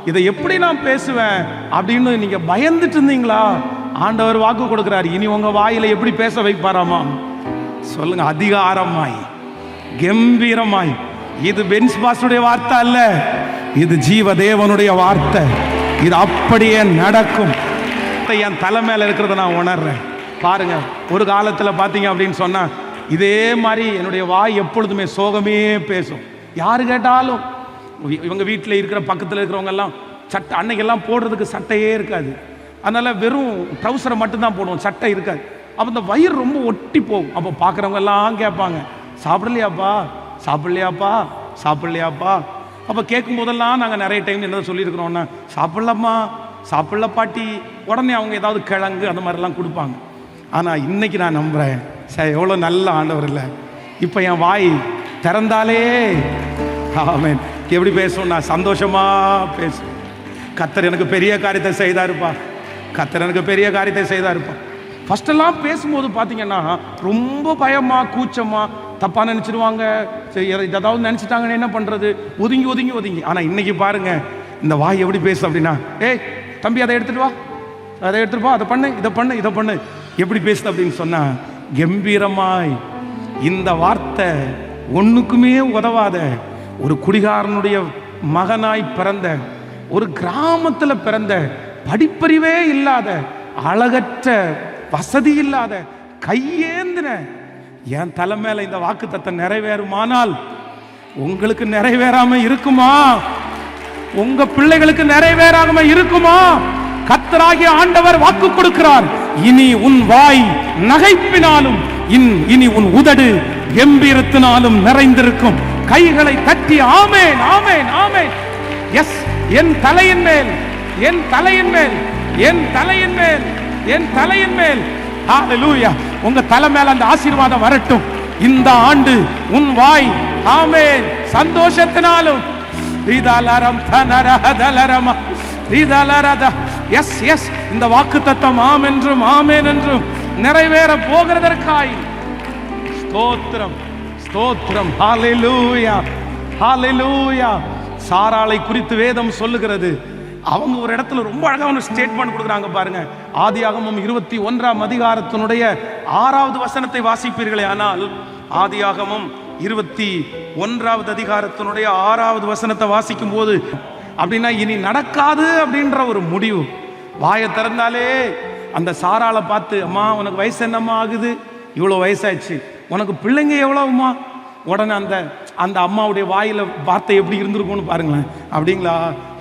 இதை எப்படி நான் பேசுவேன் அப்படின்னு நீங்க பயந்துட்டு இருந்தீங்களா? ஆண்டவர் வாக்கு கொடுக்கிறார். இனி உங்க வாயில எப்படி பேச வைப்பாராமா? சொல்லுங்க, அதிகாரமாய் கம்பீரமாய். இது பென்ஸ் பாஸ்டருடைய வார்த்தை அல்ல, இது ஜீவ தேவனுடைய வார்த்தை. இது அப்படியே நடக்கும். என் தலை மேல இருக்கிறத நான் உணர்றேன். பாருங்க, ஒரு காலத்துல பாத்தீங்க அப்படின்னு சொன்னா இதே மாதிரி என்னுடைய வாய் எப்பொழுதுமே சோகமே பேசும். யாரு கேட்டாலும் இவங்க வீட்டில் இருக்கிற பக்கத்தில் இருக்கிறவங்க எல்லாம் சட்டை, அன்னைக்கெல்லாம் போடுறதுக்கு சட்டையே இருக்காது. அதனால வெறும் ட்ரௌசரை மட்டும்தான் போடுவோம், சட்டை இருக்காது. அப்போ இந்த வயிறு ரொம்ப ஒட்டி போகும். அப்போ பார்க்குறவங்க எல்லாம் கேட்பாங்க, சாப்பிடலையாப்பா சாப்பிடலையாப்பா சாப்பிடலையாப்பா. அப்போ கேட்கும் போதெல்லாம் நாங்கள் நிறைய டைம் என்ன சொல்லியிருக்கிறோம்னா, சாப்பிடலாமா சாப்பிடல பாட்டி. உடனே அவங்க ஏதாவது கிழங்கு அந்த மாதிரிலாம் கொடுப்பாங்க. ஆனால் இன்னைக்கு நான் நம்புகிறேன், சரி எவ்வளோ நல்ல ஆண்டவர் இல்லை. இப்போ என் வாய் திறந்தாலே ஆமென் எப்படி பேசும், நான் சந்தோஷமா பேசும். கர்த்தர் எனக்கு பெரிய காரியத்தை செய்தாருப்பா, கர்த்தர் எனக்கு பெரிய காரியத்தை செய்தாருப்பா. ஃபர்ஸ்டெல்லாம் பேசும்போது பார்த்தீங்கன்னா ரொம்ப பயமா கூச்சமா, தப்பாக நினச்சிடுவாங்க, சரி ஏதாவது நினச்சிட்டாங்கன்னு என்ன பண்ணுறது, ஒதுங்கி ஒதுங்கி ஒதுங்கி. ஆனால் இன்னைக்கு பாருங்க இந்த வாய் எப்படி பேசும் அப்படின்னா, ஏய் தம்பி அதை எடுத்துட்டு வா, அதை எடுத்துட்டு வா, அதை பண்ணு, இதை பண்ணு, இதை பண்ணு, எப்படி பேசுது அப்படின்னு சொன்னா கம்பீரமாய். இந்த வார்த்தை ஒண்ணுக்குமே உதவாத ஒரு குடிகாரனுடைய மகனாய் பிறந்த, ஒரு கிராமத்தில் பிறந்த, படிப்பறிவே இல்லாத, அழகற்ற, வசதி இல்லாத, கையேந்தின என் தலை மேல இந்த வாக்கு தத்தம் நிறைவேறுமானால் உங்களுக்கு நிறைவேறாம இருக்குமா? உங்க பிள்ளைகளுக்கு நிறைவேறாம இருக்குமா? கர்த்தராகிய ஆண்டவர் வாக்கு கொடுக்கிறார். இனி உன் வாய் நகைப்பினாலும் இனி உன் உதடு கம்பீரத்தினாலும் நிறைந்திருக்கும். கைகளை தட்டி ஆமென் ஆமென் ஆமென். எஸ், என் தலையின் மேல், என் தலையின் மேல், என் தலையின் மேல், என் தலையின் மேல். ஹalleluya. உங்க தலை மேல அந்த ஆசீர்வாதம் வரட்டும். இந்த ஆண்டு உன் வாய் ஆமென் சந்தோஷத்தினாலும் இதலரம் தனரதலரம இதலரத. எஸ் எஸ், இந்த வாக்குத்தத்தம் ஆம் என்றும் ஆமென் என்றும் நிறைவேற போகிறதற்காய் ஸ்தோத்திரம் ஸ்தோத்திரம். ஹalleluya ஹalleluya. சாராளை குறித்து வேதம் சொல்லுகிறது. அவங்க ஒரு இடத்துல ரொம்ப அழகான ஸ்டேட்மெண்ட் கொடுக்குறாங்க பாருங்க. ஆதியாகமம் 21ஆம் அதிகாரத்தினுடைய 6வது வசனத்தை வாசிப்பீர்களே ஆனால், ஆதியாகமம் 21வது அதிகாரத்தினுடைய 6வது வசனத்தை வாசிக்கும் போது அப்படின்னா இனி நடக்காது அப்படின்ற ஒரு முடிவு. வாயை திறந்தாலே அந்த சாராளை பார்த்து, அம்மா உனக்கு வயசு என்னம்மா ஆகுது? இவ்வளோ வயசாச்சு. உனக்கு பிள்ளைங்க எவ்வளவுமா? உடனே அந்த அம்மாவுடைய வாயில வார்த்தை எப்படி இருந்திருக்கும்னு பாருங்களேன். அப்படிங்களா,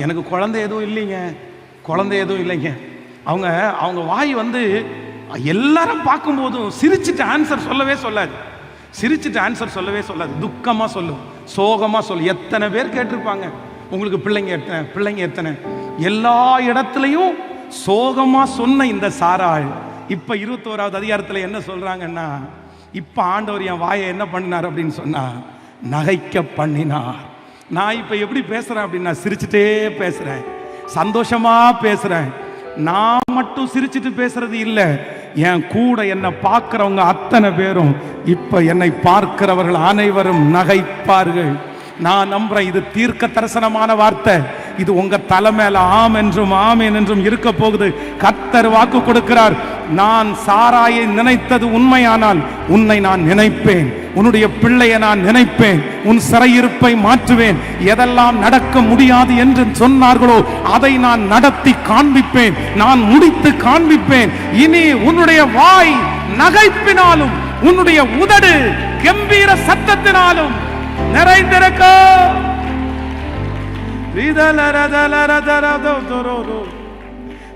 எனக்கு குழந்தை எதுவும் இல்லைங்க, குழந்தை எதுவும் இல்லைங்க. அவங்க வாய் எல்லாரும் பார்க்கும்போதும் சிரிச்சுட்டு ஆன்சர் சொல்லவே சொல்லாது, சிரிச்சுட்டு ஆன்சர் சொல்லவே சொல்லாது, துக்கமா சொல்லும், சோகமா சொல்லும். எத்தனை பேர் கேட்டிருப்பாங்க, உங்களுக்கு பிள்ளைங்க எத்தனை, பிள்ளைங்க எத்தனை? எல்லா இடத்துலையும் சோகமா சொன்ன இந்த சாராள் இப்ப 21வது அதிகாரத்துல என்ன சொல்றாங்கன்னா, இப்ப ஆண்டவர் என் வாயை என்ன பண்ணினார் அப்படின்னு சொன்னா நகைக்க பண்ணினார். நான் இப்ப எப்படி பேசுறேன் அப்படின்னா சிரிச்சுட்டே பேசுறேன், சந்தோஷமா பேசுறேன். நான் மட்டும் சிரிச்சுட்டு பேசுறது இல்லை, என் கூட என்னை பார்க்கிறவங்க அத்தனை பேரும் இப்ப என்னை பார்க்கிறவர்கள் அனைவரும் நகைப்பார்கள். நான் நம்புறேன் இது தீர்க்க தரிசனமான வார்த்தை. இது உங்க தலை மேல ஆம் என்றும் ஆமேன் என்றும் இருக்க போகுது. கர்த்தர் வாக்கு கொடுக்கிறார், நான் சாராயை நினைத்தது உண்மையானால் உன்னை நான் நினைப்பேன், உன்னுடைய பிள்ளையை நான் நினைப்பேன், உன் சிறையிருப்பை மாற்றுவேன், எதெல்லாம் நடக்க முடியாது என்று சொன்னார்களோ அதை நான் நடத்தி காண்பிப்பேன், நான் முடித்து காண்பிப்பேன். இனி உன்னுடைய வாய் நகைப்பினாலும் உன்னுடைய உதடு கம்பீர சத்தத்தினாலும் நிறைந்திருக்க.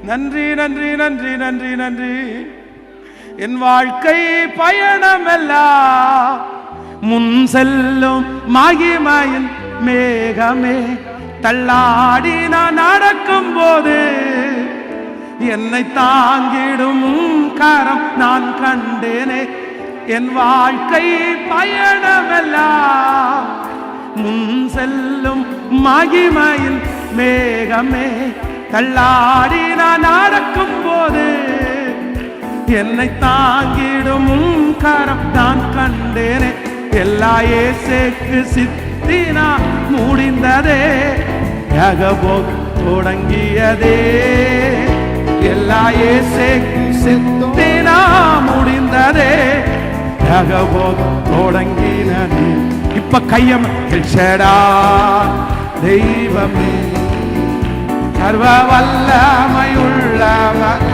நன்றி நன்றி நன்றி நன்றி நன்றி. என் வாழ்க்கை பயணமெல்லாம் முன் செல்லும் மகிமையின் மேகமே, தள்ளாடி நான் நடக்கும் போது என்னை தாங்கிடும் கரம் நான் கண்டேனே. என் வாழ்க்கை பயணமெல்லாம் முன் செல்லும் மகிமையின் மேகமே, தள்ளாடி நான் நடக்கும் போது என்னை தாங்கிடும் கரம் நான் கண்டேனே. எல்லா இயேசுக்கு சித்தினா முடிந்ததே, யகபோ தொடங்கியதே. எல்லா இயேசுக்கு சித்தினா முடிந்ததே, யகபோ தொடங்கினதே. இப்ப கையம் எல்ஷடா தெய்வமே, சர்வ வல்லமையுள்ளவர்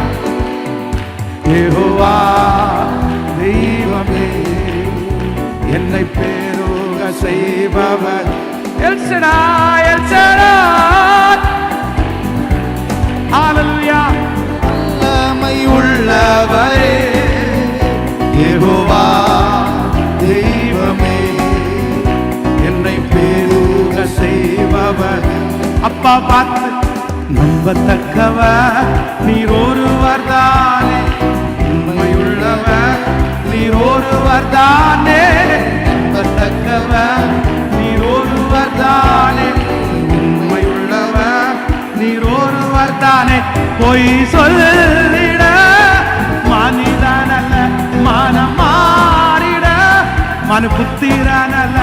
யெகோவா தெய்வமே, என்னை பெருக செய்பவர் எல்ஷடா எல்ஷடா. ஹல்லேலூயா. வல்லமையுள்ளவரே யெகோவா தெய்வமே, என்னை பெருக செய்பவர். அப்பா பார்த்து நம்பத்தக்கவர் நீர் ஒருவர் தானே, உண்மையுள்ளவர் நீர் ஒருவர் தானே. நம்பத்தக்கவர் நீர் ஒருவர் தானே, உண்மையுள்ளவர் நீர் ஒருவர் தானே. பொய் சொல்லிட மனிதனல்ல, மனம் மாறிட மனு புத்திரனல்ல.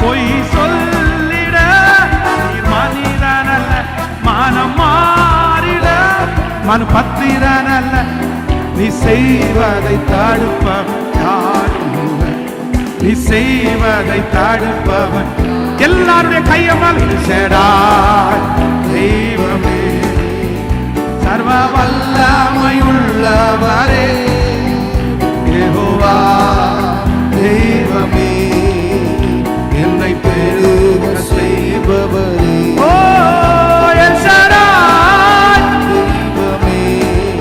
பொய் சொல்லிட நீர் மனிதனல்ல, மனம் மாறிட மனு பத்திரனல்ல. நீ செய்வதை தடுப்பவன் யாரும், நீ செய்வதை தடுப்பவன். எல்லாருடைய கையமல் செடா தெய்வமே, சர்வ வல்லமையுள்ளவரே யெகோவா தெய்வமே, என்னை பெருக செய்பவரே. ஓ எல்ஷடா தெய்வமே,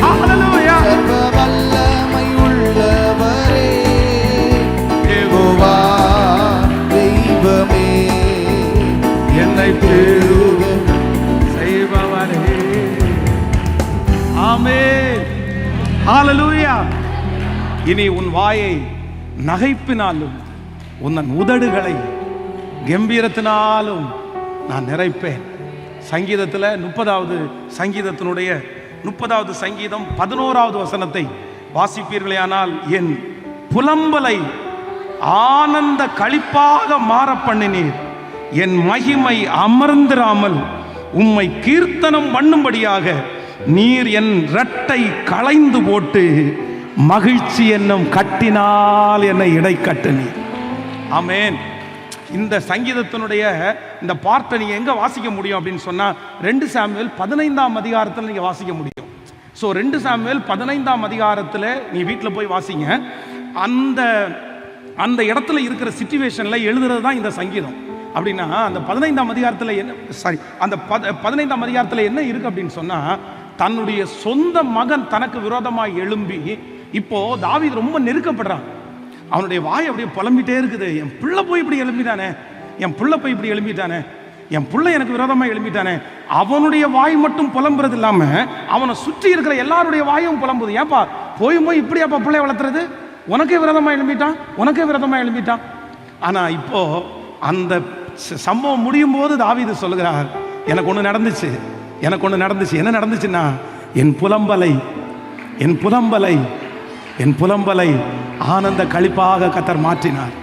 ஹல்லேலூயா. சர்வ வல்லமையுள்ளவரே யெகோவா தெய்வமே, என்னை பெருக செய்பவரே. ஆமென். ஹல்லேலூயா. இனி உன் வாயை நகைப்பினாலும் உன் உதடுகளை கம்பீரத்தினாலும் நான் நிறைப்பேன். சங்கீதத்தில் 30வது சங்கீதத்தினுடைய 30வது சங்கீதம் 11வது வசனத்தை வாசிப்பீர்களேயானால், என் புலம்பலை ஆனந்த களிப்பாக மாற பண்ணினீர், என் மகிமை அமர்ந்திராமல் உம்மை கீர்த்தனம் பண்ணும்படியாக நீர் என் இரட்டை களைந்து போட்டு மகிழ்ச்சி என்னும் கட்டினால் என்னை இடை கட்டினீர். ஆமென். இந்த சங்கீதத்தினுடைய இந்த பார்ட்டை நீங்க எங்க வாசிக்க முடியும் அப்படின்னு சொன்னா 2 சாமுவேல் 15ஆம் அதிகாரத்தில் நீங்க வாசிக்க முடியும். ஸோ 2 சாமுவேல் 15ஆம் அதிகாரத்தில் நீ வீட்டில் போய் வாசிங்க. அந்த அந்த இடத்துல இருக்கிற சிச்சுவேஷன்ல எழுதுறது தான் இந்த சங்கீதம். அப்படின்னா அந்த 15ஆம் அதிகாரத்தில் என்ன, சாரி, அந்த 15ஆம் அதிகாரத்தில் என்ன இருக்கு அப்படின்னு சொன்னா, தன்னுடைய சொந்த மகன் தனக்கு விரோதமாக எழும்பி, இப்போ தாவீது ரொம்ப நெருக்கப்படுறான். அவனுடைய வாய் அப்படியே புலம்பிட்டே இருக்குது. என் பிள்ளை போய் இப்படி எழும்பிட்டானே, என் பிள்ளை போய் இப்படி எழும்பிட்டானே, என் பிள்ளை எனக்கு விரோதமாக எழும்பிட்டானே. அவனுடைய வாய் மட்டும் புலம்புறது இல்லாம அவனை சுற்றி இருக்கிற எல்லாருடைய வாயும் புலம்புது. ஏப்பா போய் இப்படியாப்பா பிள்ளை வளர்த்துறது, உனக்கே விரோதமாக எழும்பிட்டான், உனக்கே விரோதமாக எழும்பிட்டான். ஆனா இப்போ அந்த சம்பவம் முடியும் போது தாவீது சொல்லுகிறார், எனக்கு ஒன்று நடந்துச்சு, எனக்கு ஒன்று நடந்துச்சு. என்ன நடந்துச்சுன்னா, என் புலம்பலை என் புலம்பலை என் புலம்பலை ஆனந்த களிப்பாக கர்த்தர் மாற்றினார்.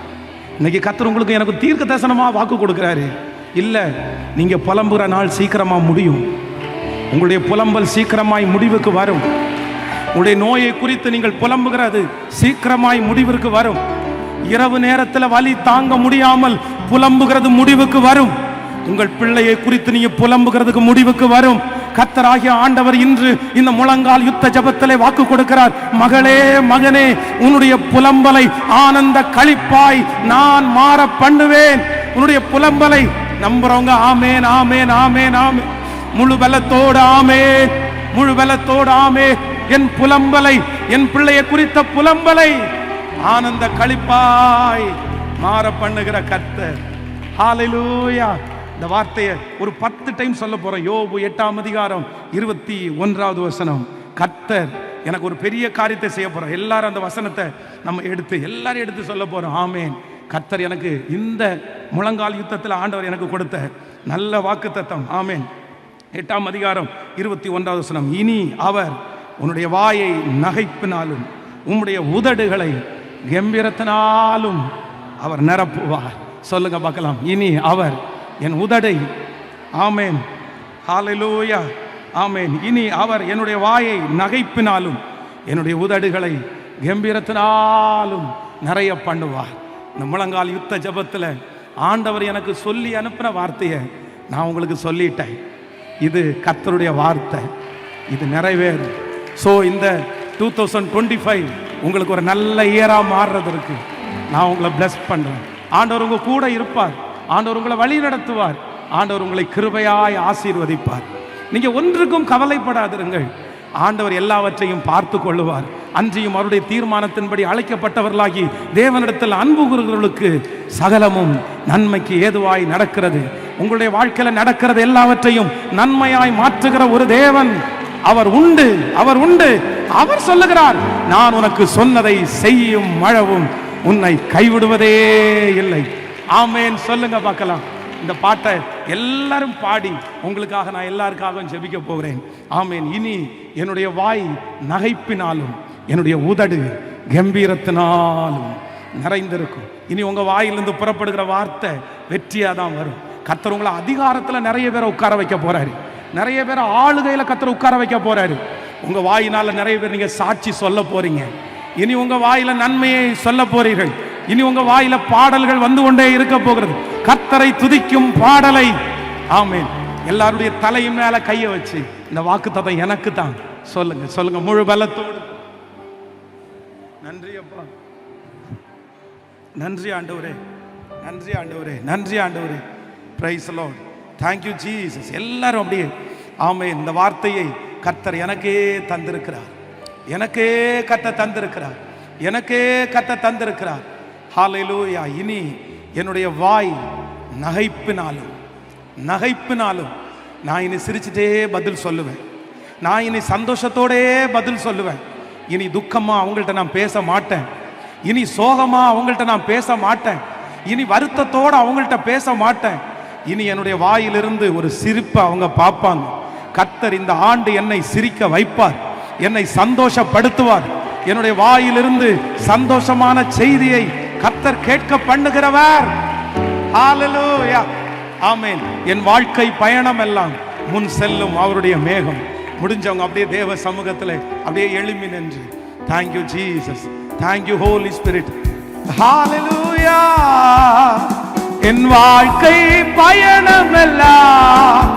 இன்னைக்கு கர்த்தர் உங்களுக்கு எனக்கு தீர்க்க தரிசனமாக வாக்கு கொடுக்கிறாரு. இல்லை, நீங்க புலம்புற நாள் சீக்கிரமா முடியும். உங்களுடைய புலம்பல் சீக்கிரமாய் முடிவுக்கு வரும். உங்களுடைய நோயை குறித்து நீங்கள் புலம்புகிறது சீக்கிரமாய் முடிவிற்கு வரும். இரவு நேரத்தில் வலி தாங்க முடியாமல் புலம்புகிறது முடிவுக்கு வரும். உங்கள் பிள்ளையை குறித்து நீங்க புலம்புகிறதுக்கு முடிவுக்கு வரும். கர்த்தராகிய ஆண்டவர் இன்று இந்த முழங்கால் யுத்த ஜெபத்திலே வாக்கு கொடுக்கிறார். மகளே, மகனே, உன்னுடைய புலம்பலை ஆனந்த களிப்பாய் நான் மாற பண்ணுவேன். உன்னுடைய புலம்பலை நம்புறவங்க ஆமேன், ஆமேன், ஆமேன், ஆமேன். முழு பலத்தோடு ஆமேன், முழு பலத்தோடு ஆமேன். என் புலம்பலை, என் பிள்ளையை குறித்த புலம்பலை ஆனந்த களிப்பாய் மாற பண்ணுகிற கர்த்தர். ஹல்லேலூயா. இந்த வார்த்தையை ஒரு 10 டைம் சொல்ல போறோம். யோபு 8ஆம் அதிகாரம் 21வது வசனம். கர்த்தர் எனக்கு ஒரு பெரிய காரியத்தை செய்ய போறோம். எல்லாரும் அந்த வசனத்தை நம்ம எல்லாரும் எடுத்து சொல்ல போறோம். ஆமேன். கர்த்தர் எனக்கு இந்த முழங்கால் யுத்தத்தில் ஆண்டவர் எனக்கு கொடுத்த நல்ல வாக்குத்தத்தம். ஆமேன். 8ஆம் அதிகாரம் 21வது வசனம். இனி அவர் உன்னுடைய வாயை நகைப்பினாலும் உம்முடைய உதடுகளை கம்பீரத்தினாலும் அவர் நிரப்புவார். சொல்லுங்க பார்க்கலாம். இனி அவர் என் உதடை, ஆமேன், ஹல்லேலூயா, ஆமேன். இனி அவர் என்னுடைய வாயை நகைப்பினாலும் என்னுடைய உதடுகளை கம்பீரத்தினாலும் நிறைய பண்ணுவார். இந்த முழங்கால் யுத்த ஜெபத்தில் ஆண்டவர் எனக்கு சொல்லி அனுப்பின வார்த்தையை நான் உங்களுக்கு சொல்லிட்டேன். இது கர்த்தருடைய வார்த்தை, இது நிறைவேறும். ஸோ இந்த 2025 உங்களுக்கு ஒரு நல்ல இயரா மாறுறதற்கு நான் உங்களை பிளஸ் பண்றேன். ஆண்டவர் உங்க கூட இருப்பார். ஆண்டவர் உங்களை வழி நடத்துவார். ஆண்டவர் உங்களை கிருபையாய் ஆசீர்வதிப்பார். நீங்க ஒன்றுக்கும் கவலைப்படாதிருங்கள். ஆண்டவர் எல்லாவற்றையும் பார்த்து கொள்ளுவார். அன்றியும் அவருடைய தீர்மானத்தின்படி அழைக்கப்பட்டவர்களாகி தேவனிடத்தில் அன்பு கூறுகிறவர்களுக்கு சகலமும் நன்மைக்கு ஏதுவாய் நடக்கிறது. உங்களுடைய வாழ்க்கையில நடக்கிறது எல்லாவற்றையும் நன்மையாய் மாற்றுகிற ஒரு தேவன் அவர் உண்டு, அவர் உண்டு. அவர் சொல்லுகிறார், நான் உனக்கு சொன்னதை செய்யும் மழவும் உன்னை கைவிடுவதே இல்லை. ஆமேன். சொல்லுங்க பார்க்கலாம். இந்த பாட்டை எல்லாரும் பாடி உங்களுக்காக நான் எல்லாருக்காகவும் ஜெபிக்க போகிறேன். ஆமேன். இனி என்னுடைய வாய் நகைப்பினாலும் என்னுடைய உதடு கம்பீரத்தினாலும் நிறைந்திருக்கும். இனி உங்க வாயிலிருந்து புறப்படுகிற வார்த்தை வெற்றியா தான் வரும். கர்த்தர் உங்களை அதிகாரத்தில் நிறைய பேரை உட்கார வைக்க போறாரு. நிறைய பேர் ஆளுகையில கர்த்தர் உட்கார வைக்க போறாரு. உங்க வாயினால நிறைய பேர் நீங்க சாட்சி சொல்ல போறீங்க. இனி உங்க வாயில நன்மையை சொல்ல போறீர்கள். இனி உங்க வாயில பாடல்கள் வந்து கொண்டே இருக்க போகிறது. கர்த்தரை துதிக்கும் பாடலை. ஆமென். எல்லாருடைய தலையின் மேல கையை வச்சு இந்த வாக்குத்தத்தம் எனக்கு தான் சொல்லுங்க, சொல்லுங்க முழு பலத்தோடு. நன்றி அப்பா, நன்றி ஆண்டவரே, நன்றி ஆண்டவரே, நன்றி ஆண்டவரே. Praise the Lord. Thank you Jesus. எல்லாரும் அப்படியே ஆமென். இந்த வார்த்தையை கர்த்தர் எனக்கே தந்திருக்கிறார், எனக்கே கர்த்தர் தந்திருக்கிறார், எனக்கே கர்த்தர் தந்திருக்கிறார். ஹல்லேலூயா. இனி என்னுடைய வாய் நகைப்பினாலும் நகைப்பினாலும் நான் இனி சிரிச்சுட்டே பதில் சொல்லுவேன். நான் இனி சந்தோஷத்தோடே பதில் சொல்லுவேன். இனி துக்கமா அவங்கள்ட்ட நான் பேச மாட்டேன். இனி சோகமா அவங்கள்ட்ட நான் பேச மாட்டேன். இனி வருத்தத்தோட அவங்கள்ட்ட பேச மாட்டேன். இனி என்னுடைய வாயிலிருந்து ஒரு சிரிப்பை அவங்க பார்ப்பாங்க. கர்த்தர் இந்த ஆண்டு என்னை சிரிக்க வைப்பார், என்னை சந்தோஷப்படுத்துவார். என்னுடைய வாயிலிருந்து சந்தோஷமான செய்தியை கர்த்தர் கேட்க பண்ணுகிறவர். ஹல்லேலூயா. ஆமென். என் வாழ்க்கை பயணம் எல்லாம் முன் செல்லும் அவருடைய மேகம். முடிஞ்சவங்க அப்படியே தேவ சமூகத்தில் அப்படியே எழும்பி நின்று Thank you Jesus, thank you Holy Spirit. ஹல்லேலூயா. என் வாழ்க்கை பயணம் எல்லாம்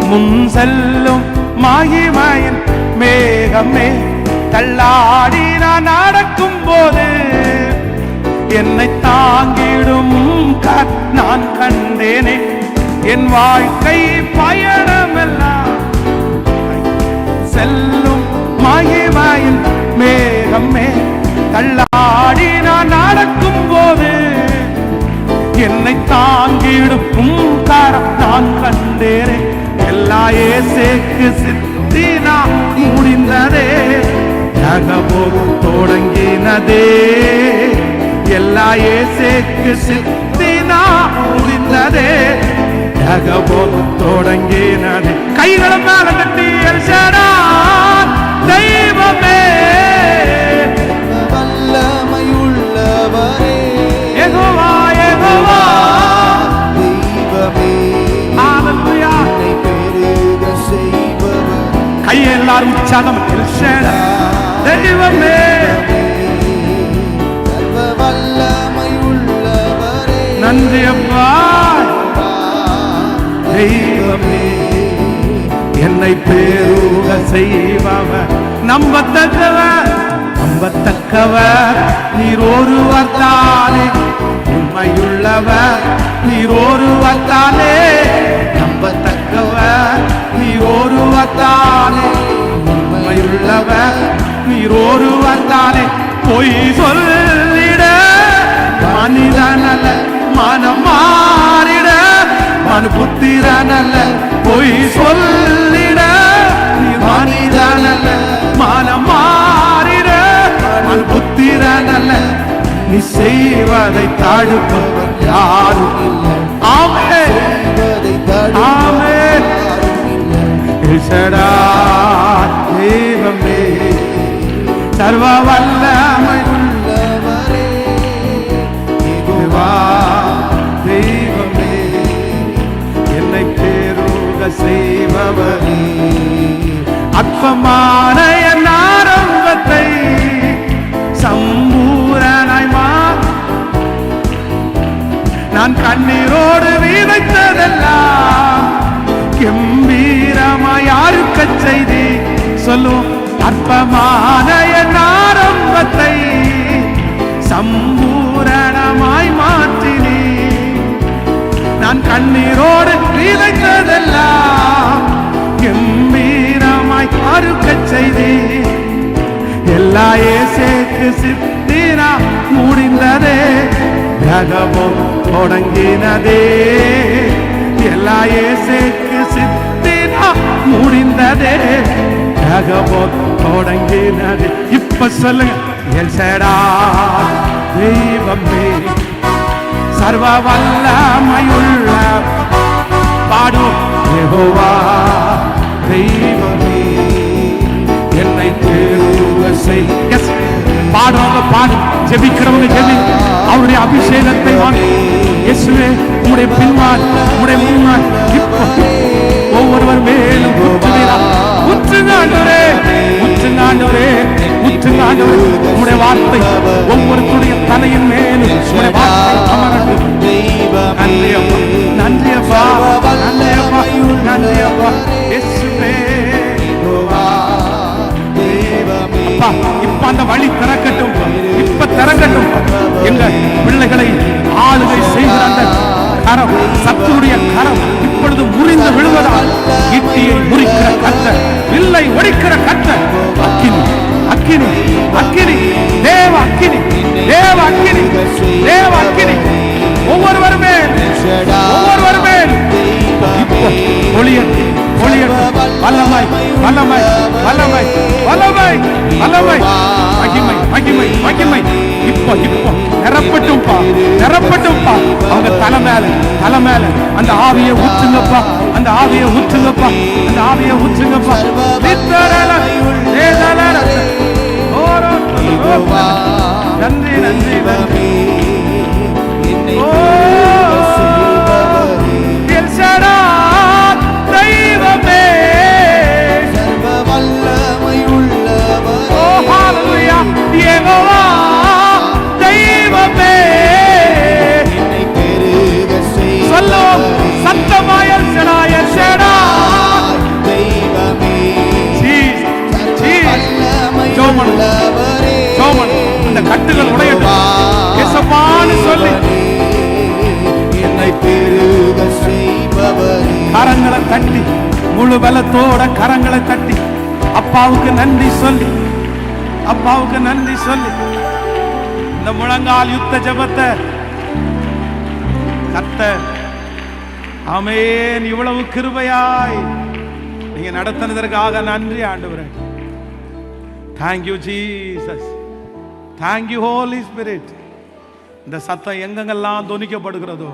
முன் செல்லும் மகிமையின் மேகமே. தள்ளாடி நான் நடக்கும் போது என்னை தாங்கிடும் நான் கண்டேனே. என் வாழ்க்கை பயணம் எல்லாம் செல்லும் மகிமையின் மேகமே. தள்ளாடி நான் நடக்கும் போது என்னை தாங்கிடும் கரம் நான் கண்டேனே. எல்லா இயேசுவுக்கு சித்தினா முடிந்ததே, நகபோகம் தொடங்கினதே. எல்லா இயேசுவுக்கு சித்தினா முடிந்ததே, நகபோகம் தொடங்கினதே. கைகளை மேல கட்டி தெய்வமே, வல்லமையுள்ளவரே, யெகோவா யெகோவா தெய்வமே, கையை எல்லாரும் உற்சாகம் தெய்வமே நன்றி அப்பா தெய்வமே என்னை பேருக செய்பவர் நம்பத்தக்கவர் நீர் ஒருவர் தானே உண்மையுள்ளவர் நீர் ஒருவர் தானே நம்பத்தக்கவர் நீர் ஒருவர் தானே உண்மையுள்ளவர் நீர் ஒருவர் தானே பொய் சொல்லிட மனிதனல்ல மனம் மாறிட மனு புத்திரனல்ல பொய் சொல்லிட மனிதனல்ல மனம் மாறிட மனு புத்திரனல்ல நீ செய்வதை தடுப்பவர் யாரும் இல்லை ஆமென் ஆமென் தெய்வமே சர்வ வல்லமை உள்ளவரே தெய்வமே என்னை பேருக செய்பவரே அற்பமான என் ஆரம்பத்தை சம்பூரணாய் நான் கண்ணீரோடு விதைத்ததெல்லாம் கம்பீரமாய் யாருக்கு செய்தி சொல்லுவோம் அற்பமான என் ஆரம்பத்தை சம்பூரணமாய் மாற்றினி நான் கண்ணீரோடு விதைத்ததெல்லாம் கம்பீரமாய் யாருக்கு செய்தி எல்லா இயேசுவுக்கு சித்தினா முடிந்ததே ஜகமும் தொடங்கினதே எல்லா இயேசுவுக்கு சித்தினா முடிந்ததே ஜகமும் தொடங்கினதே இப்ப சொல்லுங்க எல் ஷடாய் தெய்வமே சர்வ வல்லமையுள்ள பாடும் யெகோவா தெய்வமே என்னை தேர்வு செய் பாடுறவங்க பாடு ஜெபிக்கிறவங்க ஜெபி அவருடைய அபிஷேகத்தை வாங்கி இயேசுவே உம்முடைய பின்னால் உம்முடைய முன்னால் இப்போ ஒவ்வொருவர் மேலும் உற்றுங்காண்டவரே உற்றுங்காண்டவரே உற்றுங்காண்டவரே உம்முடைய வார்த்தை ஒவ்வொருத்தருடைய தலையின் மேலும் உம்முடைய வார்த்தை அமரட்டும் நன்றி அப்பா நன்றி அப்பா நன்றி அப்பா நன்றி அப்பா இயேசுவே அப்பா இப்ப அந்த வழி திறக்கட்டும் இப்ப திறக்கட்டும் எங்க பிள்ளைகளை ஆளுகை செய்கிற அந்த கரம் சத்துருடைய கரம் இப்பொழுது முறிந்து விழுவதால் ஈட்டியை முறிக்கிற கர்த்தர் வில்லை ஒடிக்கிற கர்த்தர் அக்கினி அக்கினி அக்கினி தேவ அக்கினி தேவ அக்கினி தேவ அக்கினி ஒவ்வொருவருமே ஒளியட்டு ஒளியட்டு வல்லமை வல்லமை வல்லமை வல்லமை வல்லமை மகிமை மகிமை மகிமை இப்போ இப்போ நிரப்பட்டும்பா நிரப்பட்டும்பா அவங்க தலை மேல அந்த ஆவியை ஊற்றுங்கப்பா அந்த ஆவியை ஊற்றுங்கப்பா அந்த ஆவியை ஊற்றுங்கப்பா நன்றி நன்றி நன்றி தெய்வமே சர்வ வல்லமை உள்ளவர் யெகோவா தெய்வமே என்னை பெருக செய் சொல்லும் சத்தமாய் எல் ஷடாய் தெய்வமே அந்த கட்டுகள் உடையட்டும் இயேசுவான்னு சொல்லி என்னை பெருக செய்பவரே கரங்களை தட்டி முழு பலத்தோட கரங்களை தட்டி அப்பாவுக்கு நன்றி சொல்லி அப்பாவுக்கு நன்றி சொல்லி இந்த முழங்கால் யுத்த ஜெபத்தை கர்த்தர் ஆமென் இவ்வளவு கிருபையாய் நீங்க நடத்தினதற்காக நன்றி ஆண்டவரே. Thank you Jesus. Thank you Holy Spirit. இந்த சத்தம் எங்கெங்கெல்லாம் தொனிக்கப்படுகிறதோ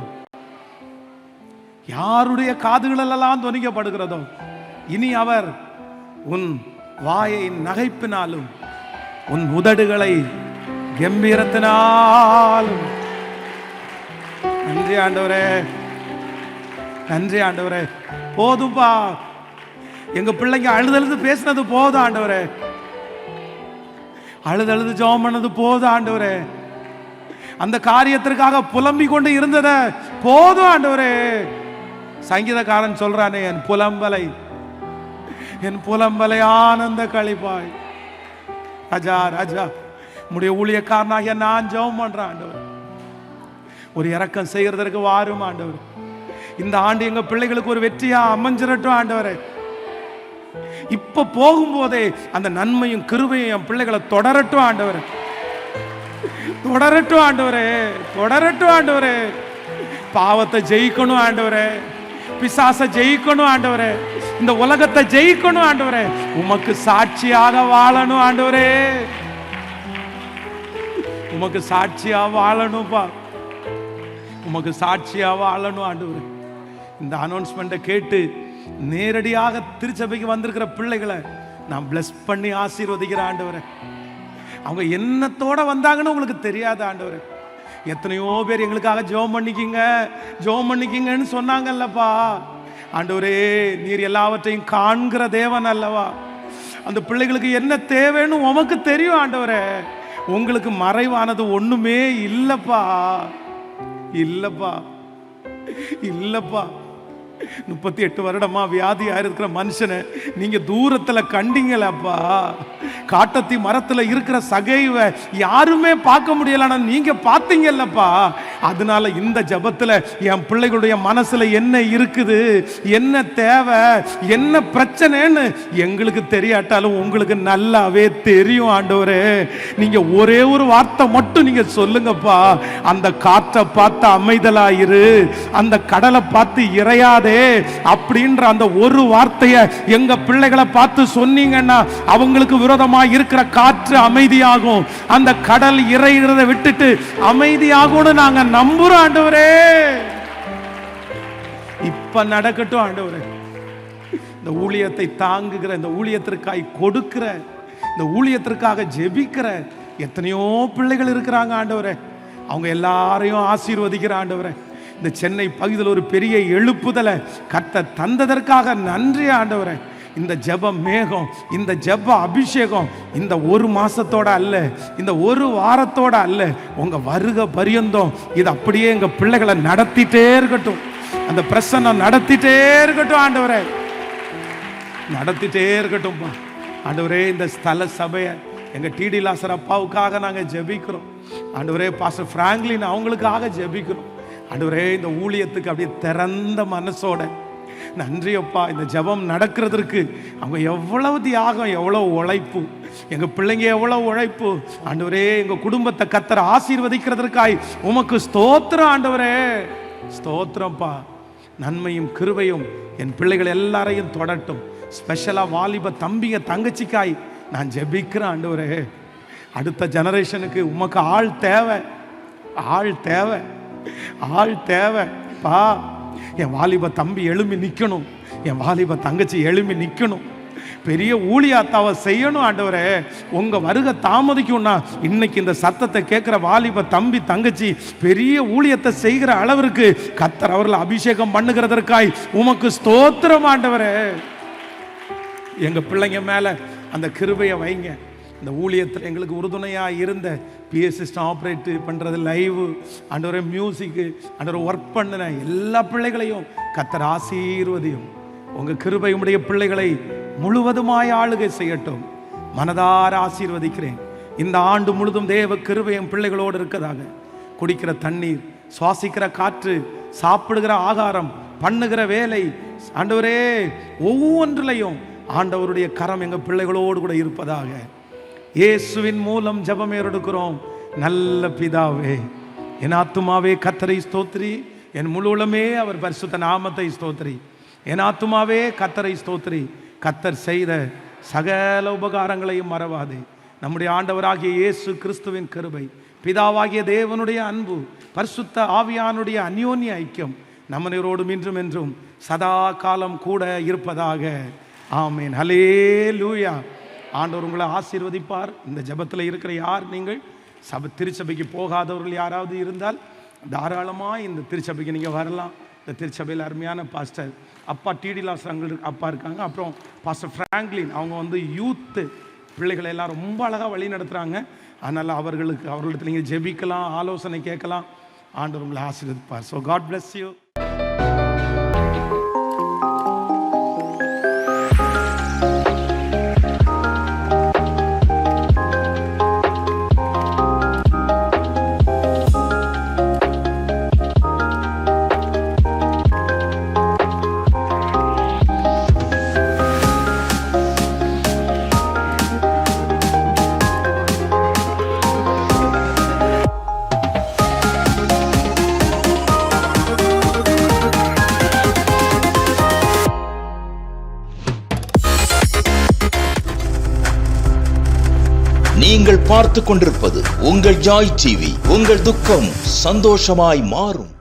யாருடைய காதுகளெல்லாம் தொனிக்கப்படுகிறதோ இனி அவர் உன் வாயை நகைப்பினாலும் உன் உதடுகளை கம்பீரத்தினாலும் நன்றி ஆண்டவரே நன்றி ஆண்டவரே போதும்பா எங்க பிள்ளைங்க அழுதழுது பேசினது போதும் ஆண்டவரே, அழுதழுது ஜெபம் பண்ணது போதும் ஆண்டவரே, அந்த காரியத்திற்காக புலம்பிக் கொண்டு இருந்தத போதும் ஆண்டவரே. சங்கீதக்காரன் சொல்றானே, என் புலம்பலை ஆனந்த களிப்பாய். ராஜா ராஜா, உம்முடைய ஊழியக்காரனாகிய நான் ஜெபம் பண்றேன் ஆண்டவர், ஒரு இரக்கம் செய்யறதற்கு வாரும் ஆண்டவர். இந்த ஆண்டு எங்க பிள்ளைகளுக்கு ஒரு வெற்றியா அமைஞ்சிரட்டும் ஆண்டவரே. இப்ப போகும்போதே அந்த நன்மையும் கிருபையும் என் பிள்ளைகளை தொடரட்டும் ஆண்டவரே, தொடரட்டும் ஆண்டவரே, தொடரட்டும் ஆண்டவரே. பாவத்தை ஜெயிக்கணும் ஆண்டவரே, பிசாசை ஜெயிக்கணும் ஆண்டவரே, இந்த உலகத்தை ஜெயிக்கணும் ஆண்டவரே, உமக்கு சாட்சியாக வாழணும் ஆண்டவரே, உமக்கு சாட்சியா வாழணும்பா, உமக்கு சாட்சியா வாழணும் ஆண்டவரே. இந்த அனௌன்ஸ்மெண்ட்டை கேட்டு நேரடியாக திருச்சபைக்கு வந்திருக்கிற பிள்ளைகளை நான் பிளஸ் பண்ணி ஆசீர்வதிக்கிறேன் ஆண்டவரே. அவங்க என்னத்தோட வந்தாங்கன்னு உங்களுக்கு தெரியாது ஆண்டவரே. எத்தனையோ பேர் எங்களுக்காக ஜெபம் பண்ணிக்கிங்கன்னு சொன்னாங்கல்லப்பா ஆண்டவரே. நீர் எல்லாவற்றையும் காண்கிற தேவன் அல்லவா, அந்த பிள்ளைகளுக்கு என்ன தேவைன்னு உமக்கு தெரியும் ஆண்டவரே. உங்களுக்கு மறைவானது ஒண்ணுமே இல்லப்பா, இல்லப்பா, இல்லப்பா. 38 வருடமா வியாதியா இருக்கிற மனுஷனை நீங்க தூரத்துல கண்டீங்களப்பா. காட்டத்தி மரத்துல இருக்கிற சகைவை யாருமே பார்க்க முடியலன்னா நீங்க பார்த்தீங்கல்லப்பா. அதனால இந்த ஜெபத்துல என் பிள்ளைகளுடைய மனசுல என்ன இருக்குது, என்ன தேவை, என்ன பிரச்சனைன்னு எங்களுக்கு தெரியாட்டாலும் உங்களுக்கு நல்லாவே தெரியும் ஆண்டவரே. நீங்க ஒரே ஒரு வார்த்தை மட்டும் நீங்க சொல்லுங்கப்பா, அந்த காற்றை பார்த்து அமைதலாயிரு, அந்த கடலை பார்த்து இறையாதே அப்படின்ற அந்த ஒரு வார்த்தையை எங்க பிள்ளைகளை பார்த்து சொன்னீங்கன்னா அவங்களுக்கு விரோதமா இருக்கிற காற்று அமைதியாகும், அந்த கடல் இறைகிறத விட்டுட்டு அமைதியாகும்னு நாங்க நம்புறோம் ஆண்டவரே. இப்ப நடக்கட்டும் ஆண்டவரே. இந்த ஊழியத்தை தாங்குகிற, இந்த ஊழியத்திற்காய் கொடுக்கிற, இந்த ஊழியத்திற்காக ஜெபிக்கிற எத்தனையோ பிள்ளைகள் இருக்கிறாங்க ஆண்டவரே. அவங்க எல்லாரையும் ஆசீர்வதிக்கிற ஆண்டவரே. இந்த சென்னை பகுதியில் ஒரு பெரிய எழுப்புதலை கர்த்தர் தந்ததற்காக நன்றி ஆண்டவரே. இந்த ஜெப மேகம், இந்த ஜெப அபிஷேகம் இந்த ஒரு மாசத்தோட அல்ல, இந்த ஒரு வாரத்தோட அல்ல, உங்க வருகை பரியந்தம் இது அப்படியே எங்க பிள்ளைகளை நடத்திட்டே இருக்கட்டும். அந்த பிரசன்னம் நடத்திட்டே இருக்கட்டும் ஆண்டவரே, நடத்திட்டே இருக்கட்டும் ஆண்டவரே. இந்த ஸ்தல சபையை எங்க டிடி லாசர் அப்பாவுக்காக நாங்க ஜெபிக்கிறோம் ஆண்டவரே. பாஸ்டர் பிராங்க்லின் அவங்களுக்காக ஜெபிக்கிறோம் ஆண்டவரே. இந்த ஊழியத்துக்கு அப்படியே திறந்த மனசோட நன்றி அப்பா. இந்த ஜெபம் நடக்கிறதுக்கு அவங்க எவ்வளவு தியாகம், எவ்வளவு உழைப்பு, எங்க பிள்ளைங்க எவ்வளவு உழைப்பு ஆண்டவரே. எங்க குடும்பத்தை கர்த்தர் ஆசீர்வதிக்கிறதுக்காய் உமக்கு ஸ்தோத்திரம் ஆண்டவரே, ஸ்தோத்திரம்ப்பா. நன்மையும் கிருபையும் என் பிள்ளைகள் எல்லாரையும் தொடட்டும். ஸ்பெஷலா வாலிப தம்பிங்க தங்கச்சிக்காய் நான் ஜெபிக்கிறேன் ஆண்டவரே. அடுத்த ஜெனரேஷனுக்கு உமக்கு ஆள் தேவை, ஆள் தேவை, ஆள் தேவை பா. என் வாலிப தம்பி எழும்பி நிற்கணும், என் வாலிப தங்கச்சி எழும்பி நிற்கணும், பெரிய ஊழியாத்தாவை செய்யணும் ஆண்டவரே. உங்க வருகை தாமதிக்கும்னா இன்னைக்கு இந்த சத்தத்தை கேட்கிற வாலிப தம்பி தங்கச்சி பெரிய ஊழியத்தை செய்கிற அளவிற்கு கர்த்தர் அவர்களை அபிஷேகம் பண்ணுகிறதற்காய் உமக்கு ஸ்தோத்திரம் ஆண்டவரே. எங்க பிள்ளைங்க மேல அந்த கிருபையை வைங்க. இந்த ஊழியத்தில் எங்களுக்கு உறுதுணையாக இருந்த பிஎஸ் சிஸ்டம் ஆப்ரேட் பண்ணுறது, லைவ் ஆண்டவரே, மியூசிக்கு ஆண்டவரை ஒர்க் பண்ணின எல்லா பிள்ளைகளையும் கர்த்தர் ஆசீர்வதியும். உங்கள் கிருபை உம்முடைய பிள்ளைகளை முழுவதுமாய் ஆளுகை செய்யட்டும். மனதார ஆசீர்வதிக்கிறேன். இந்த ஆண்டு முழுதும் தேவ கிருபை என் பிள்ளைகளோடு இருக்கதாக. குடிக்கிற தண்ணீர், சுவாசிக்கிற காற்று, சாப்பிடுகிற ஆகாரம், பண்ணுகிற வேலை ஆண்டவரே ஒவ்வொன்றிலையும் ஆண்டவருடைய கரம் எங்கள் பிள்ளைகளோடு கூட இருப்பதாக. இயேசுவின் மூலம் ஜெபம் ஏறெடுக்கிறோம் நல்ல பிதாவே. என் ஆத்துமாவே கர்த்தரை ஸ்தோத்திரி, என் முழு உளமே அவர் பரிசுத்த நாமத்தை ஸ்தோத்திரி. என் ஆத்துமாவே கர்த்தரை ஸ்தோத்திரி, கர்த்தர் செய்த சகல உபகாரங்களையும் மறவாதே. நம்முடைய ஆண்டவராகிய இயேசு கிறிஸ்துவின் கிருபை, பிதாவாகிய தேவனுடைய அன்பு, பரிசுத்த ஆவியானுடைய அந்யோன்ய ஐக்கியம் நம்மனோடும் இன்றும் என்றும் சதா காலம் கூட இருப்பதாக. ஆமேன். ஹல்லேலூயா. ஆண்டவர் உங்களை ஆசீர்வதிப்பார். இந்த ஜெபத்தில் இருக்கிற யார் நீங்கள் திருச்சபைக்கு போகாதவர்கள் யாராவது இருந்தால் தாராளமாக இந்த திருச்சபைக்கு நீங்கள் வரலாம். இந்த திருச்சபையில் அருமையான பாஸ்டர் அப்பா டிடி லாஸ் அப்பா இருக்காங்க. அப்புறம் பாஸ்டர் ஃப்ராங்க்லின், அவங்க வந்து யூத்து பிள்ளைகளை எல்லாம் ரொம்ப அழகாக வழி நடத்துகிறாங்க. அதனால் அவர்களுக்கு நீங்கள் ஜெபிக்கலாம், ஆலோசனை கேட்கலாம். ஆண்டவர் உங்களை ஆசீர்வதிப்பார். So God bless you. நீங்கள் பார்த்துக் கொண்டிருப்பது உங்கள் ஜாய் டிவி. உங்கள் துக்கம் சந்தோஷமாய் மாறும்.